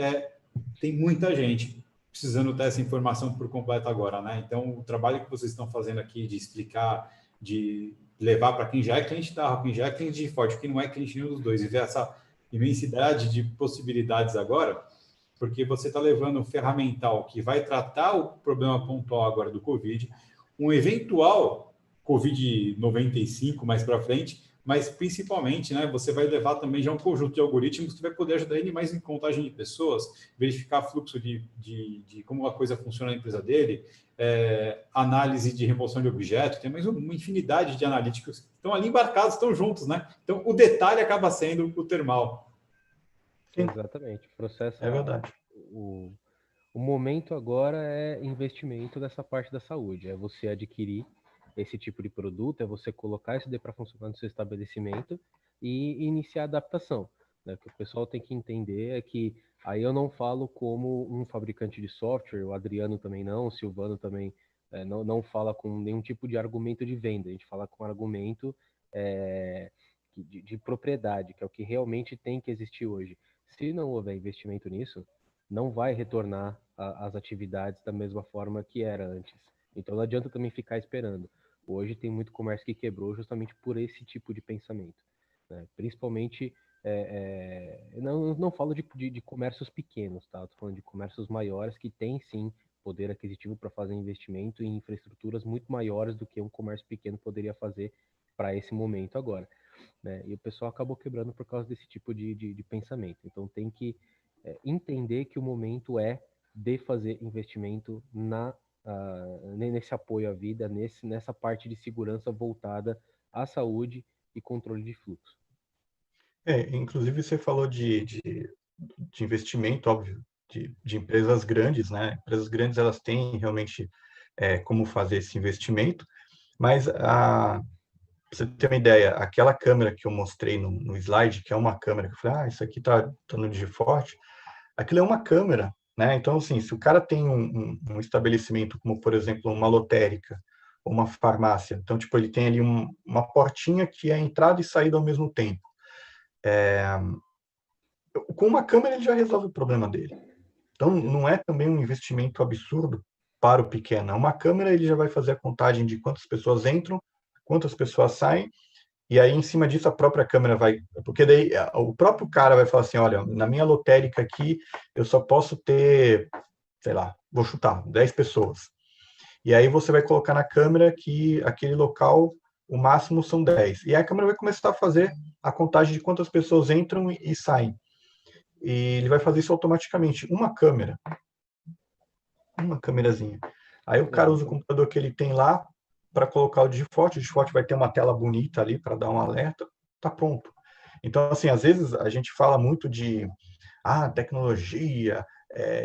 tem muita gente precisando ter essa informação por completo agora, né? Então, o trabalho que vocês estão fazendo aqui de explicar, de levar para quem já é cliente da quem já é cliente de Forte, quem não é cliente nenhum dos dois, e ver essa imensidade de possibilidades agora, porque você está levando um ferramental que vai tratar o problema pontual agora do Covid, um eventual Covid-95 mais para frente, mas principalmente, né, você vai levar também já um conjunto de algoritmos que vai poder ajudar ele mais em contagem de pessoas, verificar fluxo de como a coisa funciona na empresa dele, análise de remoção de objetos, tem mais uma infinidade de analíticos que estão ali embarcados, estão juntos, né? Então, o detalhe acaba sendo o termal. Sim, exatamente. Processo, é verdade. o momento agora é investimento dessa parte da saúde. É você adquirir esse tipo de produto, é você colocar isso daí para funcionar no seu estabelecimento, e iniciar a adaptação, né? O que o pessoal tem que entender é que aí eu não falo como um fabricante de software, o Adriano também não, o Silvano também não fala com nenhum tipo de argumento de venda, a gente fala com argumento é, de propriedade, que é o que realmente tem que existir hoje. Se não houver investimento nisso, não vai retornar às atividades da mesma forma que era antes. Então não adianta também ficar esperando. Hoje tem muito comércio que quebrou justamente por esse tipo de pensamento, né? Principalmente, não falo de comércios pequenos, tá? Estou falando de comércios maiores que têm sim poder aquisitivo para fazer investimento em infraestruturas muito maiores do que um comércio pequeno poderia fazer para esse momento agora, né? E o pessoal acabou quebrando por causa desse tipo de pensamento. Então tem que entender que o momento é de fazer investimento nesse apoio à vida, nessa parte de segurança voltada à saúde e controle de fluxo. Inclusive você falou de investimento, óbvio, de empresas grandes, né? Empresas grandes, elas têm realmente como fazer esse investimento, mas pra você ter uma ideia, aquela câmera que eu mostrei no slide, que é uma câmera que eu falei, isso aqui tá no Digiforte, aquilo é uma câmera, né? Então, assim, se o cara tem um estabelecimento, como, por exemplo, uma lotérica, ou uma farmácia, então, tipo, ele tem ali uma portinha que é entrada e saída ao mesmo tempo. Com uma câmera, ele já resolve o problema dele. Então, não é também um investimento absurdo para o pequeno. Uma câmera, ele já vai fazer a contagem de quantas pessoas entram, quantas pessoas saem, e aí, em cima disso, a própria câmera vai... Porque daí o próprio cara vai falar assim, olha, na minha lotérica aqui, eu só posso ter, sei lá, vou chutar, 10 pessoas. E aí você vai colocar na câmera que aquele local, o máximo são 10. E aí a câmera vai começar a fazer a contagem de quantas pessoas entram e saem. E ele vai fazer isso automaticamente. Uma câmerazinha. Aí o cara usa o computador que ele tem lá para colocar o Digiforte vai ter uma tela bonita ali para dar um alerta, tá pronto. Então, assim, às vezes a gente fala muito de tecnologia,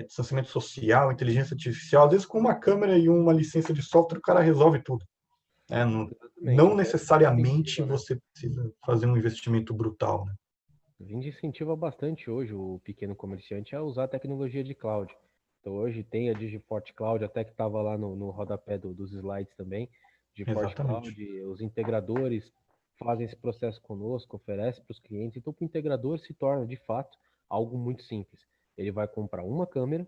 distanciamento social, inteligência artificial, às vezes com uma câmera e uma licença de software o cara resolve tudo. Não necessariamente você precisa fazer um investimento brutal, né? A gente incentiva bastante hoje o pequeno comerciante a usar a tecnologia de cloud. Então hoje tem a Digiforte Cloud, até que estava lá no rodapé dos slides também. Digiforte Exatamente. Cloud, os integradores fazem esse processo conosco, oferecem para os clientes. Então o integrador se torna, de fato, algo muito simples. Ele vai comprar uma câmera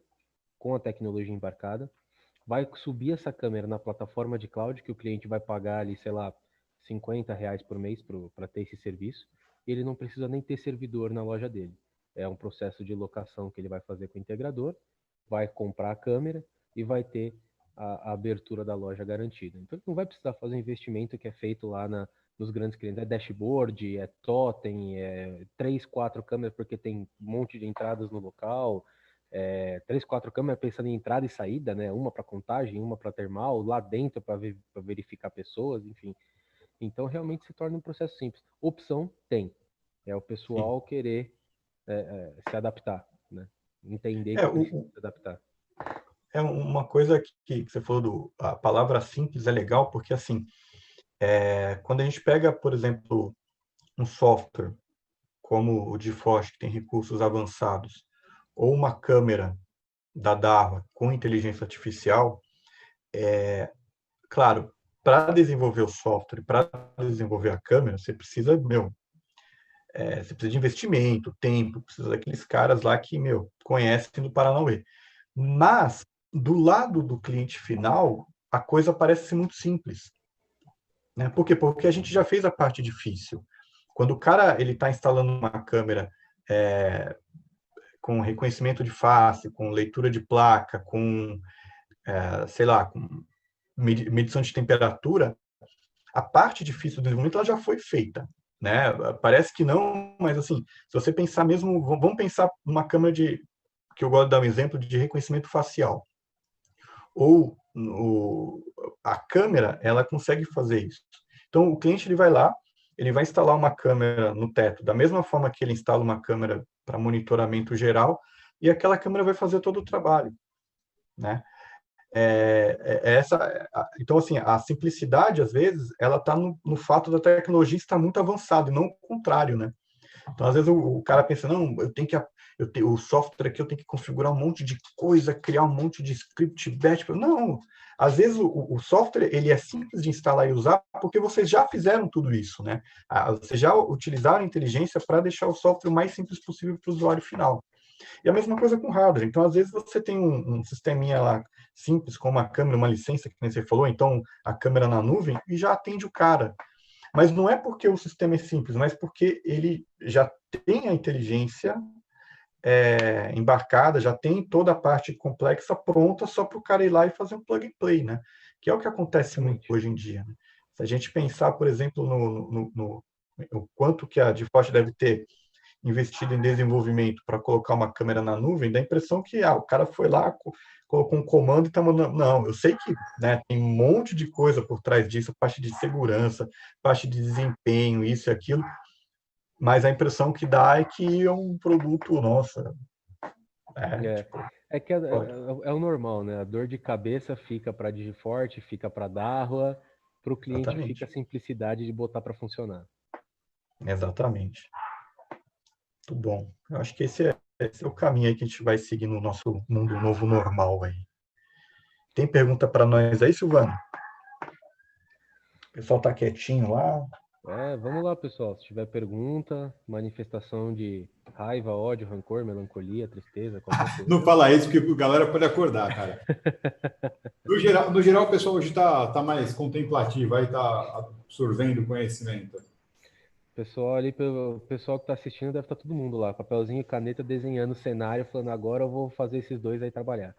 com a tecnologia embarcada, vai subir essa câmera na plataforma de cloud, que o cliente vai pagar ali, sei lá, R$ 50 por mês para ter esse serviço. E ele não precisa nem ter servidor na loja dele. É um processo de locação que ele vai fazer com o integrador, vai comprar a câmera e vai ter a abertura da loja garantida. Então ele não vai precisar fazer um investimento que é feito lá nos grandes clientes. É dashboard, é totem, 3, 4 câmeras porque tem um monte de entradas no local, 3, 4 câmeras pensando em entrada e saída, né? Uma para contagem, uma para termal, lá dentro para verificar pessoas, enfim. Então realmente se torna um processo simples. Opção tem. É o pessoal Sim. querer se adaptar, né? Entender que precisa se adaptar. É uma coisa que você falou, a palavra simples é legal, porque assim, quando a gente pega, por exemplo, um software como o GeForce, que tem recursos avançados, ou uma câmera da Dahua com inteligência artificial, claro, para desenvolver o software, para desenvolver a câmera, você precisa, você precisa de investimento, tempo, precisa daqueles caras lá que, conhecem do Paranauê. Mas, do lado do cliente final, a coisa parece ser muito simples. Né? Por quê? Porque a gente já fez a parte difícil. Quando o cara está instalando uma câmera com reconhecimento de face, com leitura de placa, com, sei lá, com medição de temperatura, a parte difícil do desenvolvimento ela já foi feita. Né? Parece que não, mas assim, se você pensar mesmo, vamos pensar numa câmera que eu gosto de dar um exemplo de reconhecimento facial. Ou a câmera, ela consegue fazer isso. Então, o cliente ele vai lá, ele vai instalar uma câmera no teto, da mesma forma que ele instala uma câmera para monitoramento geral, e aquela câmera vai fazer todo o trabalho. Né? Então, assim, a simplicidade, às vezes, ela está no fato da tecnologia estar muito avançada, e não o contrário, né? Então, às vezes, o cara pensa, não, o software aqui eu tenho que configurar um monte de coisa, criar um monte de script batch. Não, às vezes o software ele é simples de instalar e usar porque vocês já fizeram tudo isso, né? Vocês já utilizaram a inteligência para deixar o software o mais simples possível para o usuário final. E a mesma coisa com hardware. Então, às vezes, você tem um sisteminha lá simples, como a câmera, uma licença, que nem você falou, então a câmera na nuvem, e já atende o cara. Mas não é porque o sistema é simples, mas porque ele já tem a inteligência embarcada, já tem toda a parte complexa pronta só para o cara ir lá e fazer um plug and play, né? Que é o que acontece muito Exatamente. hoje em dia, né? Se a gente pensar, por exemplo, no quanto que a GeForce deve ter investido em desenvolvimento para colocar uma câmera na nuvem, dá a impressão que o cara foi lá, colocou um comando e está mandando. Não, eu sei que, né, tem um monte de coisa por trás disso, parte de segurança, parte de desempenho, isso e aquilo, mas a impressão que dá é que é um produto, nossa, É, tipo, é que pode. é o normal, né? A dor de cabeça fica para Digiforte, fica para Dahua, para o cliente fica a Exatamente, simplicidade de botar para funcionar. exatamente. Muito bom. Eu acho que esse é o caminho aí que a gente vai seguir no nosso mundo novo normal aí. Tem pergunta para nós aí, Silvano? O pessoal tá quietinho lá. Vamos lá, pessoal. Se tiver pergunta, manifestação de raiva, ódio, rancor, melancolia, tristeza, qualquer coisa. Não fala isso, porque a galera pode acordar, cara. No geral, o pessoal hoje tá mais contemplativo, aí tá absorvendo conhecimento. Pessoal ali, o pessoal que tá assistindo deve estar todo mundo lá, papelzinho e caneta desenhando o cenário, falando agora eu vou fazer esses dois aí trabalhar.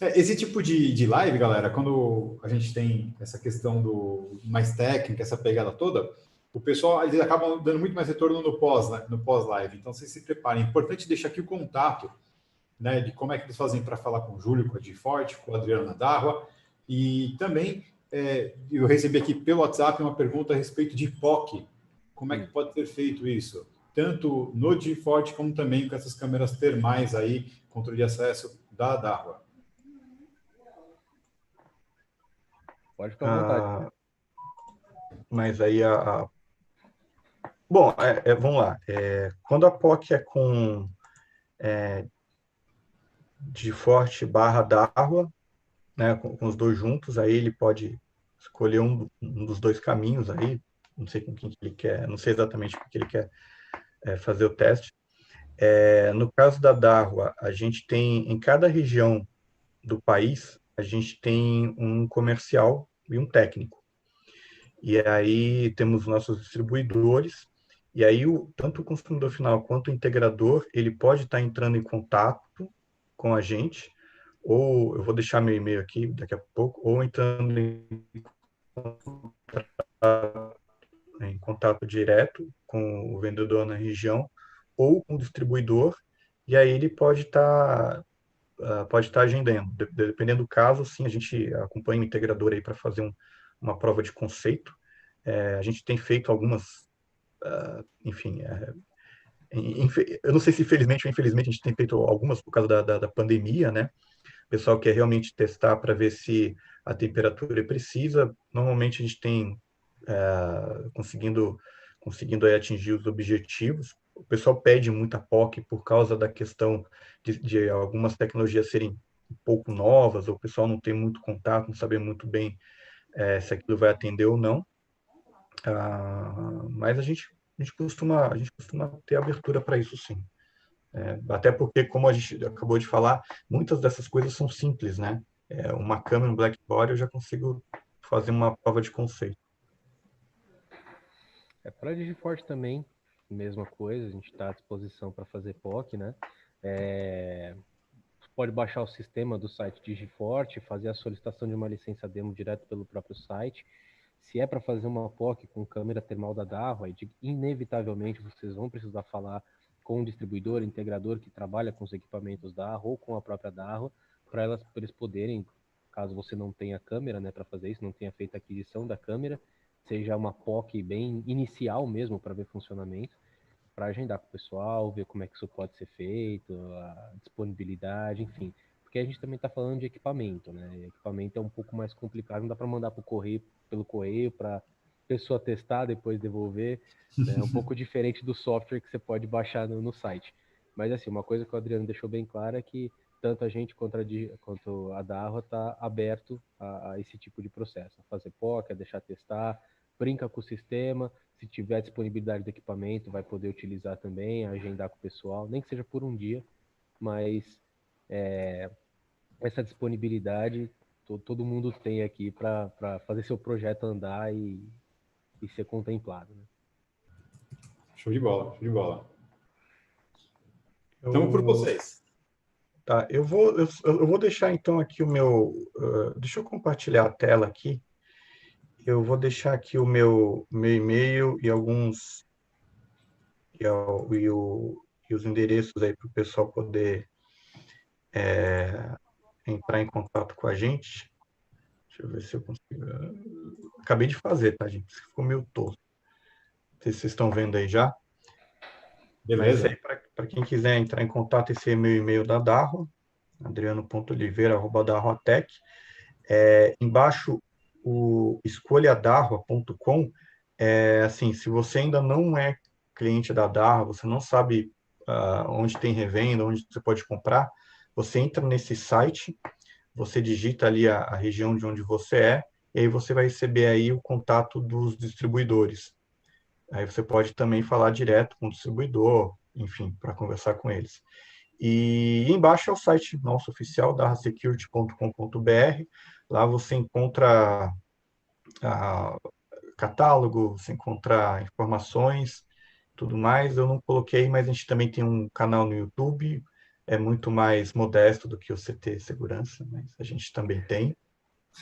Esse tipo de live, galera, quando a gente tem essa questão do mais técnica, essa pegada toda, o pessoal eles acabam dando muito mais retorno no pós, né, no pós-live. Então, vocês se preparem. É importante deixar aqui o contato, né, de como é que eles fazem para falar com o Júlio, com a Giforte, com a Adriana Darwa. E também eu recebi aqui pelo WhatsApp uma pergunta a respeito de POC. Como é que pode ser feito isso? Tanto no Giforte como também com essas câmeras termais aí, controle de acesso da Darwa. Pode ficar à vontade. Mas aí Bom, vamos lá. Quando a POC é com de forte barra Dahua, né, com os dois juntos, aí ele pode escolher um dos dois caminhos aí, não sei com quem que ele quer, não sei exatamente com que ele quer fazer o teste. No caso da Dahua, a gente tem, em cada região do país, a gente tem um comercial e um técnico. E aí temos nossos distribuidores, e aí tanto o consumidor final quanto o integrador, ele pode estar entrando em contato com a gente, ou eu vou deixar meu e-mail aqui daqui a pouco, ou entrando em contato direto com o vendedor na região, ou com o distribuidor, e aí ele pode estar agendando. Dependendo do caso, sim, a gente acompanha o integrador aí para fazer uma prova de conceito. A gente tem feito algumas, enfim, eu não sei se felizmente ou infelizmente a gente tem feito algumas por causa da pandemia, né? O pessoal quer realmente testar para ver se a temperatura é precisa. Normalmente a gente tem conseguindo aí atingir os objetivos. O pessoal pede muita POC por causa da questão de algumas tecnologias serem um pouco novas, ou o pessoal não tem muito contato, não saber muito bem se aquilo vai atender ou não. Mas a gente costuma ter abertura para isso, sim. Até porque, como a gente acabou de falar, muitas dessas coisas são simples, né? Uma câmera, um Blackboard, eu já consigo fazer uma prova de conceito. Para a Digiforte também, mesma coisa, a gente está à disposição para fazer POC, né? Pode baixar o sistema do site Digiforte, fazer a solicitação de uma licença demo direto pelo próprio site. Se é para fazer uma POC com câmera termal da Dahua, inevitavelmente vocês vão precisar falar com o distribuidor, integrador que trabalha com os equipamentos Dahua ou com a própria Dahua, para eles poderem, caso você não tenha câmera, né, para fazer isso, não tenha feito a aquisição da câmera, seja uma POC bem inicial mesmo para ver funcionamento, para agendar com o pessoal, ver como é que isso pode ser feito, a disponibilidade, enfim. porque a gente também está falando de equipamento, né? E equipamento é um pouco mais complicado, não dá para mandar pelo correio para pessoa testar, depois devolver, né? É um pouco diferente do software que você pode baixar no site. Mas assim, uma coisa que o Adriano deixou bem clara é que tanto a gente quanto a Darro está aberto a esse tipo de processo, a fazer POC, a deixar testar, brinca com o sistema, se tiver disponibilidade do equipamento, vai poder utilizar também, agendar com o pessoal, nem que seja por um dia, mas essa disponibilidade todo mundo tem aqui para fazer seu projeto andar e ser contemplado, né? Show de bola, show de bola. Estamos por Eu, vocês. tá, eu vou deixar então aqui o meu. Deixa eu compartilhar a tela aqui. Eu vou deixar aqui o meu e-mail e alguns. E os endereços aí para o pessoal poder entrar em contato com a gente. Deixa eu ver se eu consigo. Acabei de fazer, tá, gente? Ficou meio tosco. Não sei se vocês estão vendo aí já. Mas isso aí, Beleza? para quem quiser entrar em contato, esse é meu e-mail da Darro, adriano.oliveira@darroatec. Embaixo, o escolhadarro.com. Assim, se você ainda não é cliente da Darro, você não sabe onde tem revenda, onde você pode comprar, você entra nesse site, você digita ali a região de onde você é, e aí você vai receber aí o contato dos distribuidores. Aí você pode também falar direto com o distribuidor, enfim, para conversar com eles. E embaixo é o site nosso oficial, darrasecurity.com.br. Lá você encontra catálogo, você encontra informações, tudo mais. Eu não coloquei, mas a gente também tem um canal no YouTube, é muito mais modesto do que o CT Segurança, mas a gente também tem.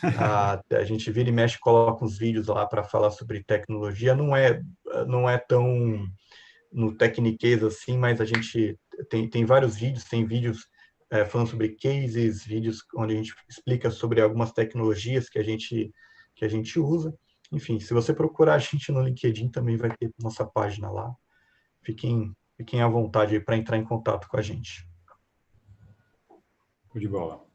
A gente vira e mexe, coloca uns vídeos lá para falar sobre tecnologia. Não é tão no tecniquez assim, mas a gente tem vários vídeos, tem vídeos falando sobre cases, vídeos onde a gente explica sobre algumas tecnologias que a gente usa. Enfim, se você procurar a gente no LinkedIn, também vai ter nossa página lá. Fiquem à vontade para entrar em contato com a gente. Show de bola.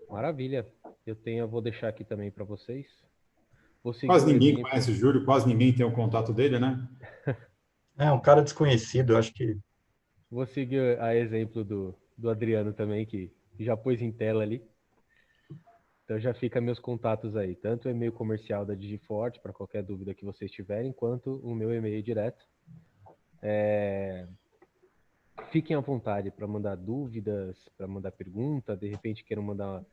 Maravilha. Eu vou deixar aqui também para vocês. Vou seguir Quase o ninguém exemplo. conhece o Júlio, quase ninguém tem o contato dele, né? É um cara desconhecido, eu acho que Vou seguir a exemplo do Adriano também, que já pôs em tela ali. Então já fica meus contatos aí, tanto o e-mail comercial da Digiforte, para qualquer dúvida que vocês tiverem, quanto o meu e-mail direto. Fiquem à vontade para mandar dúvidas, para mandar pergunta, de repente queiram mandar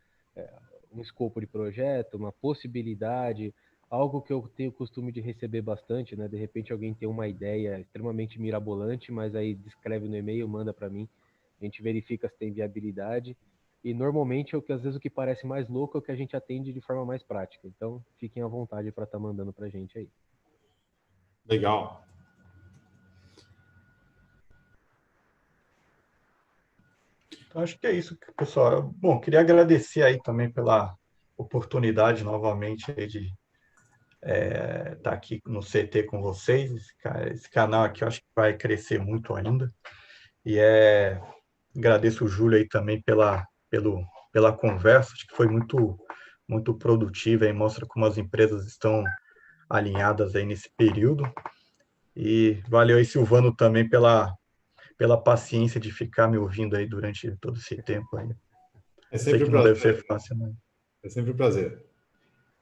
um escopo de projeto, uma possibilidade, algo que eu tenho o costume de receber bastante, né? De repente alguém tem uma ideia extremamente mirabolante, mas aí descreve no e-mail, manda para mim, a gente verifica se tem viabilidade. E normalmente às vezes o que parece mais louco é o que a gente atende de forma mais prática. Então, fiquem à vontade para estar mandando para a gente aí. Legal. Então, acho que é isso, pessoal. Bom, queria agradecer aí também pela oportunidade novamente aí de estar aqui no CT com vocês. Esse canal aqui eu acho que vai crescer muito ainda. E agradeço o Júlio aí também pela conversa, acho que foi muito produtiva e mostra como as empresas estão alinhadas aí nesse período. E valeu aí, Silvano, também pela paciência de ficar me ouvindo aí durante todo esse tempo aí. É Sei sempre um que não deve prazer. ser fácil, né? É sempre um prazer.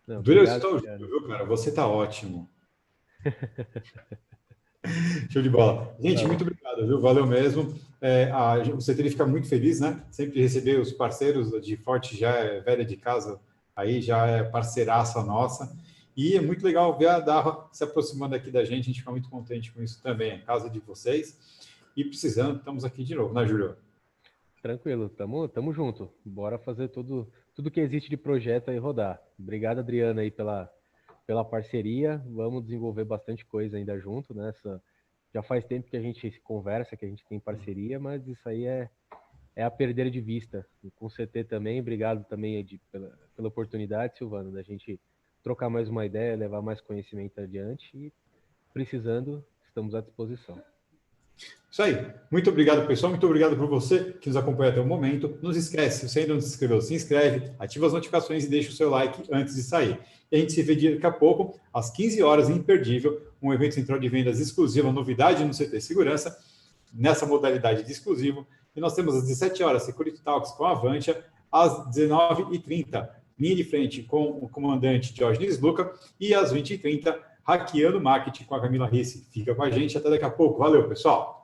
Não, Dura eu obrigado, estou, Adriano. viu, cara? Você tá ótimo. Show de bola. Gente, Tá muito bom. obrigado, viu? Valeu mesmo. O CT fica muito feliz, né? Sempre receber os parceiros de Forte, já é velha de casa, aí já é parceiraça nossa. E é muito legal ver a Darra se aproximando aqui da gente, a gente fica muito contente com isso também, a casa de vocês. E precisando, estamos aqui de novo, né, Júlio? Tranquilo, tamo junto. Bora fazer tudo que existe de projeto aí rodar. Obrigado, Adriana, aí pela parceria. Vamos desenvolver bastante coisa ainda junto, né? Já faz tempo que a gente se conversa, que a gente tem parceria, mas isso aí é a perder de vista. E com o CT também, obrigado também pela oportunidade, Silvano, da gente trocar mais uma ideia, levar mais conhecimento adiante e precisando, estamos à disposição. Isso aí. Muito obrigado, pessoal. Muito obrigado por você que nos acompanha até o momento. Não se esquece, se você ainda não se inscreveu, se inscreve, ativa as notificações e deixa o seu like antes de sair. E a gente se vê daqui a pouco, às 15 horas, imperdível, um evento central de vendas exclusivo, novidade no CT Segurança, nessa modalidade de exclusivo. E nós temos às 17 horas, Security Talks com a Avantia, às 19h30, linha de frente com o comandante Diógenes Luca, e às 20h30, Hackeando Marketing com a Camila Risse. Fica com a gente, até daqui a pouco. Valeu, pessoal!